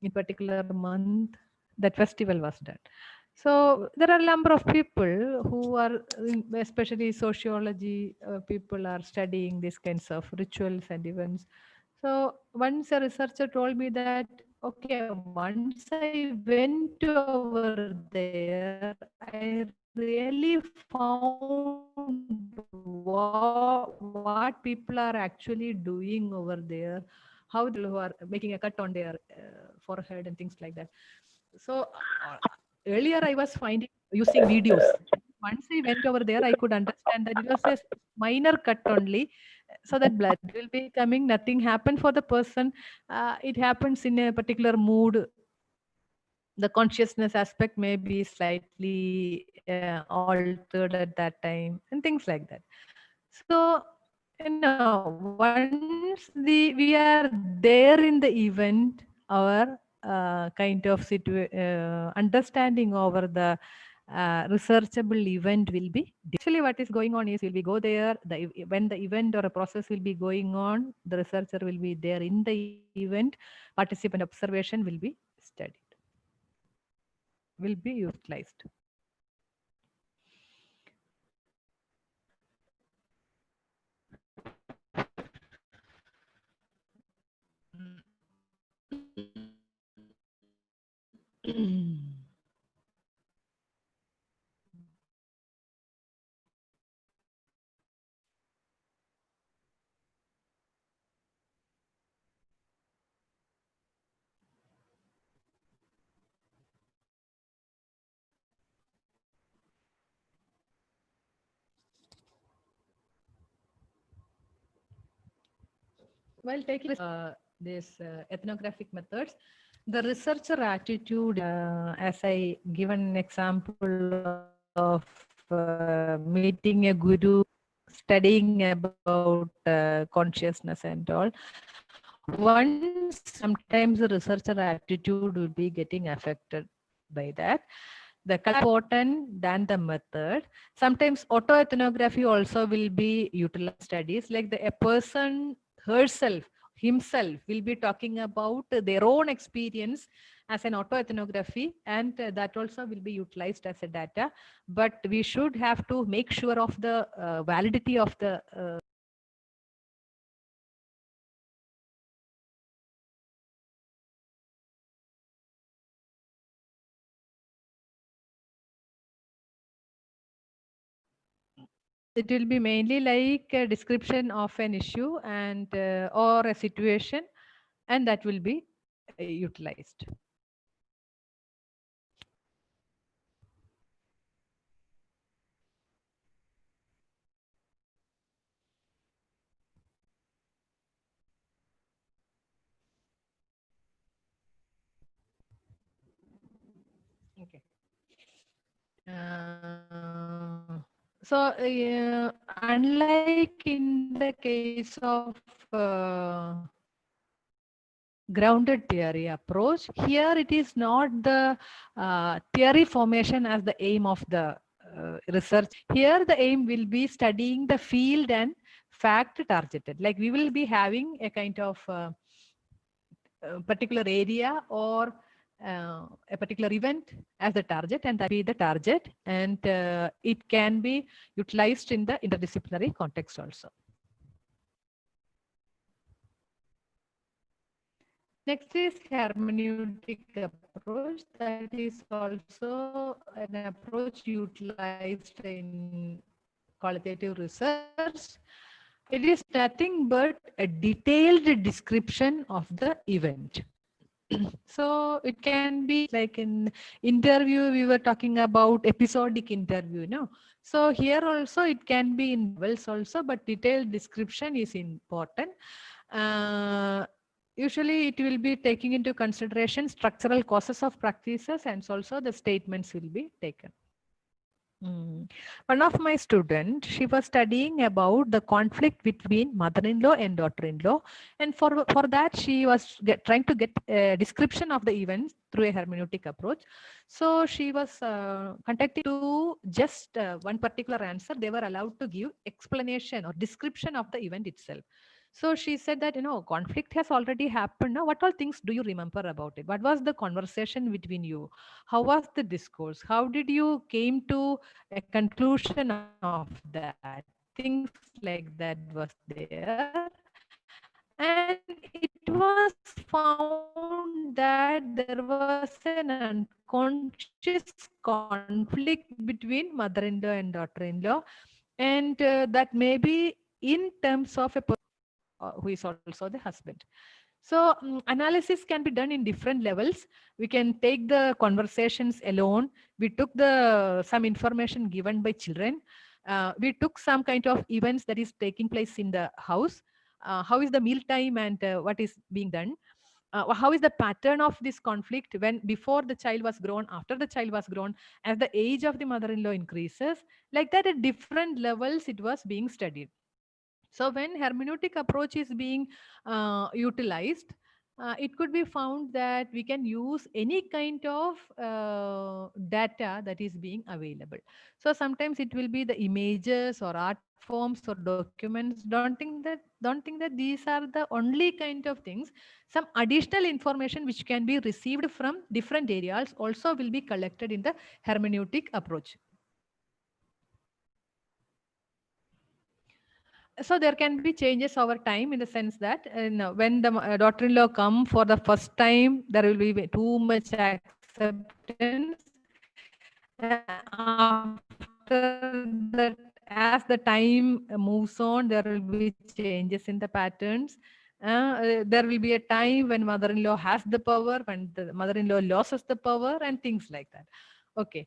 in particular month, that festival was done. So there are a number of people who are, especially sociology people, are studying these kinds of rituals and events. So once a researcher told me that, okay, once I went over there, I really found what people are actually doing over there, how they who are making a cut on their forehead and things like that. So earlier I was finding using videos. Once I went over there, I could understand that it was a minor cut only, so that blood will be coming. Nothing happened for the person. It happens in a particular mood. The consciousness aspect may be slightly altered at that time, and things like that. So, once we are there in the event, our kind of understanding over the researchable event will be. Actually, what is going on is we'll be go there. When the event or a process will be going on, the researcher will be there in the event. Participant observation will be studied, will be utilized. While taking these ethnographic methods, the researcher attitude, as I given an example of meeting a guru, studying about consciousness and all, once sometimes the researcher attitude will be getting affected by that. The important than the method. Sometimes autoethnography also will be utilized studies, like a person herself, himself will be talking about their own experience as an autoethnography, and that also will be utilized as a data. But we should have to make sure of the validity of the it will be mainly like a description of an issue and or a situation, and that will be utilized. Okay. So unlike in the case of grounded theory approach, here it is not the theory formation as the aim of the research. Here the aim will be studying the field and fact targeted. Like we will be having a kind of particular area or a particular event as the target, and that be the target, and it can be utilized in the interdisciplinary context also. Next is hermeneutic approach. That is also an approach utilized in qualitative research. It is nothing but a detailed description of the event. So it can be like in interview, we were talking about episodic interview, no? So here also it can be in novels also, but detailed description is important. Usually it will be taking into consideration structural causes of practices, and also the statements will be taken. One of my students, she was studying about the conflict between mother-in-law and daughter-in-law, and for that she was trying to get a description of the events through a hermeneutic approach. So she was contacting to just one particular answer. They were allowed to give explanation or description of the event itself. So she said that, conflict has already happened. Now, what all things do you remember about it? What was the conversation between you? How was the discourse? How did you came to a conclusion of that? Things like that was there. And it was found that there was an unconscious conflict between mother-in-law and daughter-in-law. And that may be in terms of a person who is also the husband. So analysis can be done in different levels. We can take the conversations alone. We took some information given by children. We took some kind of events that is taking place in the house. How is the meal time and what is being done? How is the pattern of this conflict when before the child was grown, after the child was grown, as the age of the mother-in-law increases, like that at different levels it was being studied. So when hermeneutic approach is being utilized, it could be found that we can use any kind of data that is being available. So sometimes it will be the images or art forms or documents. Don't think that these are the only kind of things. Some additional information which can be received from different areas also will be collected in the hermeneutic approach. So there can be changes over time in the sense that when the daughter-in-law come for the first time, there will be too much acceptance. After that, as the time moves on, there will be changes in the patterns. There will be a time when mother-in-law has the power, when the mother-in-law loses the power, and things like that. Okay.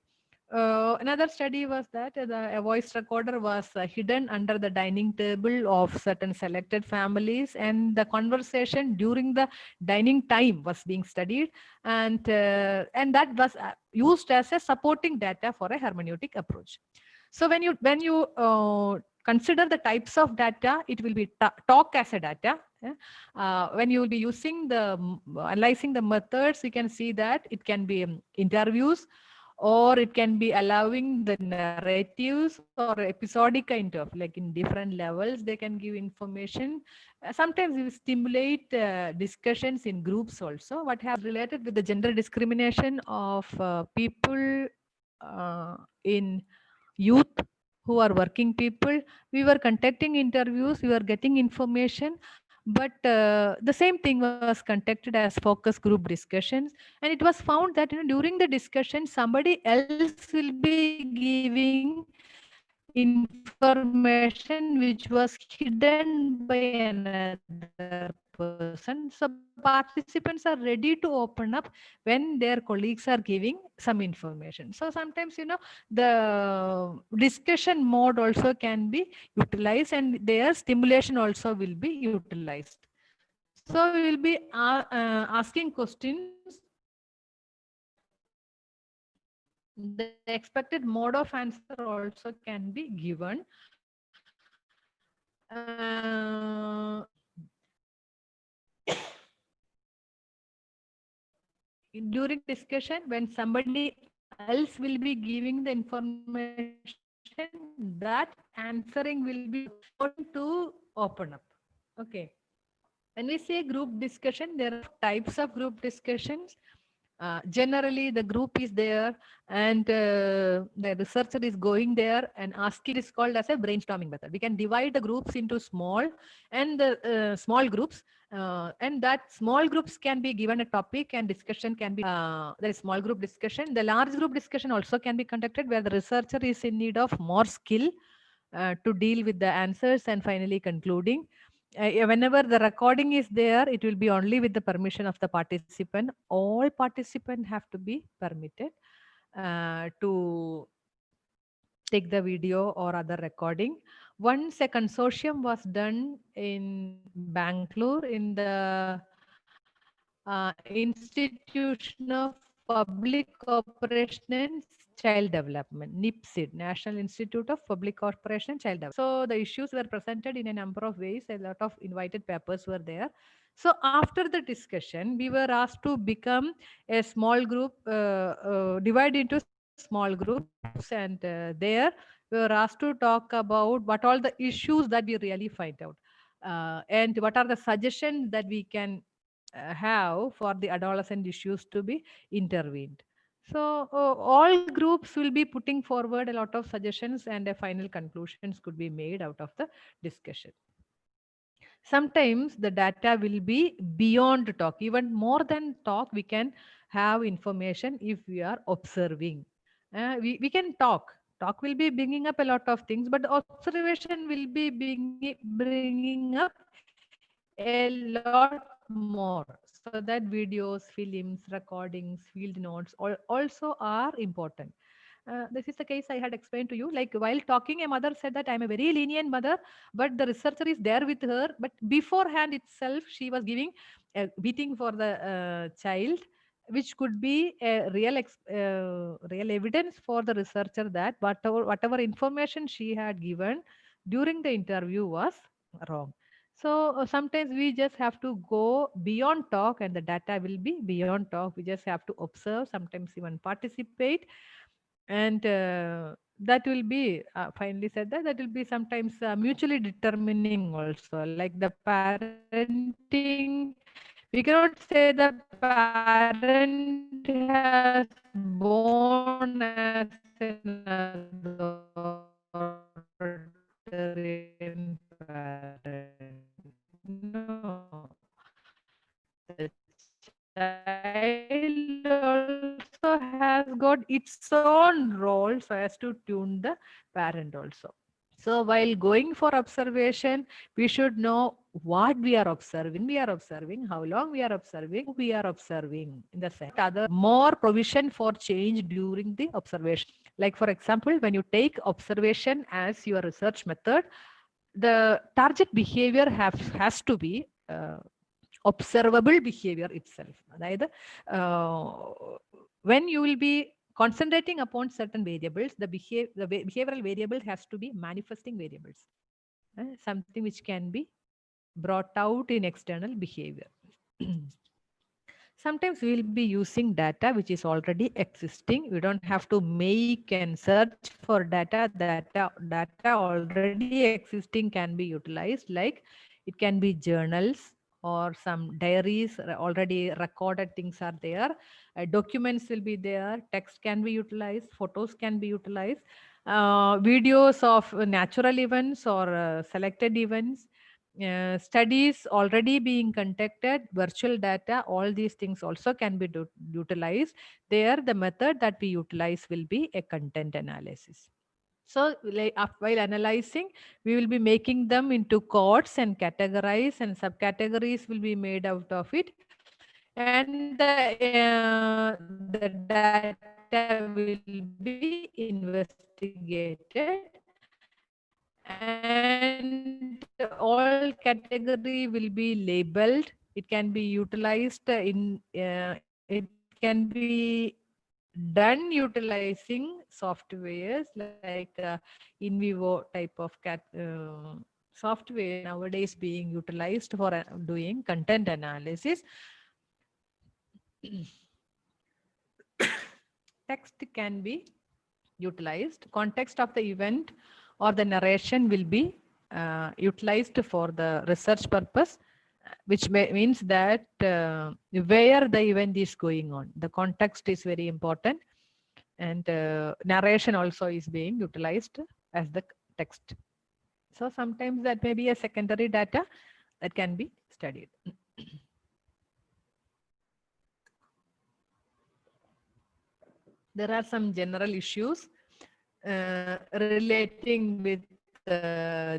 Another study was that a voice recorder was hidden under the dining table of certain selected families, and the conversation during the dining time was being studied, and that was used as a supporting data for a hermeneutic approach. So when you consider the types of data, it will be talk as a data. When you will be using the analyzing the methods, you can see that it can be interviews, or it can be allowing the narratives or episodic kind of, like in different levels they can give information. Sometimes we stimulate discussions in groups also. What has related with the gender discrimination of people in youth who are working people. We were conducting interviews, we were getting information, but the same thing was conducted as focus group discussions, and it was found that during the discussion somebody else will be giving information which was hidden by another person. So participants are ready to open up when their colleagues are giving some information. So sometimes the discussion mode also can be utilized, and their stimulation also will be utilized. So we will be asking questions. The expected mode of answer also can be given. During discussion, when somebody else will be giving the information, that answering will be important to open up. Okay. When we say group discussion, there are types of group discussions. Generally, the group is there, and the researcher is going there and asking. It is called as a brainstorming method. We can divide the groups into small and small groups, and that small groups can be given a topic, and discussion can be there is small group discussion. The large group discussion also can be conducted where the researcher is in need of more skill to deal with the answers and finally concluding. Whenever the recording is there, it will be only with the permission of the participant. All participants have to be permitted to take the video or other recording. Once a consortium was done in Bangalore in the Institution of Public Cooperation and Child Development, NIPSID, National Institute of Public Cooperation and Child Development. So the issues were presented in a number of ways. A lot of invited papers were there. So after the discussion, we were asked to become a small group, divide into small groups, and there we were asked to talk about what all the issues that we really find out, and what are the suggestions that we can have for the adolescent issues to be intervened. So all groups will be putting forward a lot of suggestions, and a final conclusions could be made out of the discussion. Sometimes the data will be beyond talk, even more than talk. We can have information if we are observing. We can talk will be bringing up a lot of things, but the observation will be bringing up a lot more, so that videos, films, recordings, field notes also are important. This is the case I had explained to you. Like while talking, a mother said that I'm a very lenient mother, but the researcher is there with her. But beforehand itself, she was giving a beating for the child, which could be a real evidence for the researcher that whatever information she had given during the interview was wrong. So sometimes we just have to go beyond talk, and the data will be beyond talk. We just have to observe, sometimes even participate, and that will be finally said that will be sometimes mutually determining also, like the parenting. We cannot say the parent has born as an authoritarian parent. No, the child also has got its own role so as to tune the parent also. So while going for observation, we should know what we are observing, how long we are observing, who we are observing, in the sense other more provision for change during the observation. Like for example, when you take observation as your research method, the target behavior has to be observable behavior itself. അതായത് when you will be concentrating upon certain variables, the behavioral variable has to be manifesting variables, something which can be brought out in external behavior. Sometimes we will be using data which is already existing. We don't have to make and search for data. Data already existing can be utilized, like it can be journals or some diaries, already recorded things are there. Documents will be there, text can be utilized, photos can be utilized, videos of natural events or selected events, studies already being conducted, virtual data, all these things also can be utilized. There, the method that we utilize will be a content analysis. So while analyzing, we will be making them into codes and categorize, and subcategories will be made out of it. And the data will be investigated, and all category will be labeled. It can be utilized it can be done utilizing softwares like in vivo type of software nowadays being utilized for doing content analysis. Text can be utilized. Context of the event or the narration will be utilized for the research purpose, which means that where the event is going on. The context is very important, and narration also is being utilized as the text. So sometimes that may be a secondary data that can be studied. There are some general issues relating with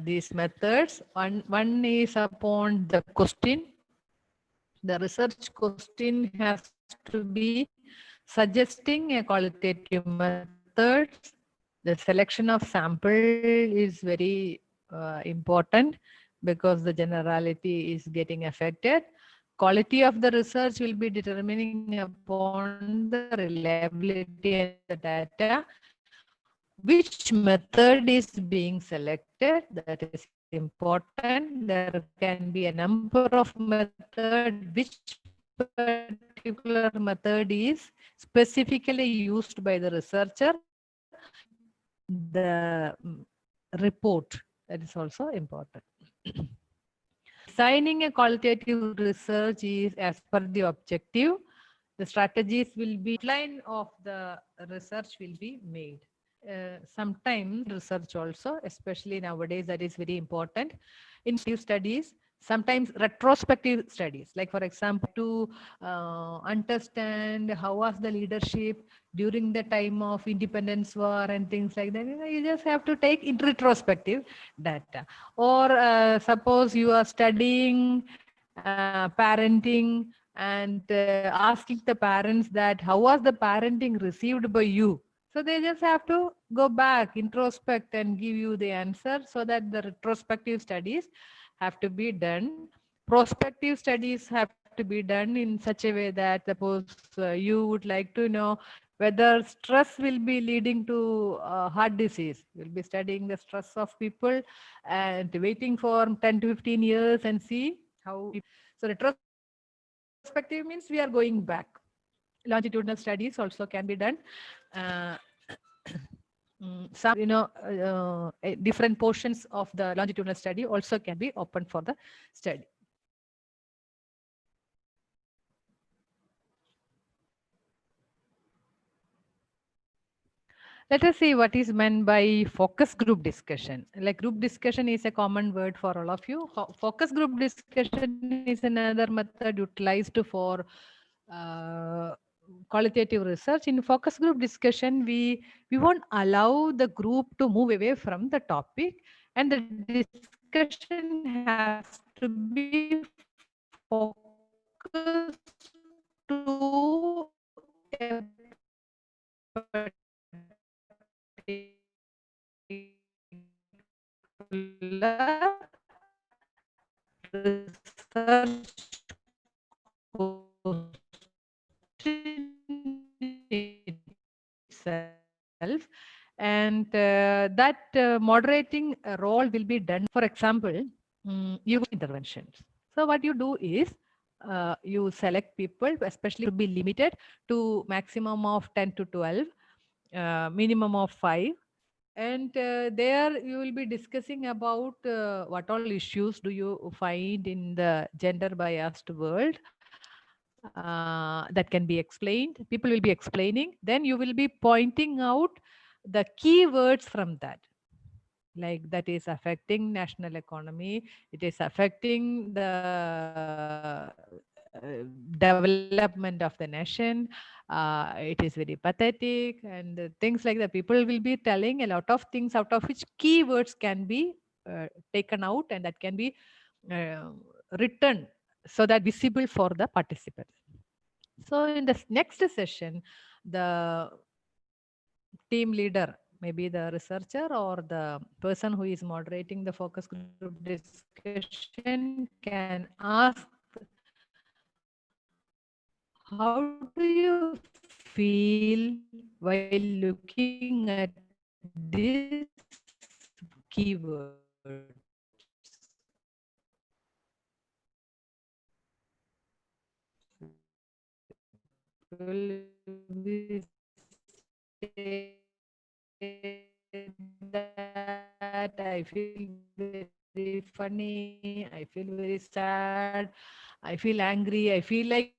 these methods. One is upon the question. The research question has to be suggesting a qualitative methods. The selection of sample is very important because the generality is getting affected. quality of the research will be determining upon the reliability of the data. Which method is being selected, that is important. There can be a number of methods. Which particular method is specifically used by the researcher in the report, that is also important. Designing a qualitative research is as per the objective. The strategies will be outline of the research will be made. Sometimes research also, especially nowadays, that is very important. In studies, sometimes retrospective studies, like for example, to understand how was the leadership during the time of independence war and things like that. You just have to take in retrospective data. Or suppose you are studying parenting and asking the parents that how was the parenting received by you. So they just have to go back, introspect and give you the answer, so that the retrospective studies have to be done. Prospective studies have to be done in such a way that suppose you would like to know whether stress will be leading to heart disease. You'll be studying the stress of people and waiting for 10 to 15 years and see how. So retrospective means we are going back. Longitudinal studies also can be done. Some different portions of the longitudinal study also can be opened for the study. Let us see what is meant by focus group discussion. Like group discussion is a common word for all of you. Focus group discussion is another method utilized for qualitative research. In focus group discussion, we won't allow the group to move away from the topic, and the discussion has to be focused to a research itself, and that moderating role will be done. For example, you interventions. So what you do is you select people, especially to be limited to maximum of 10 to 12, minimum of 5. And there you will be discussing about what all issues do you find in the gender biased world that can be explained. People will be explaining. Then you will be pointing out the keywords from that. Like that is affecting national economy. It is affecting the development of the nation. It is very pathetic and things like that. People will be telling a lot of things out of which keywords can be taken out, and that can be written so that visible for the participants. So in the next session, the team leader, maybe the researcher or the person who is moderating the focus group discussion, can ask, how do you feel while looking at this keyword? Will we say that I feel very funny, I feel very sad, I feel angry, I feel like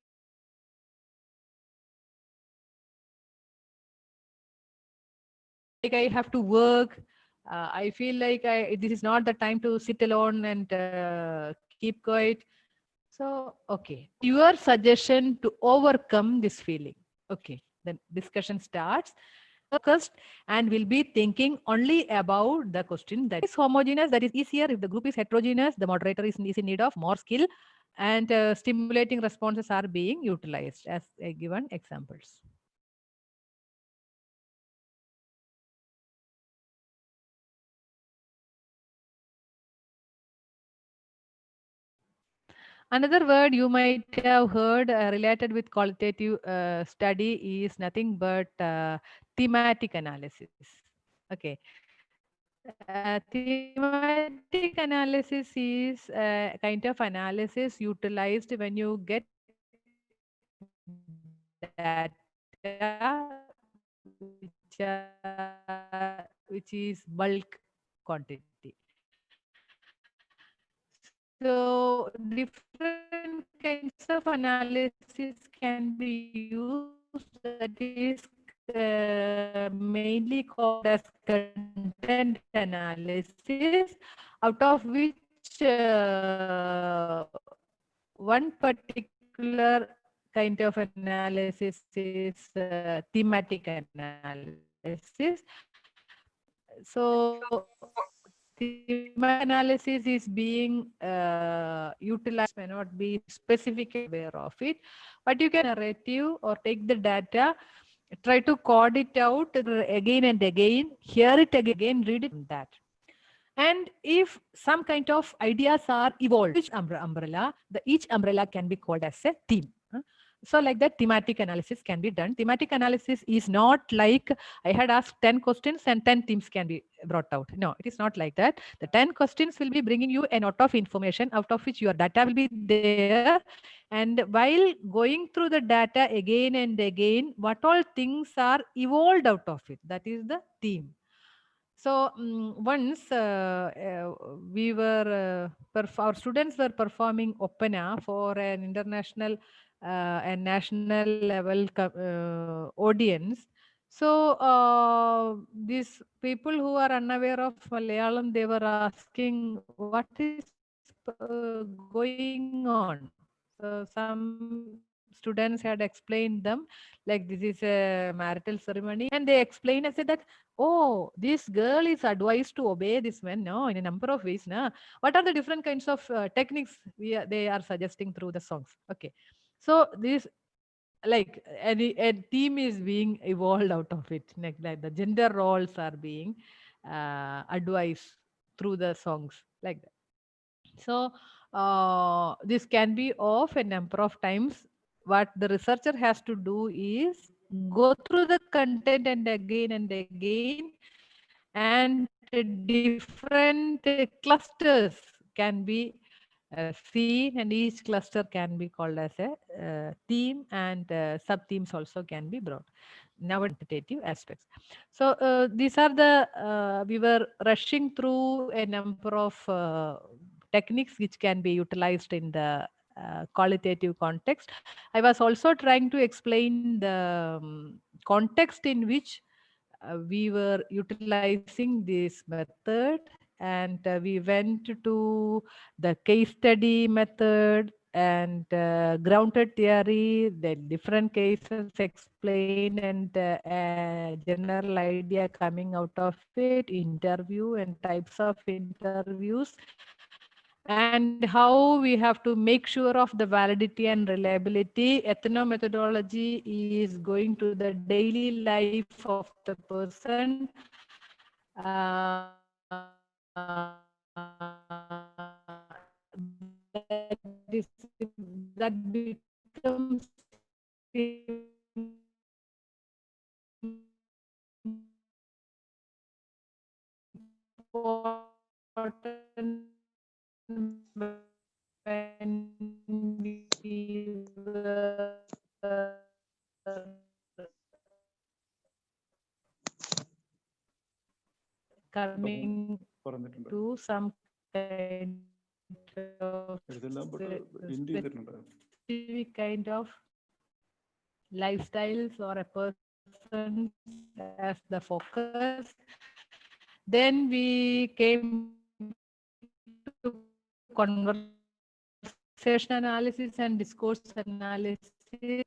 I have to work. I feel like this is not the time to sit alone and keep quiet. So, okay, your suggestion to overcome this feeling. Okay, the discussion starts. Focused and will be thinking only about the question that is homogeneous, that is easier. If the group is heterogeneous, the moderator is in need of more skill, and stimulating responses are being utilized as given examples. Another word you might have heard related with qualitative study is nothing but thematic analysis. Okay. Thematic analysis is a kind of analysis utilized when you get data which is bulk quantity. So different kinds of analysis can be used, that is mainly called as content analysis, out of which one particular kind of analysis is thematic analysis. So thematic analysis is being utilized, may not be specifically aware of it, but you can narrative or take the data, try to code it out again and again, hear it again, read it on that. And if some kind of ideas are evolved, which umbrella, each umbrella can be called as a theme. So like that, thematic analysis can be done. Thematic analysis is not like I had asked 10 questions and 10 themes can be brought out. No, it is not like that. The 10 questions will be bringing you a lot of information, out of which your data will be there. And while going through the data again and again, what all things are evolved out of it, that is the theme. So once we were, our students were performing Opana for an international and national level audience. So these people who are unaware of Malayalam, they were asking what is going on. So some students had explained them like this is a marital ceremony, and they explained and said that, oh, this girl is advised to obey this man, no, in a number of ways. Na. What are the different kinds of techniques they are suggesting through the songs? Okay. So this, like a theme is being evolved out of it. Like the gender roles are being advised through the songs like that. So this can be of a number of times. What the researcher has to do is go through the content and again, and different clusters can be seen, and each cluster can be called as a theme, and sub themes also can be brought. Now quantitative aspects. So these are the we were rushing through a number of techniques which can be utilized in the qualitative context. I was also trying to explain the context in which we were utilizing this method, and we went to the case study method and grounded theory, the different cases explained, and a general idea coming out of it, interview and types of interviews, and how we have to make sure of the validity and reliability. Ethnomethodology is going to the daily life of the person. That becomes important when we were coming to some kind of specific kind of lifestyles or a person as the focus. Then we came to conversation analysis and discourse analysis.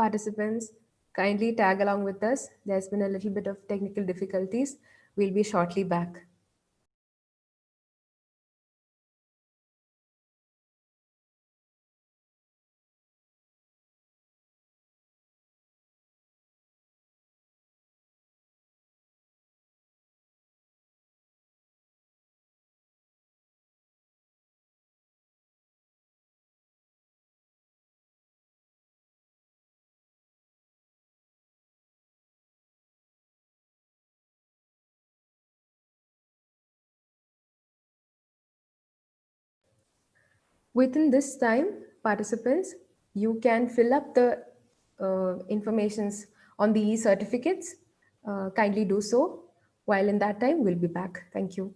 Participants, kindly tag along with us. There's been a little bit of technical difficulties. We'll be shortly back. Within this time, participants, you can fill up the informations on the e-certificates. Kindly do so. While in that time, we'll be back. Thank you.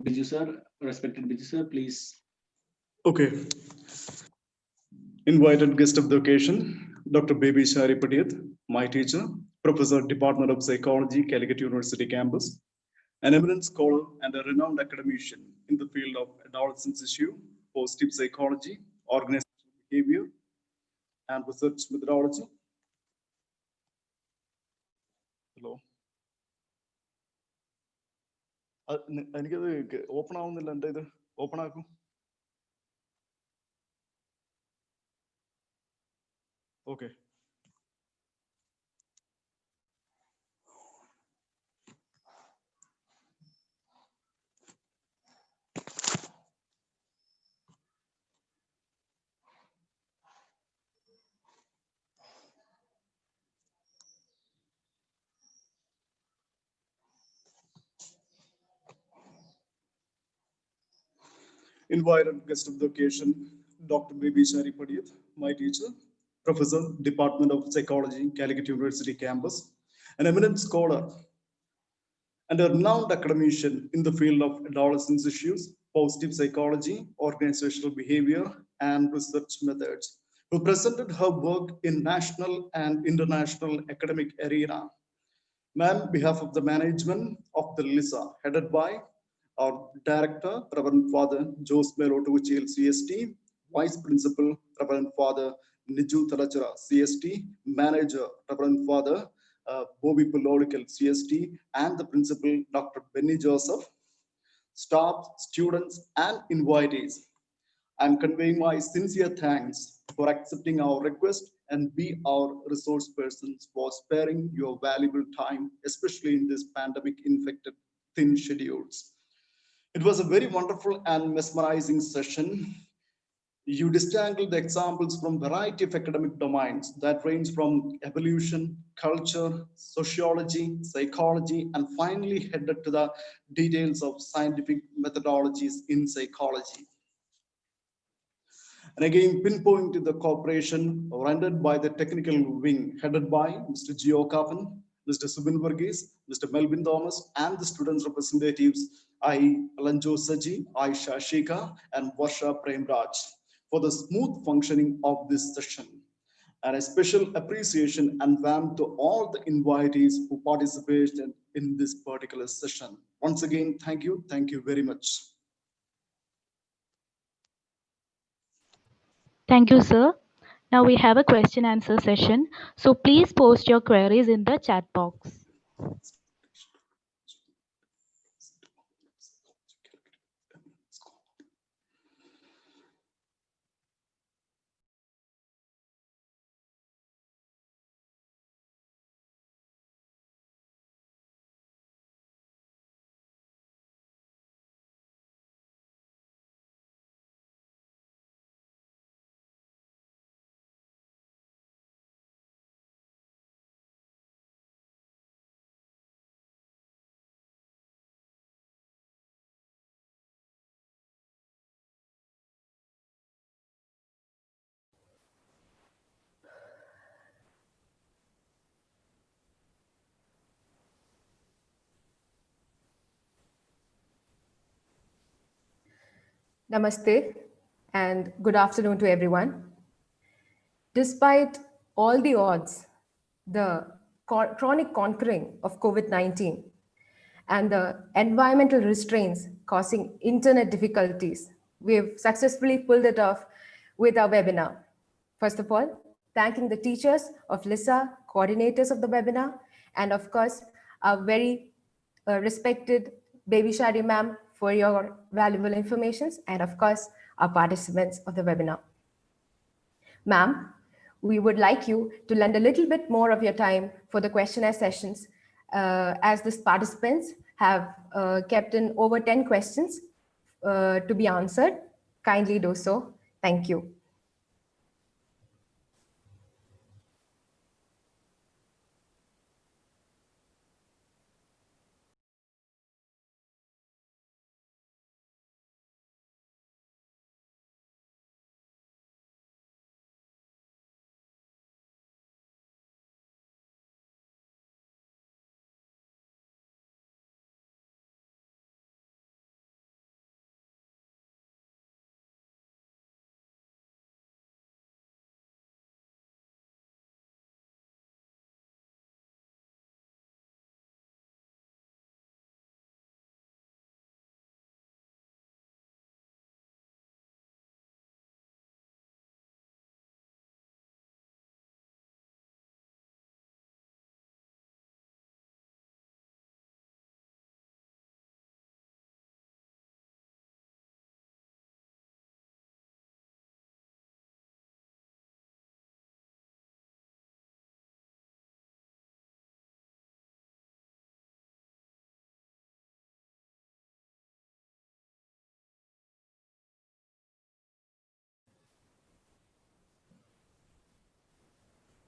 Biju sir, respected Biju sir, please. Okay. Invited guest of the occasion, Dr. Baby Shari Patiat, my teacher, Professor, Department of Psychology, Calicut University campus, an eminent scholar and a renowned academician in the field of adolescence issue, positive psychology, organizational behavior, and research methodology. Hello. എനിക്കത് open ആവുന്നില്ല എൻ്റെ ഇത് open ആക്കും okay Invited guest of the occasion, Dr. Baby Shari Patiat, my teacher, Professor, Department of Psychology, Calicut University campus, an eminent scholar and a renowned academician in the field of adolescence issues, positive psychology, organizational behavior, and research methods, who presented her work in national and international academic arena. On behalf of the management of the LISA, headed by our director, Reverend Father Jose Melotuchil, CST, Vice Principal, Reverend Father Niju Talachara, CST, Manager, Reverend Father Bobby Pullolical, CST, and the Principal, Dr. Benny Joseph, staff, students, and invitees. I'm conveying my sincere thanks for accepting our request and be our resource persons for sparing your valuable time, especially in this pandemic-infected thin schedules. It was a very wonderful and mesmerizing session. You distangled the examples from a variety of academic domains that range from evolution, culture, sociology, psychology, and finally headed to the details of scientific methodologies in psychology. And again, pinpoint to the cooperation rendered by the technical wing headed by Mr. Gio Kapan, Mr. Subin Varghese, Mr. Melvin Thomas, and the students representatives, I. Alanjo Saji, Aisha Shika, and Varsha Premraj, for the smooth functioning of this session. And a special appreciation and warm to all the invitees who participated in this particular session. Once again, thank you very much. Thank you, sir. Now we have a question answer session. So please post your queries in the chat box. Namaste and good afternoon to everyone. Despite all the odds, the chronic conquering of COVID-19 and the environmental restraints causing internet difficulties, we've successfully pulled it off with our webinar. First of all, thanking the teachers of LISA, coordinators of the webinar, and of course, our very respected Baby Shadi ma'am for your valuable information, and of course, our participants of the webinar. Ma'am, we would like you to lend a little bit more of your time for the questionnaire sessions, as the participants have kept in over 10 questions to be answered. Kindly do so. Thank you.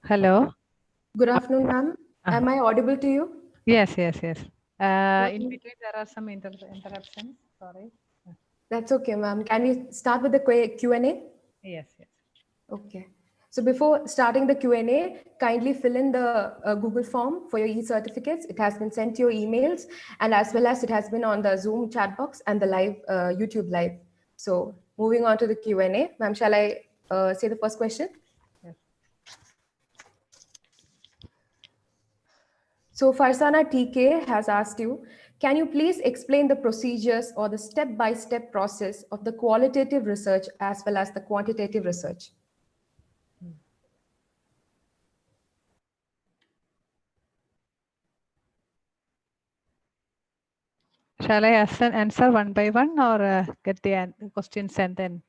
Hello. Good afternoon, ma'am. Am I audible to you? Yes. In between, there are some interruptions. Sorry. That's okay, ma'am. Can we start with the Q&A? Yes. Okay. So before starting the Q&A, kindly fill in the Google form for your e-certificates. It has been sent to your emails, and as well as it has been on the Zoom chat box and the live YouTube live. So moving on to the Q&A, ma'am, shall I say the first question? Yes. So Farsana TK has asked you, can you please explain the procedures or the step-by-step process of the qualitative research as well as the quantitative research? Shall I answer one by one, or get the questions and then?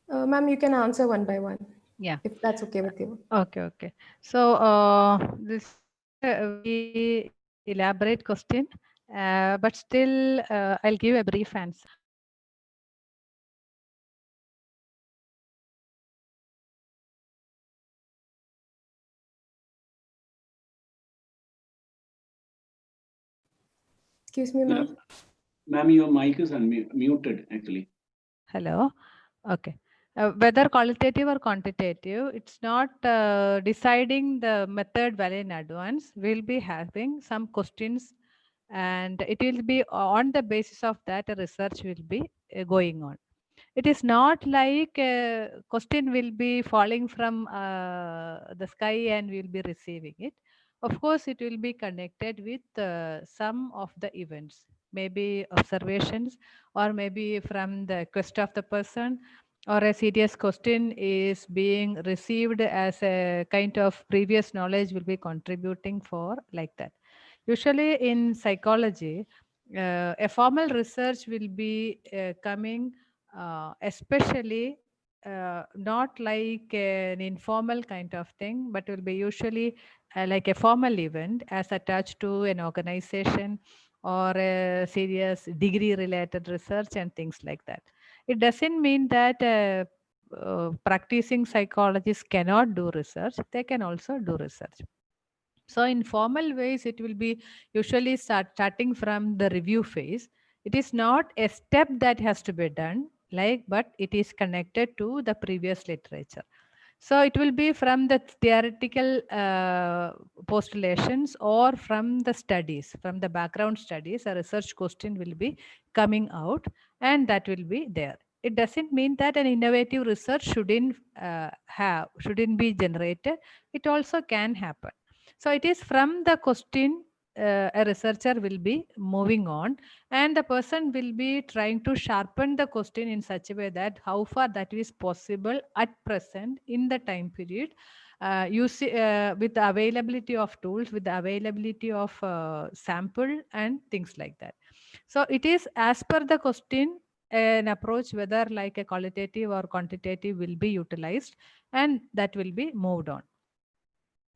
Ma'am, you can answer one by one. Yeah. If that's okay with you. Okay. So this very elaborate question, but still I'll give a brief answer. Excuse me, ma'am. Ma'am, your mic is muted actually. Hello. Okay. Whether qualitative or quantitative, it's not deciding the method well in advance. We'll be having some questions, and it will be on the basis of that a research will be going on. It is not like a question will be falling from the sky and we'll be receiving it. Of course, it will be connected with some of the events, maybe observations, or maybe from the quest of the person, or a serious question is being received as a kind of previous knowledge will be contributing for like that. Usually in psychology, a formal research will be coming especially not like an informal kind of thing, but will be usually like a formal event as attached to an organization or a serious degree related research and things like that. It doesn't mean that practicing psychologists cannot do research. They can also do research. So in formal ways, it will be usually starting from the review phase. It is not a step that has to be done, but it is connected to the previous literature. So it will be from the theoretical postulations or from the studies, from the background studies, a research question will be coming out and that will be there. It doesn't mean that an innovative research shouldn't be generated. It also can happen. So it is from the question a researcher will be moving on, and the person will be trying to sharpen the question in such a way that how far that is possible at present in the time period, with the availability of tools, with the availability of sample and things like that. So it is as per the question an approach, whether like a qualitative or quantitative will be utilized, and that will be moved on.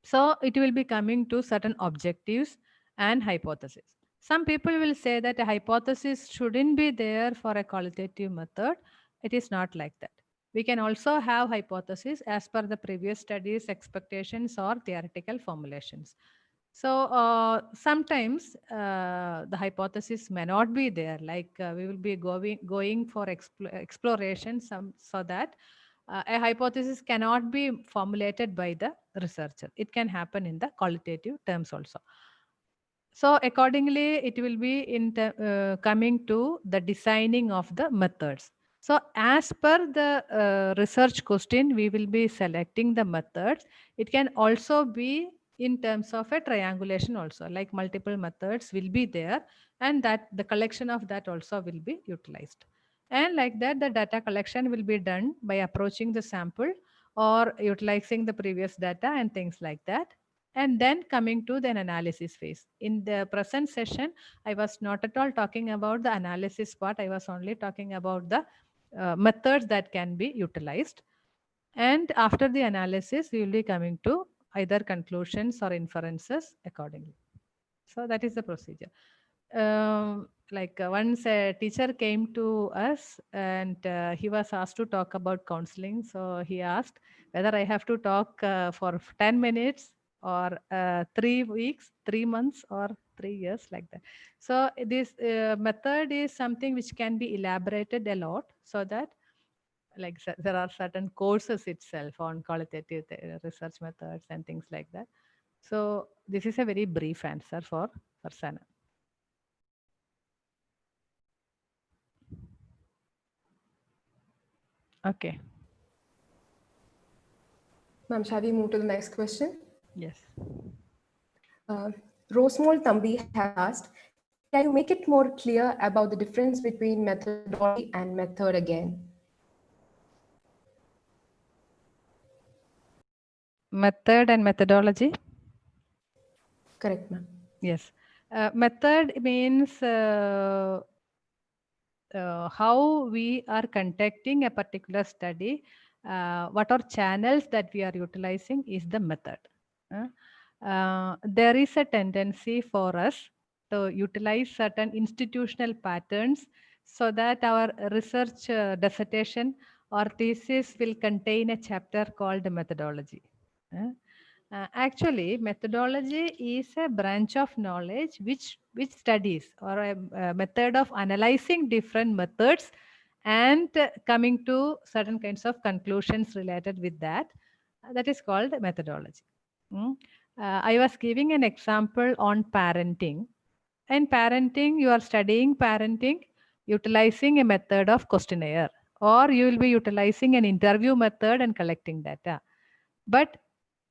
So it will be coming to certain objectives and hypothesis. Some people will say that a hypothesis shouldn't be there for a qualitative method. It is not like that. We can also have hypothesis as per the previous studies, expectations, or theoretical formulations. So sometimes the hypothesis may not be there, we will be going for exploration so that a hypothesis cannot be formulated by the researcher. It can happen in the qualitative terms also. So accordingly, it will be coming to the designing of the methods. So as per the research question, we will be selecting the methods. It can also be in terms of a triangulation also, like multiple methods will be there, and that the collection of that also will be utilized. And like that, the data collection will be done by approaching the sample or utilizing the previous data and things like that. And then coming to the analysis phase. In the present session, I was not at all talking about the analysis part. I was only talking about the methods that can be utilized. And after the analysis, we will be coming to either conclusions or inferences accordingly. So that is the procedure. Once a teacher came to us and he was asked to talk about counseling. So he asked whether I have to talk for 10 minutes or 3 weeks, 3 months, or 3 years, like that. So this method is something which can be elaborated a lot, so that there are certain courses itself on qualitative research methods and things like that. So this is a very brief answer for Sana. Okay. Ma'am, shall we move to the next question? Yes. Rosemol Tambi has asked, can you make it more clear about the difference between methodology and method again? Method and methodology? Correct, ma'am. Yes. Method means how we are conducting a particular study. What are channels that we are utilizing is the method. There is a tendency for us to utilize certain institutional patterns so that our research dissertation or thesis will contain a chapter called methodology. Actually, methodology is a branch of knowledge which studies, or a method of analyzing different methods and coming to certain kinds of conclusions related with that. That is called methodology. I was giving an example on parenting. In parenting, you are studying parenting utilizing a method of questionnaire, or you will be utilizing an interview method and collecting data. But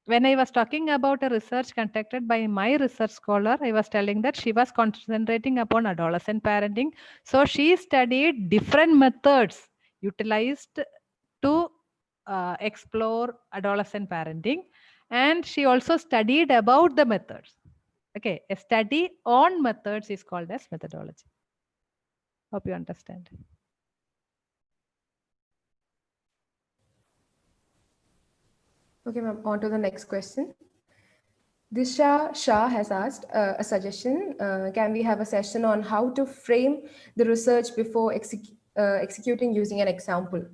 when I was talking about a research conducted by my research scholar, I was telling that she was concentrating upon adolescent parenting. So she studied different methods utilized explore adolescent parenting, and she also studied about the methods. Okay, a study on methods is called as methodology. Hope you understand. Okay, ma'am, on to the next question. Disha Shah has asked a suggestion. Can we have a session on how to frame the research before executing using an example?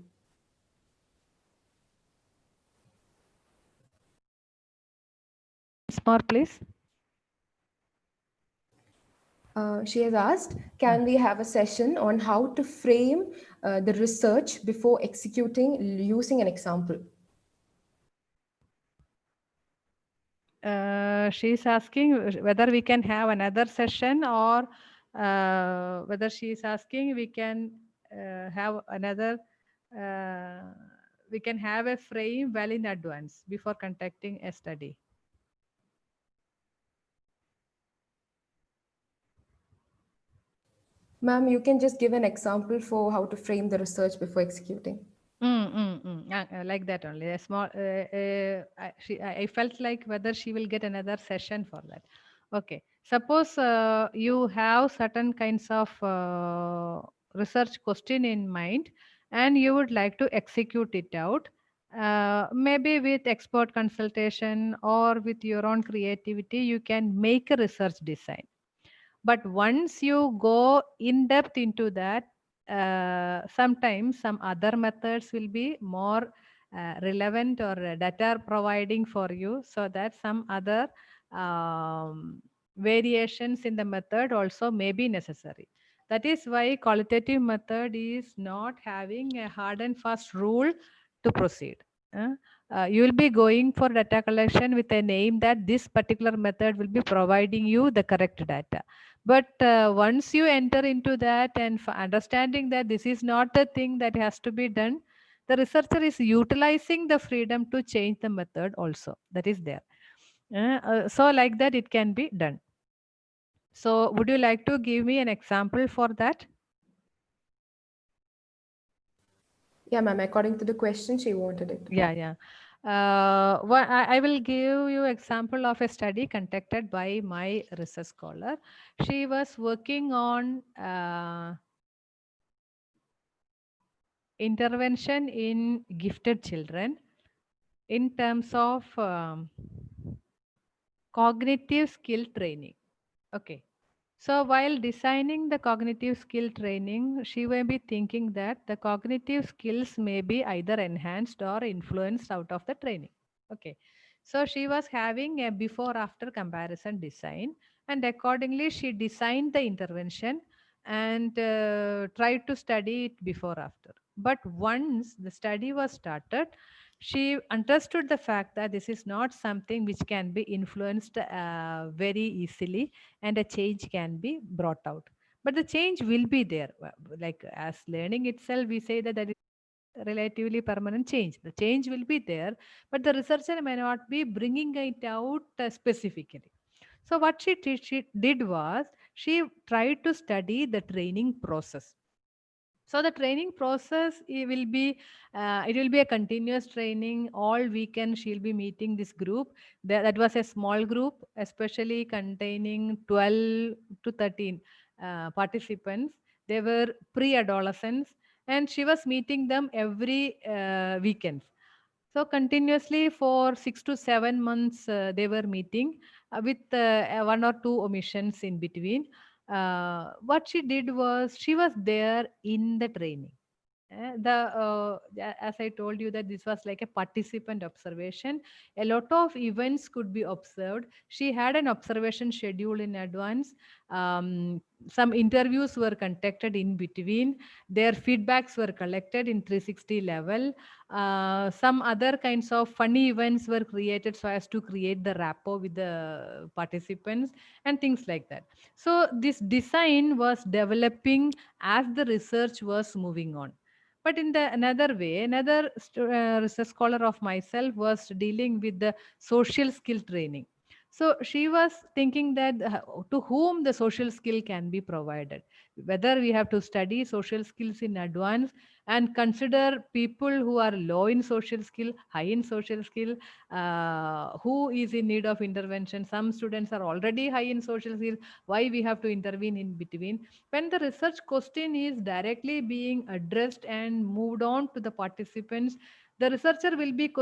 More, please. She has asked, can we have a session on how to frame the research before executing using an example? She's asking whether we can have another session, or whether she's asking we can have another, we can have a frame well in advance before conducting a study. Ma'am, you can just give an example for how to frame the research before executing. Like that only. A small. I felt like whether she will get another session for that. Okay. Suppose you have certain kinds of research question in mind, and you would like to execute it out, maybe with expert consultation or with your own creativity, you can make a research design. But once you go in depth into that, sometimes some other methods will be more relevant or data providing for you, so that some other variations in the method also may be necessary. That is why qualitative method is not having a hard and fast rule to proceed. You will be going for data collection with a name that this particular method will be providing you the correct data. But once you enter into that and understanding that this is not the thing that has to be done, the researcher is utilizing the freedom to change the method also. That is there. So like that it can be done. So would you like to give me an example for that? Yeah, ma'am, according to the question, she wanted it. Yeah. I will give you example of a study conducted by my research scholar. She was working on intervention in gifted children in terms of cognitive skill training. Okay. So while designing the cognitive skill training, she may be thinking that the cognitive skills may be either enhanced or influenced out of the training. Okay. So she was having a before after comparison design, and accordingly she designed the intervention and tried to study it before after. But once the study was started, she understood the fact that this is not something which can be influenced very easily, and a change can be brought out. But the change will be there. Like as learning itself, we say that that is relatively permanent change. The change will be there, but the researcher may not be bringing it out specifically. So what she did was she tried to study the training process. So the training process, it will be a continuous training. All weekend she'll be meeting this group. That was a small group, especially containing 12 to 13 participants. They were pre-adolescents, and she was meeting them every weekend. So continuously for 6 to 7 months, they were meeting with one or two omissions in between. What she did was she was there in the training. As I told you that this was like a participant observation. A lot of events could be observed. She had an observation schedule in advance. Some interviews were conducted in between. Their feedbacks were collected in 360 level. Some other kinds of funny events were created so as to create the rapport with the participants and things like that. So this design was developing as the research was moving on. But in the another way, another research scholar of myself was dealing with the social skill training. So she was thinking that to whom the social skill can be provided. whether we have to study social skills in advance and consider people who are low in social skill, high in social skill, who is in need of intervention. Some students are already high in social skill. Why we have to intervene in between? When the research question is directly being addressed and moved on to the participants, the researcher will be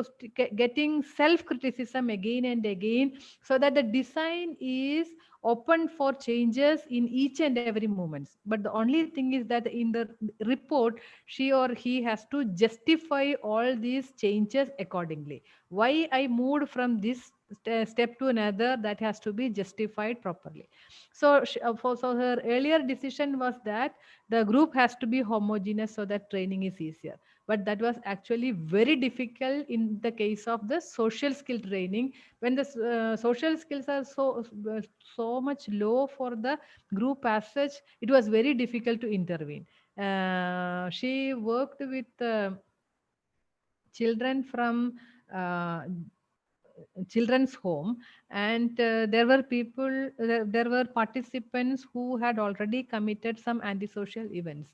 getting self-criticism again and again, so that the design is open for changes in each and every moment. But the only thing is that in the report, she or he has to justify all these changes accordingly. Why I moved from this step to another, that has to be justified properly. So, so her earlier decision was that the group has to be homogeneous so that training is easier. But that was actually very difficult in the case of the social skill training, when the social skills are so much low for the group as such. It was very difficult to intervene. She worked with children from children's home, and there were people, there were participants who had already committed some antisocial events.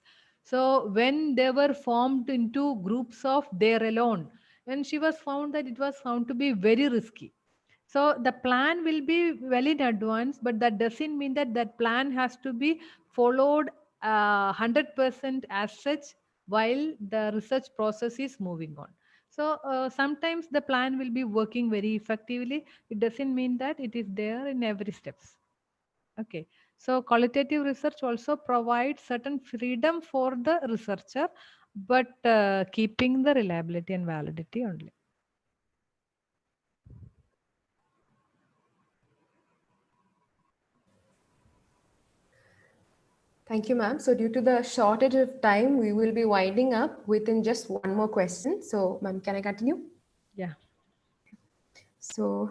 So when they were formed into groups of their alone, and she was found that it was found to be very risky. So the plan will be well in advance, but that doesn't mean that that plan has to be followed 100% as such while the research process is moving on. So sometimes the plan will be working very effectively. It doesn't mean that it is there in every steps. Okay. So qualitative research also provides certain freedom for the researcher, but keeping the reliability and validity only. Thank you, ma'am. So due to the shortage of time, we will be winding up within just one more question. So, ma'am, can I continue? Yeah. So,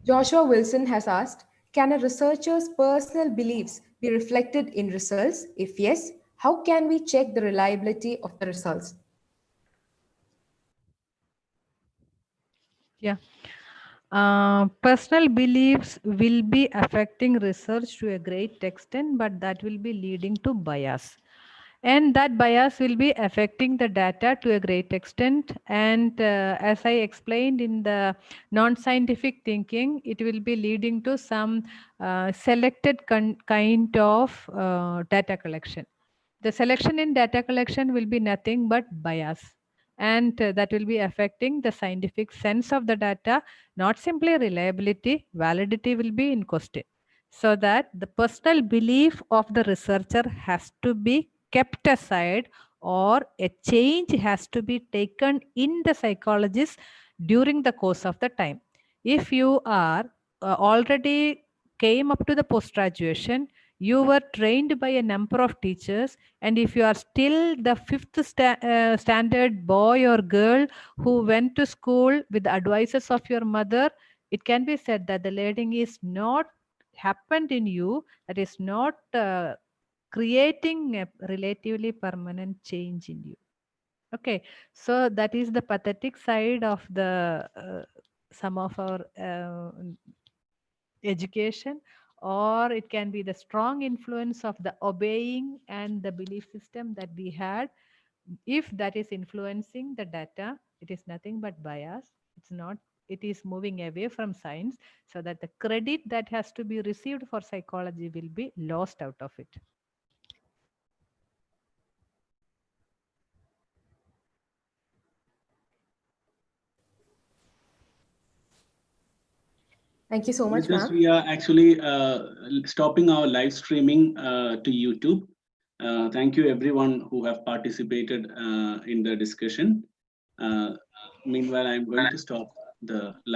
Joshua Wilson has asked, can a researcher's personal beliefs be reflected in results? If yes, how can we check the reliability of the results? Yeah. Personal beliefs will be affecting research to a great extent, but that will be leading to bias. And that bias will be affecting the data to a great extent. And as I explained in the non-scientific thinking, it will be leading to some selected kind of data collection. The selection in data collection will be nothing but bias. And that will be affecting the scientific sense of the data, not simply reliability, validity will be in question. So that the personal belief of the researcher has to be kept aside, or a change has to be taken in the psychologist during the course of the time. If you are already came up to the post-graduation, you were trained by a number of teachers, and if you are still the fifth standard boy or girl who went to school with the advices of your mother, it can be said that the learning is not happened in you, that is not creating a relatively permanent change in you. Okay, so that is the pathetic side of the some of our education, or it can be the strong influence of the obeying and the belief system that we had. If that is influencing the data, it is nothing but bias. It's not, it is moving away from science, so that the credit that has to be received for psychology will be lost out of it. Thank you so much, With this, ma'am. we are actually stopping our live streaming to YouTube. Thank you everyone who have participated in the discussion. Meanwhile, I'm going to stop the live.